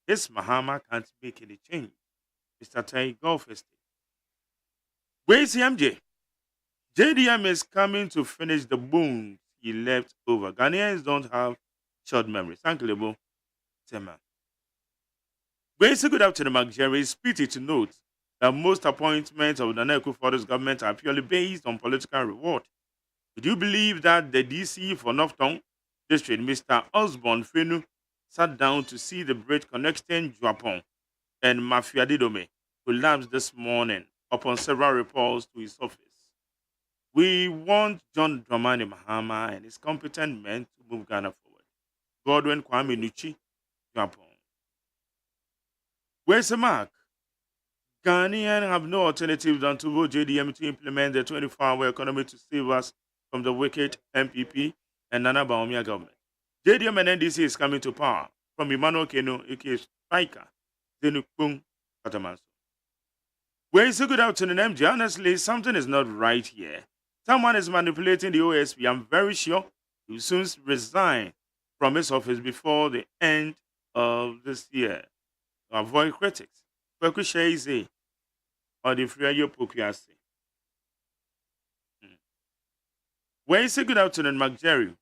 this Mahama can't make any change. Mr. Tai Golf Estate. Where's MJ? JDM is coming to finish the bones he left over. Ghanaians don't have short memories. Thank you, Lebo. Tema. Where's good afternoon, Mark Jerry? It's pity to note that most appointments of the Nana Akufo-Addo's government are purely based on political reward. Would you believe that the DC for Northtown District, Mr. Osborne Fenu, sat down to see the bridge connecting Japan and Mafia Didome collapsed this morning upon several reports to his office? We want John Dramani Mahama and his competent men to move Ghana forward. Godwin Kwame Nuchi, Japan. Where's the mark? Ghanaians have no alternative than to vote JDM to implement the 24-hour economy to save us from the wicked MPP and Nana Baumia government. JDM and NDC is coming to power from Emmanuel Keno, aka Striker, Zenukung Katamanso. Where is a good afternoon, MJ? Honestly, something is not right here. Someone is manipulating the OSP. I'm very sure he will soon resign from his office before the end of this year. To avoid critics. Kwekusheze or the Friayo Pokuase. Where is a good afternoon, Mark Jerry?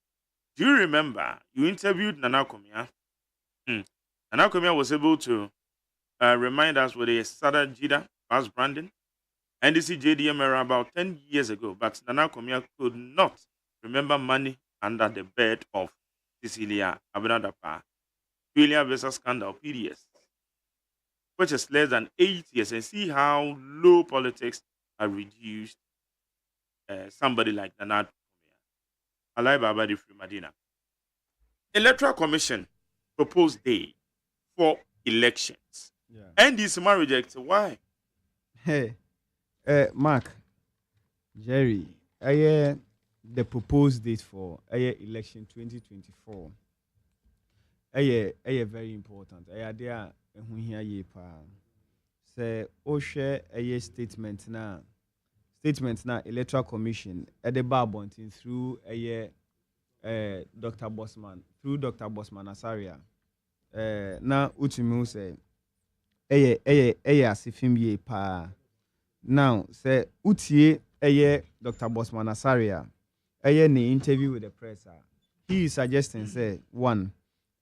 Do you remember you interviewed Nana Komia? Nana Komia was able to remind us with a Sada Jida past branding. NDC JDM era about 10 years ago, but Nana Komia could not remember money under the bed of Cecilia Abinadapa. Julia versus scandal, PDS, which is less than 8 years, and see how low politics are reduced somebody like Nana Komia. Alai Baba di Free Madina. Electoral Commission proposed day for elections. Yeah. NDC man rejects. Why? Hey. Mark, Jerry, the proposed date for election 2024. Very important. There say Oshe statement na Electoral Commission at the Barbontin through Dr. Bosman Asaria. Na Utimu say asifim ye pa. Now, say Utie Dr. Bosman Asaria, ne interview with the press. He is suggesting say one,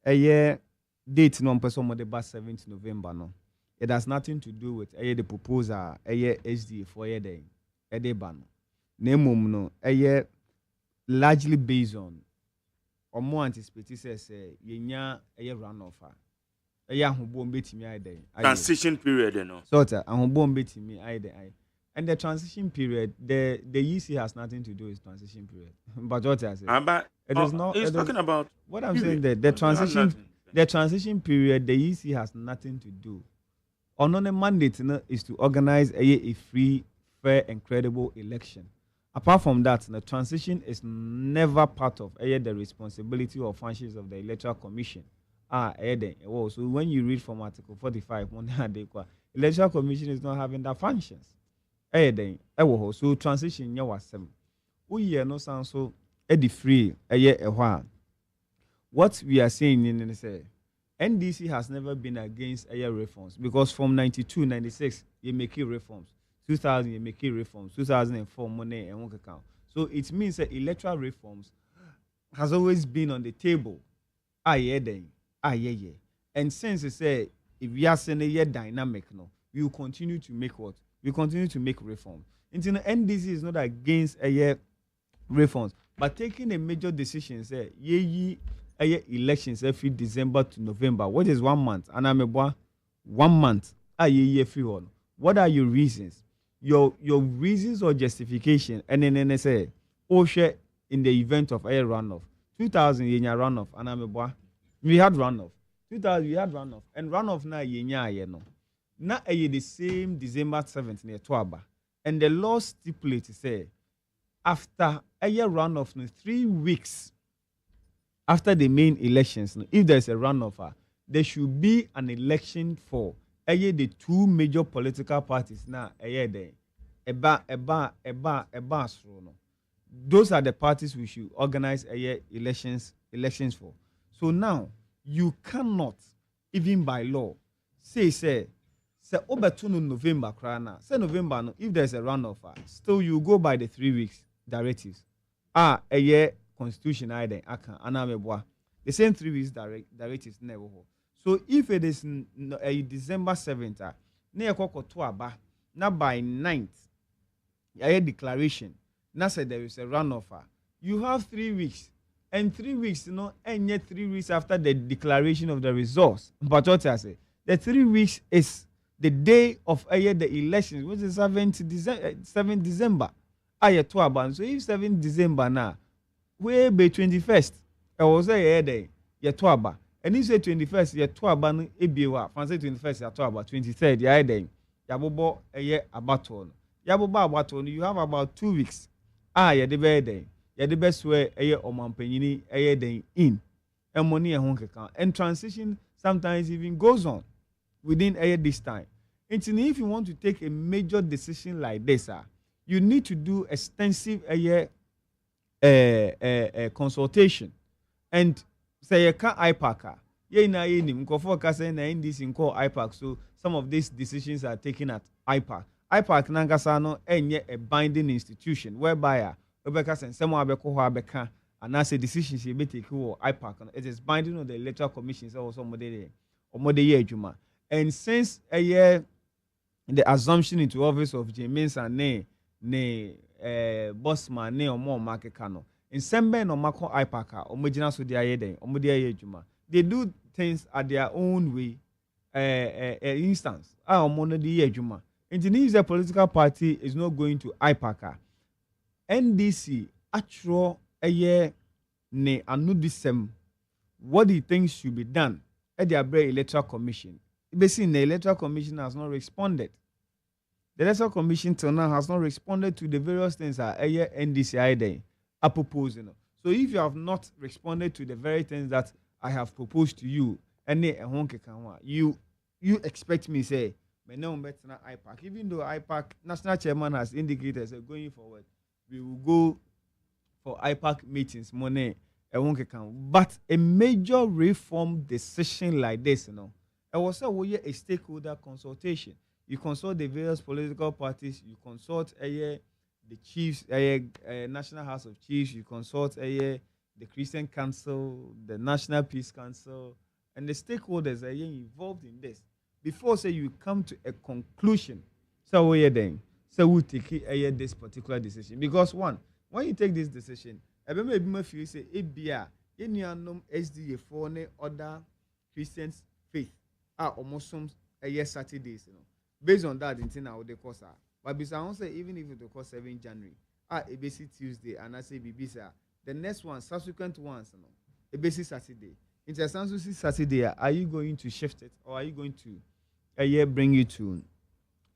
date no person on the 7th November no. It has nothing to do with the proposal SD for day ban. Nemum no largely based on or more anticipated say yenya runoff. Transition period, you know. And the transition period, the EC has nothing to do with transition period. But what I say, it is not. He's talking about what I'm saying. That the transition period, the EC has nothing to do. On the mandate is to organize a free, fair, and credible election. Apart from that, the transition is never part of the responsibility or functions of the Electoral Commission. So when you read from Article 45, Electoral Commission is not having that functions. So transition was some. No sound so free what we are saying in say NDC has never been against reforms because from 92, 96 you make reforms, 2000 you make reforms, 2004 money and one account. So it means that electoral reforms has always been on the table. And since it say if we are saying a dynamic, no, we will continue to make what? We continue to make reforms. Until NDC is not against reforms, but taking a major decision, say elections every December to November, what is 1 month? And I'm a boy, 1 month ye free one. What are your reasons? Your reasons or justification and then say share in the event of a runoff. 2000 yenya runoff and we had runoff. 2000 we had runoff and runoff na yenya no. Na the same December 7th near Twaba. And the law stipulates say after a year runoff, 3 weeks after the main elections, if there's a runoff, there should be an election for the two major political parties now. Those are the parties we should organize elections for. So now you cannot, even by law, say Obertunu November krana. Say November no, if there's a runoff, still you go by the 3 weeks directives. A year constitution either anameboa. The same 3 weeks directives never. So if it is December 7th, near Koko Tuaba, now by 9th, a declaration, now said there is a runoff. You have 3 weeks. And 3 weeks, and yet 3 weeks after the declaration of the results. But what I say, the 3 weeks is the day of the elections, which is 7th December. So if 7th December now, way by 21st, I was a day, Yatuaba. And if say 21st, Yatuaba no Ebiwa, fancy 21st, Yatuaba, 23rd, ya day, Yabobo a year abaton. Yaboba abaton, you have about 2 weeks. Ya the best day. Ya the best way a year or Mampenini a year day in. And money a honk account. And transition sometimes even goes on within a year this time. And if you want to take a major decision like this, you need to do extensive consultation. And say you can't IPAC. IPAC. So some of these decisions are taken at IPAC. IPAC Nangasano and a binding institution whereby Rebecca and someone Abeka and as a decision she may take IPAC. It is binding on the electoral commissions or some of the year Juma. And since a year the assumption into office of James and bossman or more market cano. In Sembe no Mako IPAC or Mojina so they Juma. They do things at their own way instance. Juma. Indonesia political party is not going to IPAC. NDC actual a year ne anudisem what he thinks should be done at the Abre Electoral Commission. Basically, the Electoral Commission has not responded. The Electoral Commission till now has not responded to the various things that NDC are proposing. So if you have not responded to the very things that I have proposed to you, you expect me say, IPAC. Even though IPAC national chairman has indicated that going forward, we will go for IPAC meetings, money, but a major reform decision like this, it was a stakeholder consultation. You consult the various political parties, you consult the chiefs, National House of Chiefs, you consult the Christian Council, the National Peace Council, and the stakeholders are involved in this. Before say you come to a conclusion, so we take this particular decision. Because one, when you take this decision, if you say ABA, SDA for other Christians faith are almost Saturdays, based on that, the course but besides, say even if it cost 7 January, a basic Tuesday, and I say Bibisa, the next one, subsequent ones, a basic Saturday. Interesting Saturday, are you going to shift it or are you going to bring you to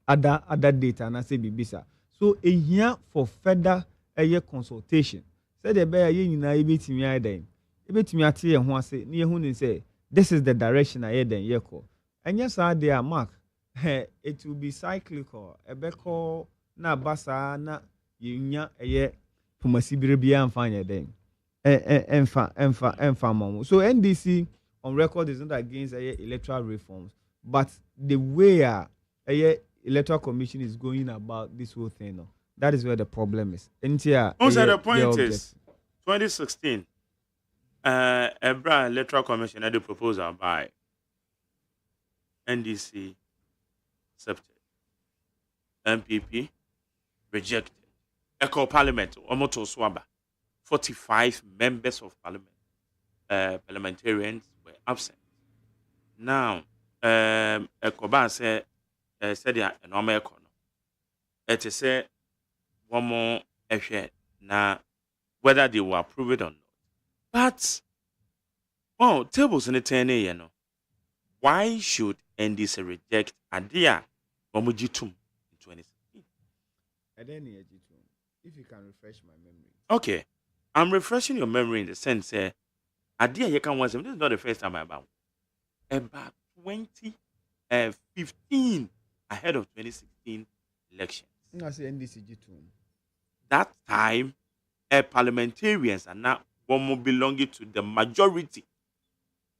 other data and I say Bibisa? So a year for further consultation. Say the bear in a bit me then. A bit me at here and say near who say this is the direction I had then yeko. And yes, I there mark. It will be cyclical. A beko na basa na yinya a year Pumasibiribia and fine then. So NDC on record is not against electoral reforms, but the way electoral commission is going about this whole thing, that is where the problem is. Also, the point is 2016. Ebra electoral commission had a proposal by NDC accepted, MPP rejected. Echo Parliament, Omoto Swaba. 45 members of parliament, parliamentarians were absent. Now, ɛkɔba sɛ sɛdeɛ ɛnɔɔma ɛkɔ no ɛte sɛ wɔn ɛhwɛ na whether they will approve it or not. But tables in the 10 no. Why should NDC reject Adia Omujitum in 2016? If you can refresh my memory. Okay. I'm refreshing your memory in the sense Adia you can once this is not the first time about 2015 ahead of 2016 elections. I say NDC That time parliamentarians are now one belonging to the majority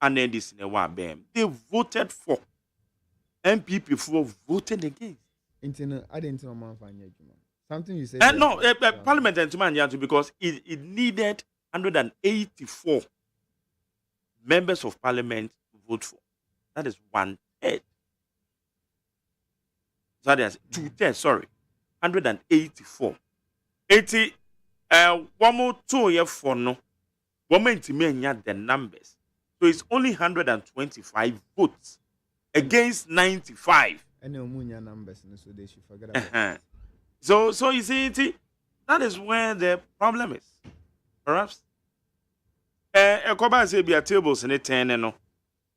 and then this in a one they voted for MPP for voted against. I didn't know something you said. No, Parliament and because it needed 184 members of Parliament to vote for. That is 1/3. So that's 2/3. Sorry, 184. 80. One more 2 year for no. Woman to me the numbers. So it's only 125 votes against 95. And numbers, so they should forget about it. So you see, that is where the problem is. Perhaps. Koba say be a tables in 10 no.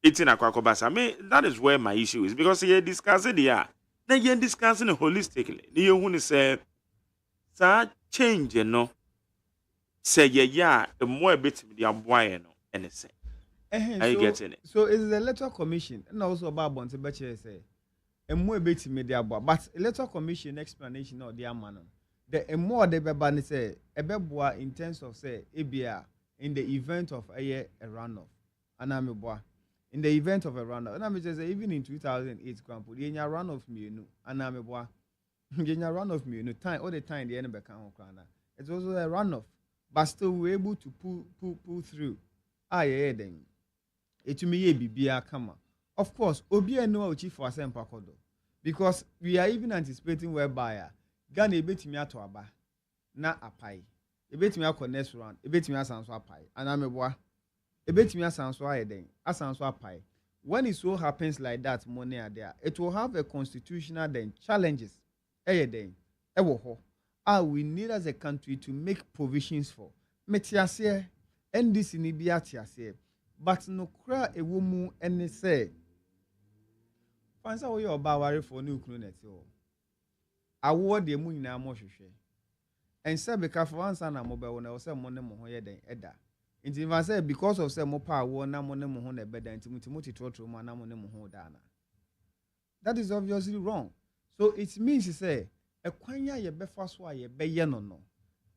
It's in a kwakobasa. I mean, that is where my issue is because you're discussing the then you're discussing it holistically. You want to say, that change, you know. Say yeah, the more bit the aboy no anything. Are you getting it? So it's the electoral commission and also about Bontebeche say a more bit media but electoral commission explanation of the man. The more the bebani say a beboa in terms of say ABR in the event of a runoff. And I'm a boy. In the event of a runoff. And I'm just say even in 2008 Grandpa, the runoff me no and I'm a boy. The runoff me no time all the time the enemy can it's also a runoff. But still we're able to pull through. Yeah, then. It may be a kama. Of course, Obi no chief for Pakodo. Because we are even anticipating whereby Ghana a bit me at Aba, na a pie. A bit me a next round, a bit me a sanswa pie. And I'm a boy. A bit me a sanswa then, a sanswa pie. When it so happens like that, money are there, it will have a constitutional then challenges. Then, we need as a country to make provisions for. Metiase, NDC ni biatiase. But no cry a woman and say, Fansa we are bawari for new clunet. Award the moon na moshe. And said because for answer na mobile when I was money mohoya than Edda. If I say because of some mopa war na money mohon better and Timothy Trotro mana money mohodana. That is obviously wrong. So it means to say a kwanya ye befaswa ye be no.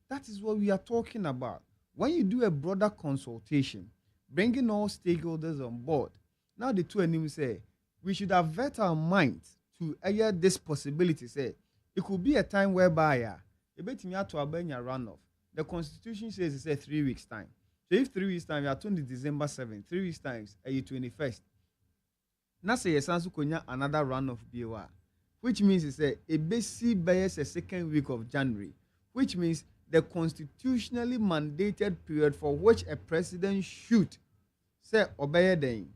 That is what we are talking about. When you do a broader consultation, bringing all stakeholders on board, now the two enemies say we should avert our minds to this possibility. Say it could be a time whereby a bit me to abenya runoff. The constitution says it's a 3 weeks time. So if 3 weeks time you are 20 December 7th, 3 weeks times a 21st. Now say yes, another runoff BOR, which means it's a basic bias a second week of January, which means the constitutionally mandated period for which a president should say obey den,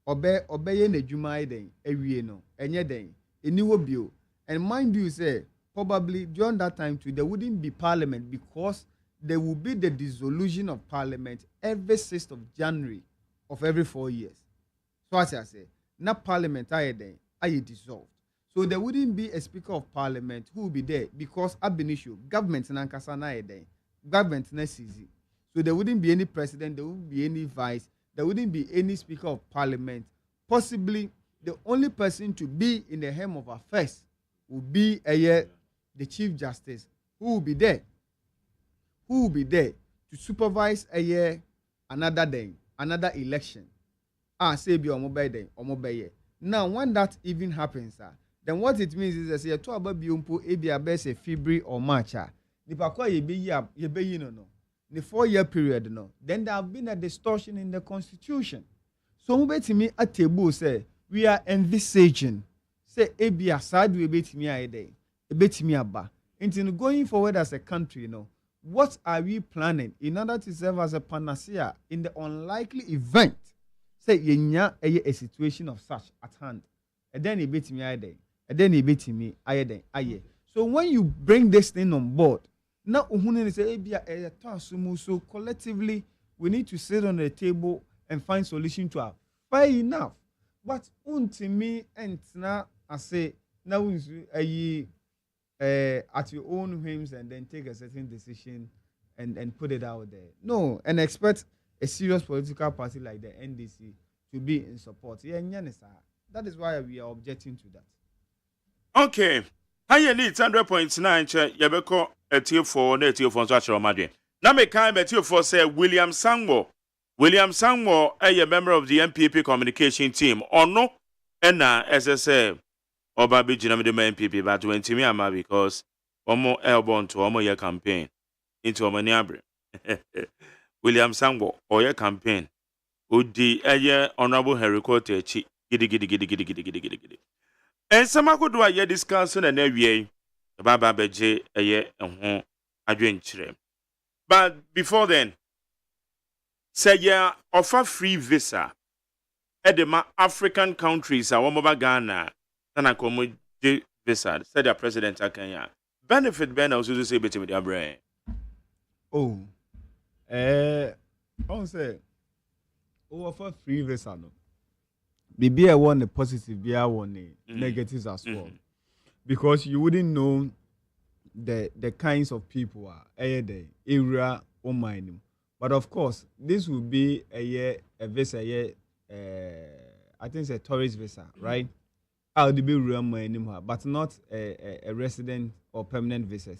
obey nejumai den, ewie no, enye den, eniwo bio. And mind you, say probably during that time too, there wouldn't be parliament because there will be the dissolution of parliament every 6th of January of every 4 years. So as I say, not parliament aye dissolved. So there wouldn't be a speaker of parliament who will be there because ab initio government nankasa na eden government na easy. So there wouldn't be any president, there wouldn't be any vice, there wouldn't be any speaker of parliament. Possibly the only person to be in the helm of affairs would be the chief justice who will be there. Who will be there to supervise another election. Say be omobe. Now when that even happens, then what it means is that say to aba biompo ebia February or March nipa kwa ye be no the 4-year period no, then there have been a distortion in the constitution. So mo betimi at table say we are envisaging say ebia side we betimi ayede ebetimi aba into going forward as a country, what are we planning in order to serve as a panacea in the unlikely event say yenya a situation of such at hand. And then he beat me aye. And then he beat me aye. So when you bring this thing on board, now say so collectively we need to sit on the table and find solution to our fair enough. But me and now I say now at your own whims and then take a certain decision and put it out there. No, and expect a serious political party like the NDC to be in support. Yeah, that is why we are objecting to that. Okay. Higher needs 100.9 che yebeko etio for na etio for so achero madwen. Na me kan betio for say William Sangwo a member of the MPP communication team. Ono ena SSA oba be gina me the MPP but went me ama because omo elbon to omo ye campaign into omo niabre. William Sangwo oye campaign. Udi honorable Henry Cote echi gidi. And some do I discussing and every Baba Beje a year and adventure. But before then, say yeah, offer free visa at the African countries, our mobile Ghana, and I come visa, said the president Kenya. Benefit Ben also say better with their brain. Oh, I say, offer free visa no. Maybe I want a positive, be I want a negatives as well. Because you wouldn't know the kinds of people are the area or mining. But of course, this will be a visa, I think it's a tourist visa, right? I'll be real mining, but not a resident or permanent visa.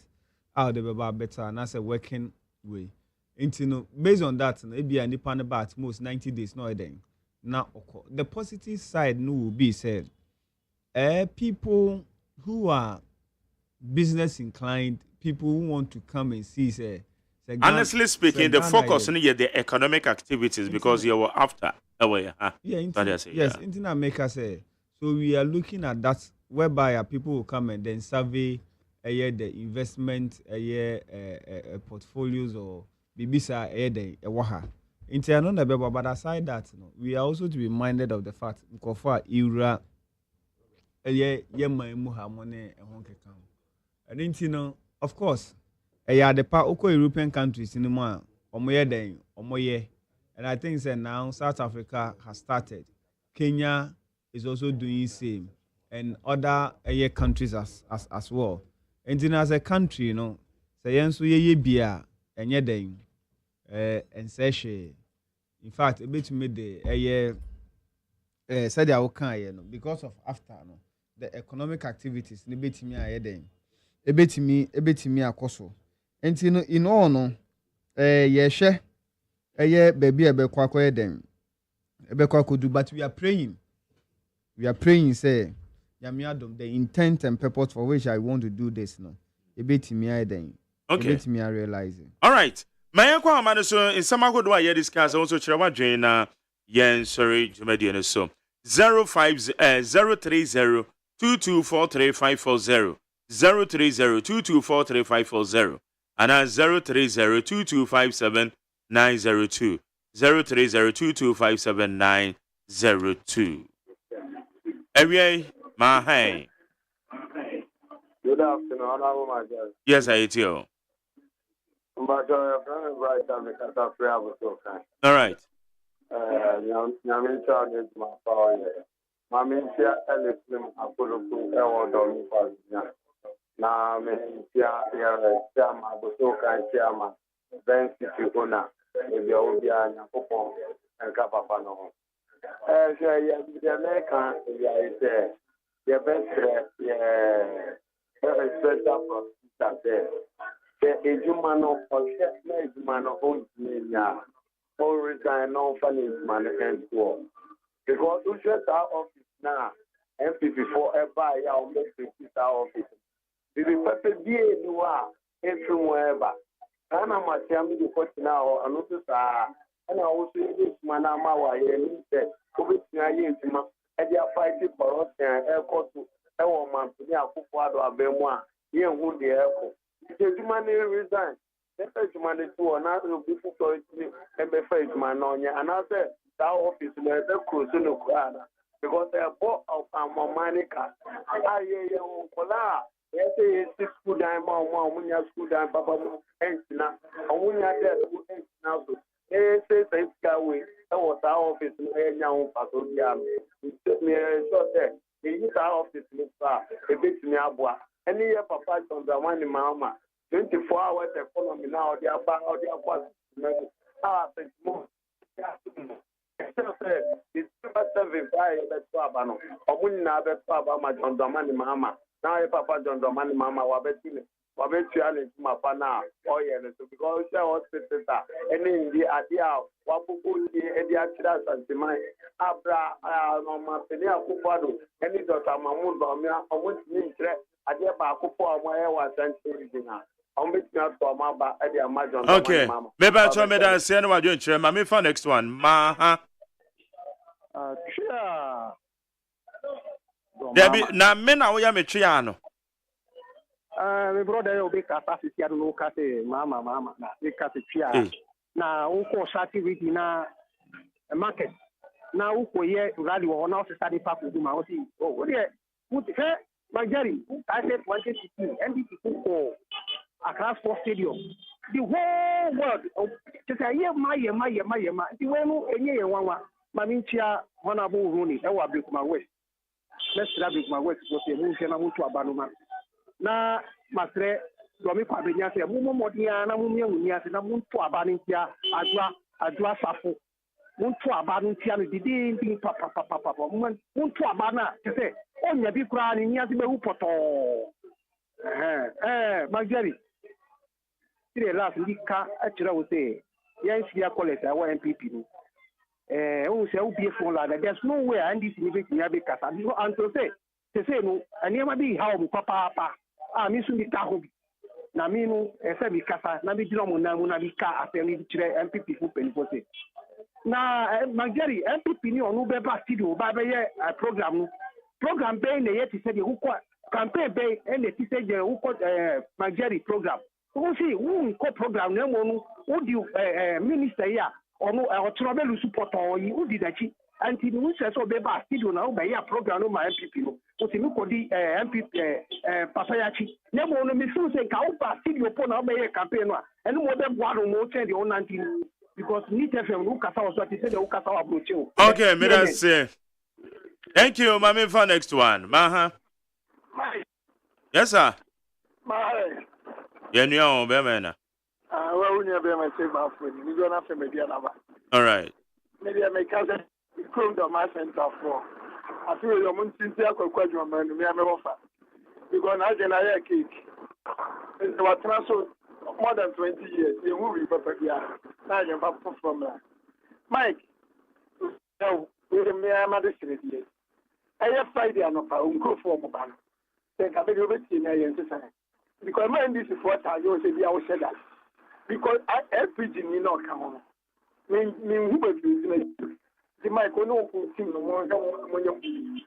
I'll be better and that's a working way. Based on that, maybe a nipan about most 90 days, no then. Now, the positive side will be said, people who are business inclined, people who want to come and see, say honestly speaking, the focus on the economic activities because you were after. Yes, internet maker say. So we are looking at that whereby people will come and then survey the investment portfolios or bibisa waha. But aside that, we are also to be minded of the fact that era and of course, the part European countries in the more and I think that now South Africa has started. Kenya is also doing the same, and other countries as well. And as a country, say ye beer and and say in fact, a bit made the said I can because of after the economic activities, a bit me a bit me a coso. And in all no, share baby a bequaque then a bequa could do, but we are praying. We are praying, say, Yamiadum, the intent and purpose for which I want to do this, no. A bit me I then. Okay. A bit me I realizing. All right. My uncle Amanda in some good way discuss also Chirawa Jane yen sorry Jumedian so 030 2243 030 2243 and 030 2257 902 030 2257 902. Every my hey. Good afternoon, honorable my God. Yes, I eat you. But your friend right now because I pray was so kind. All right. Nyamin charge is my power. Mami tia elism apoloku ewo do mi pa. Na me tia ya ma go so kind chairman. Ben city owner. Ebi o bia nyakopon enka papa no ho. Ya American ya ise. Ya best special procedure there. The Ejumano or Ejumano owns Mania or resign no funny man and school. Because we shut our office now, MP4 ever, I'll make our office. The perfect day you are, everywhere. And I'm a family report now, and also, and I also this man, I'm our said, COVID, and they are fighting for us and airport to our man to the Akuado Abemoa, here who the airport. The money resign. The first money to another people to MFA man on ya, and I said, that office no be close no kwana because bought of Monica. I hear Kola. Yes, it's school time, Munya school time, Papa, and now, Munya there, and now. Yes, it's Gaway. That was our office in young Patodia. We took me a short there. They use our office in a bit near Bois. Any year, Papa, on the one in Mama. 24 hours economy now, they are back out there. Thanks more. It's super 75 Babano. I wouldn't have a Papa, my John Domani Mama. Now, Papa John Domani Mama, Wabetini. Wabetiani, my pana, oh, yeah, because I was and in the idea, Wabuku, the Adidas and the mind, Abra, no, Martinia Kupado, any daughter, Mamun, Bamia, I want to meet Adia Bakupo, my air was sent to okay, maybe I try me that say what you share. Me for next one, Maha. Debbie, na me na we me triano. My brother will be capacity at no case, mama, na we case chia. Na uko shati with na market. Na uko ye rally or now study park with my osi. Oh, what yeah? Put hey, my Jerry, I said 150 NDP ko across four stadium. The whole world, just a year, my, the way no any one, Maminchia, Honorable Rooney, I will break my waist. Let's grab my waist was a move and I move to Abanuma. Na, Mastre, Domi Pabina, Mumo Modiana, Mumia, and I move to Abanintia, Adra Safo. Move to Abanintia, the ding, papa, woman, move to Abana, to say, oh, you be crying, Yazimu Poto. My Jerry. The last week, actually, would say, yes, we are calling our MPP. Oh, so be a phone ladder. There's no way I need to be because and to say, no, and never be how Papa, I miss me Tahobi. Namino, a semi casa, Nabi Dromo, Namunabika, a penny MPP who penny for it. Now, Magari, MPP, no better studio, by a program paying the yet, he said, who campaign bay and the teacher who called Magari program. Who see who co-program no who do minister here or no or trouble support or who did that until we says so be back still now by a program no my MPP no who see me ko di MPP Papayachi no no me so say ka who back still upon now by a campaign no and no be gwa no change the 19 because need FM who kasa was what say the who kasa approach you. Okay, me that say. Thank you, Mami, for next one. Maha. Yes, sir. Yeah, no, Bemana. Well, we never may say about food. You don't have to make the other. All right. Maybe I may cousin come to my center for. I feel your moon since I could question man, me have offer. Because I can I cake. It was transferred more than 20 years. You will be perfect. Yeah, I am back from that. Mike, no, we are mother street. I have Friday and of our own go for mobile. Take a bit of it in a because my this is what I always say. I will say that because LPG need not come on. Me who will be the mic will not team no more when you.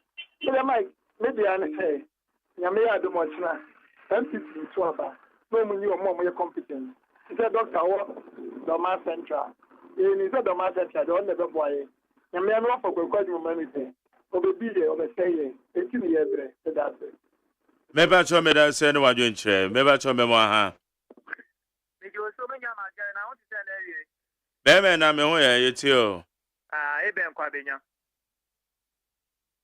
So the mic maybe I say, Yamea do much now. MPP to about no money or more competent. He said, Doctor, Doma Central. He said, Doma Central, the only boy. Yamea no for quite humanity. Obe there, obe say, 18 years, that's it. Maybe I told me that say no what you share. Maybe I told me more, huh? Beme na me ho ya yetio. Eben kwa benya.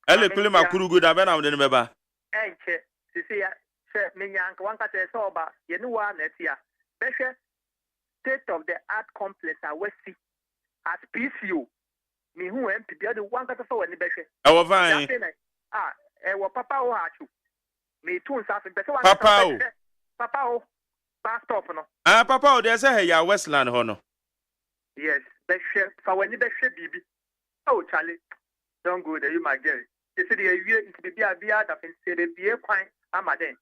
Ele kule makurugu da be na wode ne beba. Enche, sisi ya se menyanka wanka se so ba, ye no wa na tia. Behwe state of the art complex a wesi at PCO. Me hu MPP de wanka so wani behwe. E wo fine. Wo papa o achu. Me tun sa fe bese Papa o. Papa o. Bus stop no. Papa o, they say hey ya Westland ho no. Yes, behwe fa wani behwe bibi. Oh Charlie, don't go there, you my girl. They say the year into be bia da fin say the be kwan amaden.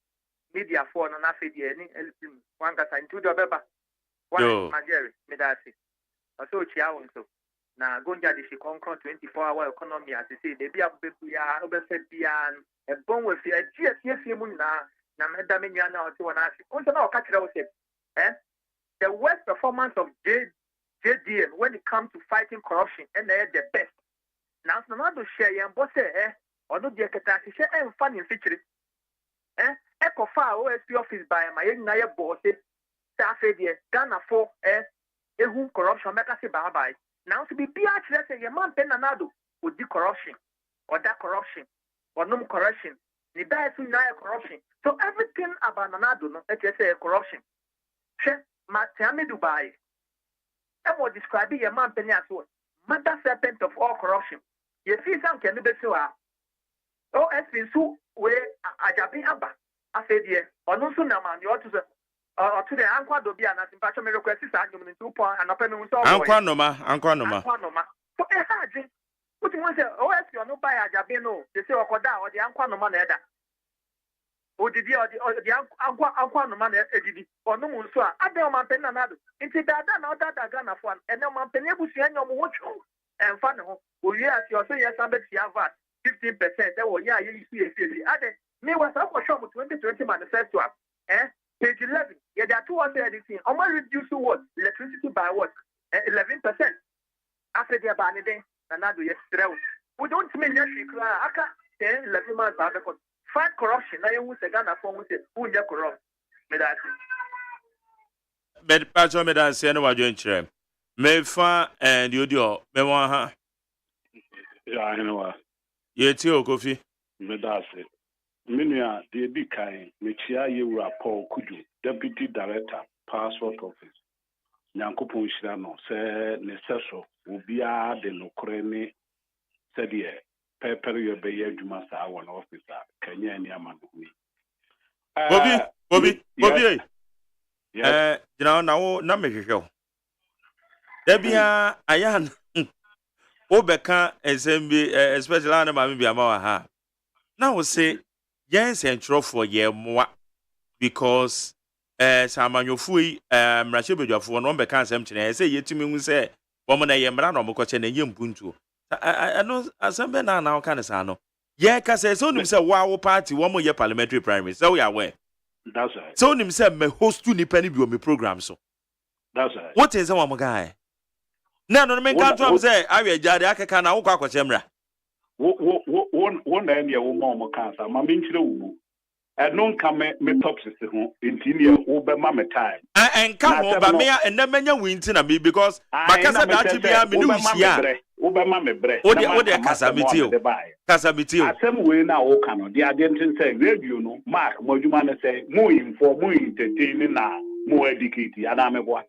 Media for no na fe die ni elpim. Wan ga san tu do beba. Wan my girl, me da say. So chia won so. Na gonja de she concrete 24-hour economy as say the bia be bia obefe bia e bon we fi e tie mu na me da me nua na o ti wona ase. On say na o ka kire o say the worst performance of JDN when it comes to fighting corruption and they're the best. Now, no matter share your boss, or no, the catastrophe and funny feature. Echo far OSP office by my young boss, staff idea, Ghana for whom corruption make us bye. Now to be PH, let's say your man penanado would be corruption, or that corruption, or no corruption. The diet corruption. So everything about Nanado, no, it's a corruption. Matame Dubai. I will describe your man penny as well. Mother serpent of all corruption. You see some can be so. Oh, as been so where Ajabi Abba. I said, yeah, or no sooner man, you ought to say, or to the Anqua Dobia and as in request is argument 2 points and open with Anquanoma. So, what you want to say, oh, as you are not by Ajabino, they say, or Koda, or the Anquanoma. O did you or the Anquanoma, or no one saw. I don't want penanado. Into that, that Ghana one, and no man penebusian watch and fun. Oh, yes, you're saying somebody have 15%. Oh, yeah, you see a city. Me was up for sure 2020 manifesto. Page 11. Yeah, there are 200 editing. I'm going to reduce what? Electricity by what? 11%. After the banning, another yes, we don't mean yes, I can't 10, 11 months. Fight corruption. Now you will say Ghana for who you corrupt. Me that. But Pacho me that say no what you chere. Me fa and you do me wan ha. Yeah, I know. Ye ti o Kofi. Me that say. Minua de bi kan me chia Yewura Paul Kudu, Deputy Director, Passport Office. Nyankopon hira no se ne seso obia de no krene se de pepper you be adwuma sa won officer kanya ni amano ni. Bobby. Jina na wo na me hwehwe. Da bia ayan obeka SMB especially na ma me bia ma wa ha. Na wo say yes and for ye moi because samanyofu mrachebedwafo no mbeka ansem kire say yetumi hu say wo na ye mra no mkoche na ye mpuntu ano asembe na kan sa no ye ka say so nim say wo party wo mo ye parliamentary primary so we are aware. That's right. So nim say me host ni pani bi o me program so. That's right. What is one guy na no me kan to say awe jade akeka na wo kwa kwache mra one na ye wo mo kansa ma me nkyire wo no nka me top system ho enti wo be ma me time and come over me and menya winti na me because makasa that bia me no hia wo be ma me bre wo de kasamiti asem we na wo ka no de ade ntin say radio no mark mo adwuma na say mo inform mo entertain na mo educate ana me boa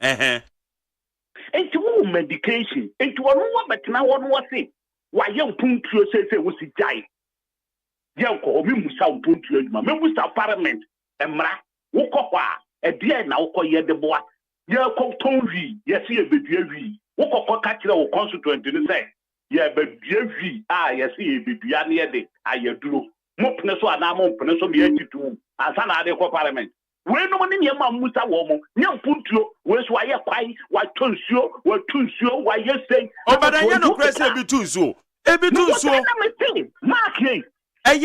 enti wo medication enti wo no betena wo no say wa ye mpuntuo say wo si jai ye ko omi musa mpuntuo adwuma me musa parliament emra wo kokwa e de na wo koye de boa ye ko tonwi ye si e bedua wi wo kokwa ka kire wo constituent ni say ye bedua wi ye si e bedua ne ye de ayeduro mo pene so ana mo pene so me atitu asa na ade ko parliament we no ni ye ma musa wo mo nye mpuntuo we so aye kwai wa tonsuo wa ye sei obada ye no press e bi tunsuo mark ye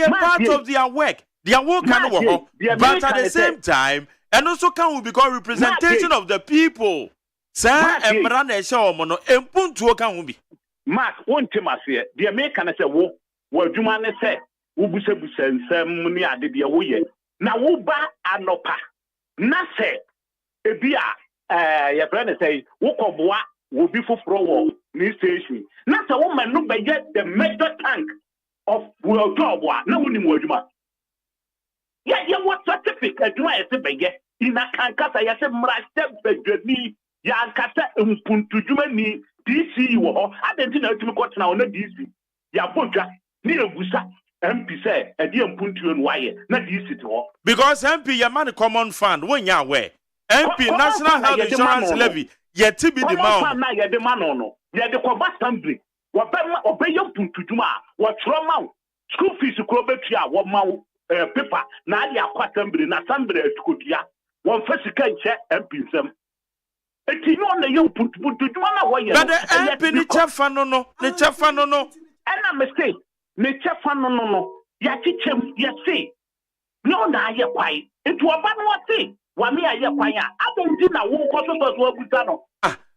part of their work can work but at the same time and also can we become representation of the people sir emra na ehye omo no empuntuo kan wo bi mark won temase de me kan say wo adwuma ne say wo busebusa nsam ni ade de wo ye na wo ba anopa na say ebi ye brand say wo koboa wo bi foforo wo ni station na say wo man no be get the major tank of wo job na wo ni mo adwuma ye what certificate adwuma ye se be ye ina kan kasa ye se mra step bedwani ya nkata mpuntu dwuma ni DC wo ho adenti na atumi kwotena wo na DC ya bodwa ni egusa MP say e de mpuntu no waye na DC to ho because MP your man common fund when ya aware MP national health insurance levy ye ti bi the man na ye de man no ye de ko assembly wo be mpuntu dwuma wo troma school fees ko betua wo ma paper na ade akwa assembly na assembly atukotua wo fasika nche MP nsem eti no na ye mpuntu dwuma na wo ye but the MP ni chefa no ena mistake ne chefa no ya chichem ya say no na aye kwai etu oba no say wa me aye kwan a adonti na wo koso so abuta no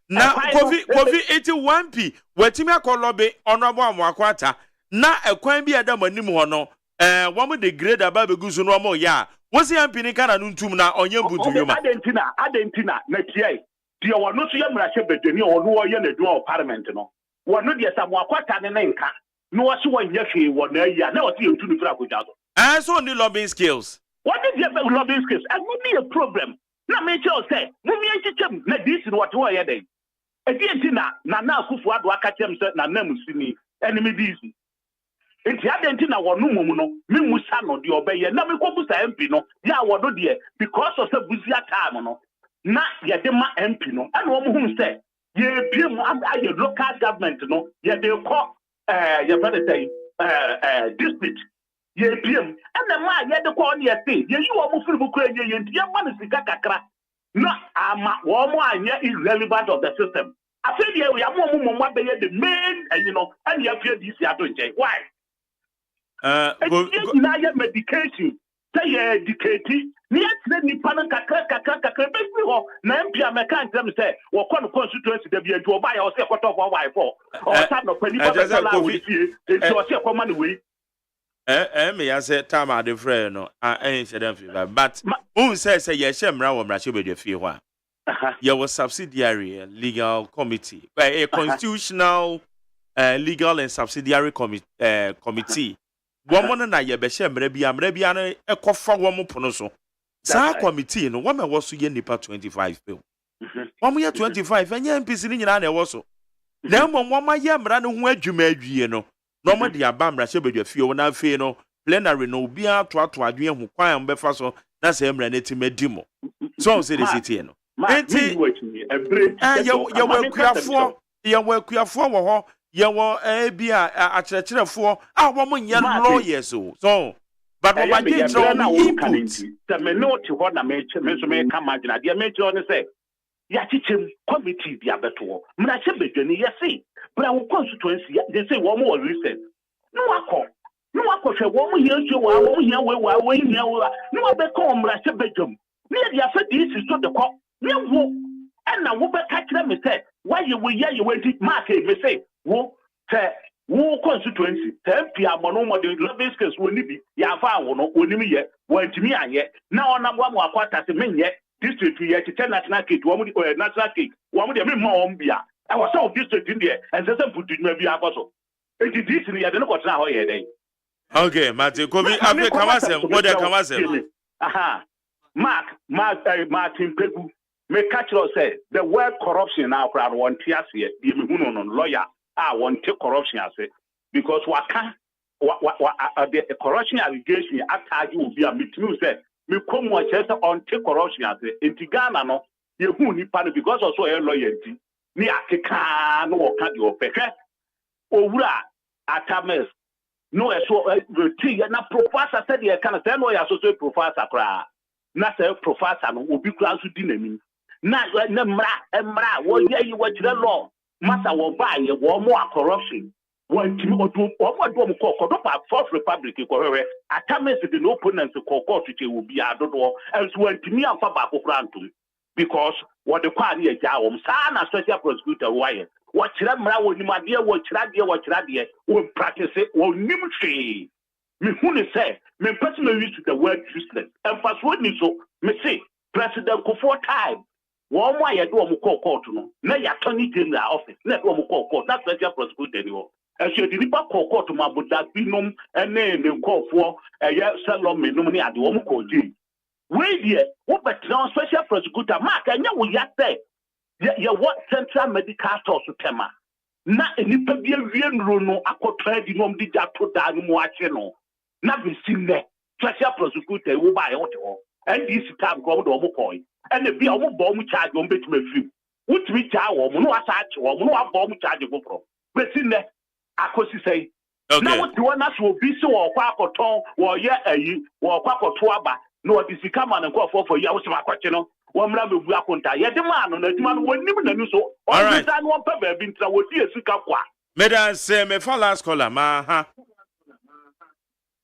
na kofi 81p watimi akolobe honorable Amwakwata na ekwan bi adam anim ho no wo de grade aba beguso no mo ya wo se ampini kana no ntum na onye mbuntu yoma adentina na tie die wono so yamra hye bedwani ono wo ye na du parliament no wono de Amwakwata ne nka no wo so wanya hwe wo na ya na wo se yetu no fira kodwa so so only lobbying skills what is your lobbying skills and would be a problem na me tell say mumi enchichem na this is what wo ye den edientina na akufu ado akachem say na namusini enemy this enti adentina wono mum no me musa no de obeye na me kobusa MP no ya wodo de because of say buzia time no na ye de ma MP no and wo mu say ye piem aye local government no ye de ko ye better say district ye piem and ma ye de ko on ye say ye yi wo mu firi bu kura ye enti ye ma no sika kakra no ama wo mu anya irrelevant of the system I said yeah we are more the main and you know and you feel this you don't change why medication say educating near the panel kakra basically na MP American them say we come constituency dey be to buy or say what of why for or start no pani for the we see it was say come money me ya say time at the friend no ain't say them but who say ye shemra wo mra she be fie ho a ye was subsidiary legal committee a constitutional legal and subsidiary committee woman na ye be shemra bia no ekofa wo mo pono so sa committee no wo me wo so ye nipa 25 pe wo mo ye 25 anya MPC ni nyina na wo so na mo mo ma ye mra no ho adwuma adwie no no mo de aba mra she be fie wo na fe no plenary no obi ato adwen hu kwan be fa so na se mra na timadi mo so say the city no enti ye wakuafo wo ho ye wo bia akyerɛkyerɛfo a wo mo nye lawyers so but what I did na input the minute ho na me so me ka magina de me tell ne say ya chichem committee bia beto mra che bedwani ye say bra wo constituency they say wo mo recent no akọ hwe wo mo here so wo mo here we here no be come mra che bedwam me dia fa this is to the call me wo and na wo be catch them say why you we here you wait mark me say wo say wo constituency MP amono mo de lobby skills wo ni bi ya fa wo no oni mi ye wo antimi anye na ona mo Akwata se menye district ye tete national cake wo mo national cake wo mo de me ma wo bia I was so district in there and say put you bi akoso it is this ye de no ko tena ho ye den okay Martin Kobi Africa kamasem what dey kamasem aha Martin Pegu me catch us say the word corruption now crowd want here the me no lawyer want take corruption as because the corruption allegation attack will be a meeting say me come watch on take corruption as in Ghana no you who ni pan because also a lawyer ni akeka no ka di opehwe owura atames no so tea na professor said you can say no ya so professor kra na say professor no obi kra so di nami na mra wo ye wo kire law masa wo ba ye wo mo corruption wo ntimi odu mo ko pa Fourth Republic ko hwe atames the opponents ko court che wo bi adodo and so ntimi amfa ba ko kra ntum because what the kwari e ja wo sa na special prosecutor why what kire mra wo nimade wo kire de wo practice wo nim hwe me hu ne say me person use the word useless and fast word ni so me say President Kufuor time wo mo aye do mo call court no na ya attorney general office na do mo call court na special prosecutor ni wo e so di nipa call court ma boda binom ene ne Kufuor eye Salome no ni ade wo mo call ji we there wo betra special prosecutor mark anya wo ya say ye what central medical store so tema na nipa bi awie nro no akotra di nom di jato da no mo ache no na be sinne special prosecutor wo ba ye wo te ho and this time go do mo coin and the be omo bo mu charge o betuma free wutumi cha wo mo no asa ache wo mo no abo mu charge go pro besi ne akosi sei na wote wona so obi se wo kwa akoton wo ye ayi wo kwa akoto aba no odi sika man nko for ya wo se makwache no wo mra mebu akonta ye de ma no na aduma no wonim na nu so o bisa no pa ba bi ntra wo di esika kwa medan say me for last caller ma ha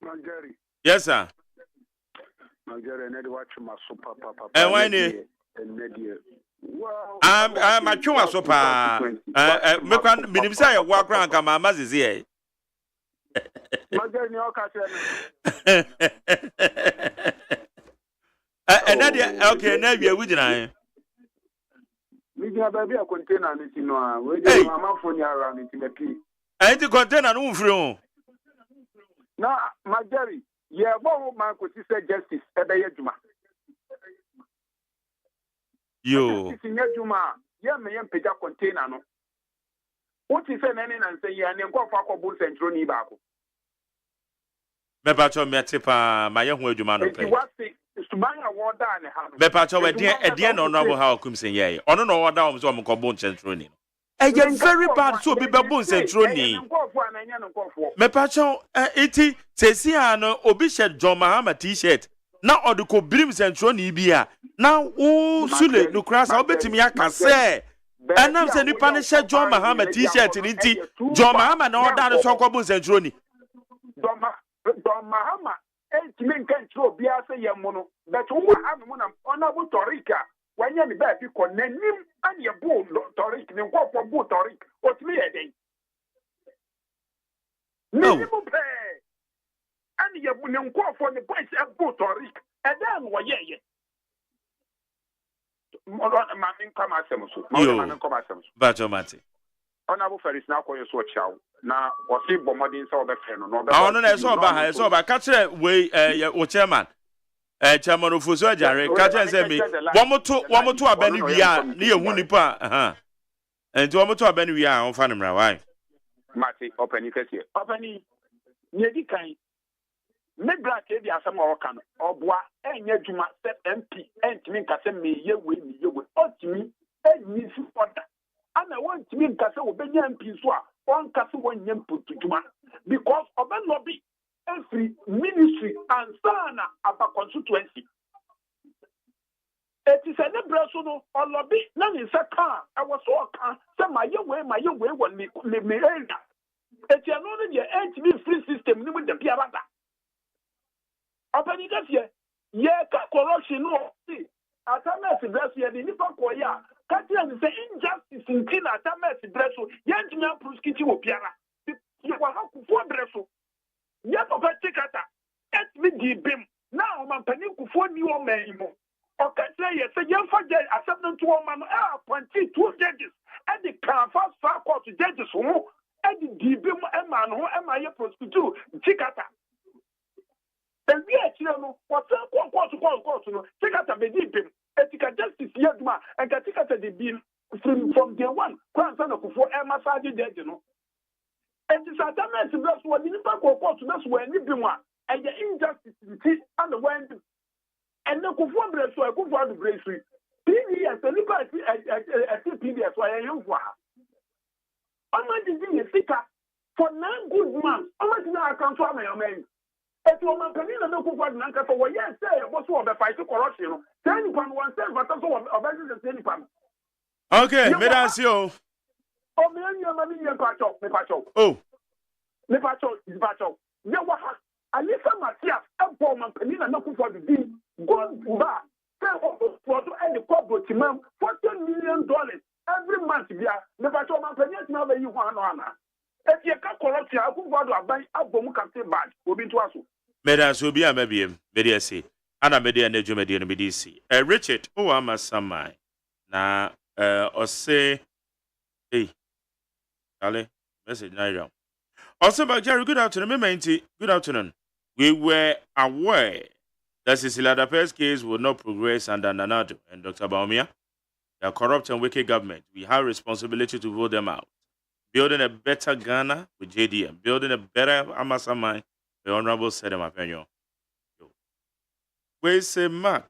Nigeria. yes sir Nigeria need watch my super papa. Why ne media. Well, I'm a chuma so pa. Me kwan minim say wo akran ka ma mazizi e. Magani o ka okay, na wi agudina. Mi gina baby a container ni tino a. We dey mama phone ya around ni timepi. Enti container no mfiri ho. Na Magari, ye bo man ko say justice e be yeduma. Yo. Justice in yeduma, ye me yem peja container no. What is say nene na say ye ne nko fa ko bu centro ni ba ko. Me pa cho me tipa ma ye ho adwuma no pe. Subanya woda ne ha. Me pa cho we de no honorable how kumsen ye. Ono no woda o so mo ko bu centro ni. Eye very bad so be bu centro ni. Me pa cho eti sesi ano obi shed John Mahama t-shirt na odiko brim centro ni bia na wo sule no krasa obetimi aka se enam se nipa ne shed John Mahama t-shirt ni ti John Mahama na oda no so ko bu centro ni John Mahama entimi nkanchiro bia se ye mono but wo anu mo na ona bu torika wanya ni ba bi ko nanim an ye bu torik ni ko po bu torik otimi ye den ni mu pe an ye bu ni ko fo ni boys e bu torik e dan wo ye mo do ma min kama asem so ma min kama asem so ba jo mate ona bu feris na ko ye so chawo na o si bomodin so be fe no no be no na so ba ha so ba ka kire we o chairman chairman of Fuso Jare ka kire say me wo moto abani wi a ne ye hu nipa aha enti wo moto abani wi a on fa ne mra why mate opani kese opani ne di kan me black e di asem o kan oboa enya djuma set MP entimi nkase me ye we otimi enyi si order ana won timi nkase obenya MP so a on kase won nyem putujuma because oben lobby every ministry and sana aba constituency it is a nebreso no or lobby na ni saka I was so kan say my way won me area it ya no the entimi free system ni with the piabata opani kase ye ka corruption no see atames breso ye ni pa ko ya ka ti an say injustice in kin atames breso ye ntimi prosecute wo piara ye wa ha ku fo breso ye papa tikata et me di bim na o man pani ku fo ni o man mo o ka say ye say ye fa je accept to o man appointee two judges and the fast court judges who and the di bim e man ho e ma ye prosecute tikata and we actually no what court no tikata be di bim etika justice ye duma and tikata di bim from day one kwan sana ku fo e massage judge no and this adamant bless what in back or court that's when you be one and the injustice and the when and the kufu bless so I go for the grace PBS and look at PBS why you for how much is in the sticker for 9 good months how much now I can for my man et to man can no kufu na nka for yes say what so be fight corruption tell you one say but so obey the same pan okay me dance you oh me me pacho oh me pacho ye wa ha alisa matia ebo man penina na ku for the din go ba say for to any corporate man $40 million every month bia me pacho man penina na be yi ho ano ana e ye ka corruption aku for do aban abom campaign bad obi to aso me dance obi amabiem me dey say ana me dey na dwumade no me dey see Richard o wa masamai na say hey Ale, message Naira. Also, Jerry, good afternoon. Good afternoon. We were aware that Cecilia Dape's case would not progress under Nanado and Dr. Baumia. They are corrupt and wicked government. We have responsibility to vote them out. Building a better Ghana with JDM. Building a better Amasamai, the Honorable Sedem Apenyo. Where's Mark?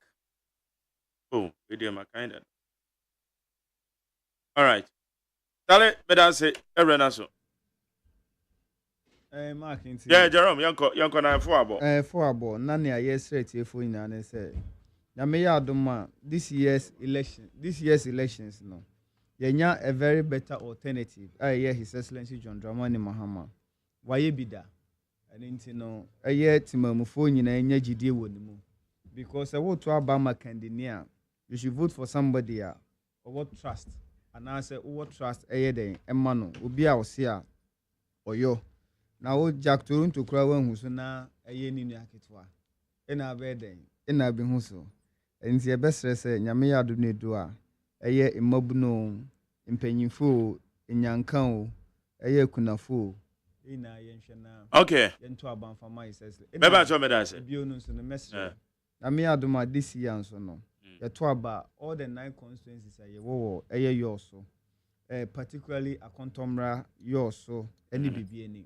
Oh, JDM kind of. All right. Dale, me say everyone so. Mark inti. Yeah, Jerome, yanko na for abo. Nani a yes straight here for ina ne say. Na me ya adoma this year's elections no. Yenya a very better alternative. His Excellency John Dramani Mahama. Waye bida. And inti no timamu fo nyina enya gidie wo nimu. Because I want to Obama candidate you should vote for somebody or what trust. And I say, what trust then Emano, Ubia Osia or yo. Now, Jack Toronto Crowan who's na a yen in Yakitwa. In our bed, in our Bihuso. And the best say, Yamia do need do a year in Mobno, in Penyfo, in Yankao, a year Kunafo. In a yenshana. Okay. Into a ban for my says. Beba Jomedas. Bionus in the message. Yamia do my this year and so no. The Twaba, all the 9 constituencies are yours, so particularly a contomra, yours, so any BBN.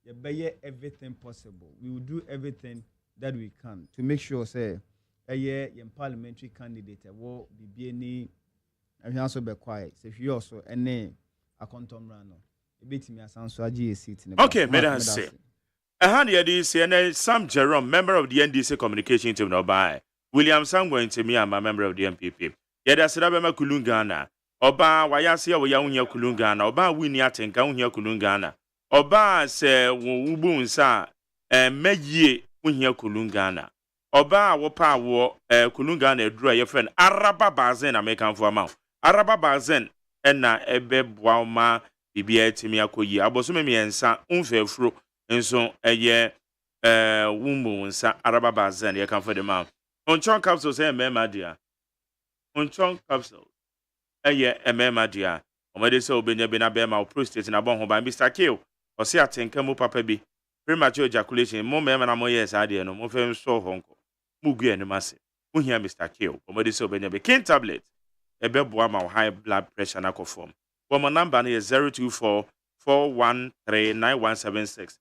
You buy everything possible. We will do everything that we can to make sure, say, a year in parliamentary candidate will BBN and also be quiet. So if you also any a contomra, no, a bit me as answer a seat. Okay, Madam say. A hand here, this and Sam Jerome, member of the NDC communication team, no by. William Sangwa into me, I'm a member of the MPP. Yet as Rabama Kulungana, Oba, Wayasia, Wayaunia Kulungana, Oba Winiatin, Kaunia Kulungana, Oba se Wubun sa, Meye Unia Kulungana, Oba Wapa wo Kulungana, draw your friend Araba Bazen, American for a mouth. Araba Bazen, Enna Ebe Bwama, Bibia Timiakoyi, Abosumi and Sa, Unfair Fro, and so a year, Wumbu, Sa Araba Bazen, you can for the mouth. Unchon capsules mema dia. Unchon capsules mema dia. Omede se obenya be na be ma prostate na bon ho ba Mr. Kill. O se atenka mu papa bi. Premature ejaculation mo mema na mo yes ade no mo fem so honko. Mu gu enu mase. Mu hia Mr. Kill. Omede se obenya be king tablet. Ebe boa ma high blood pressure na conform. Wo mo number na 024 4139176.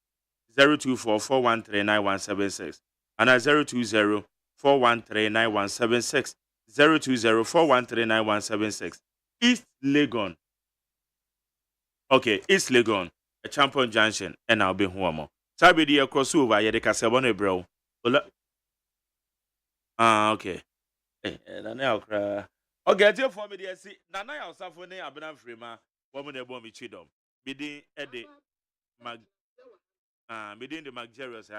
024 4139176. And 020 4139176 020-4139176. East Legon. Okay, East Legon, a Champion Junction, and I'll be home. Sabidi a crossover, yet the Casabone bro. Okay. And now cry. Okay, tell for me, dear. See, Nana, I'll suffer near Abenam Frima, woman a bomb chidom. Bidding Eddie Mag. Bidding the Magerius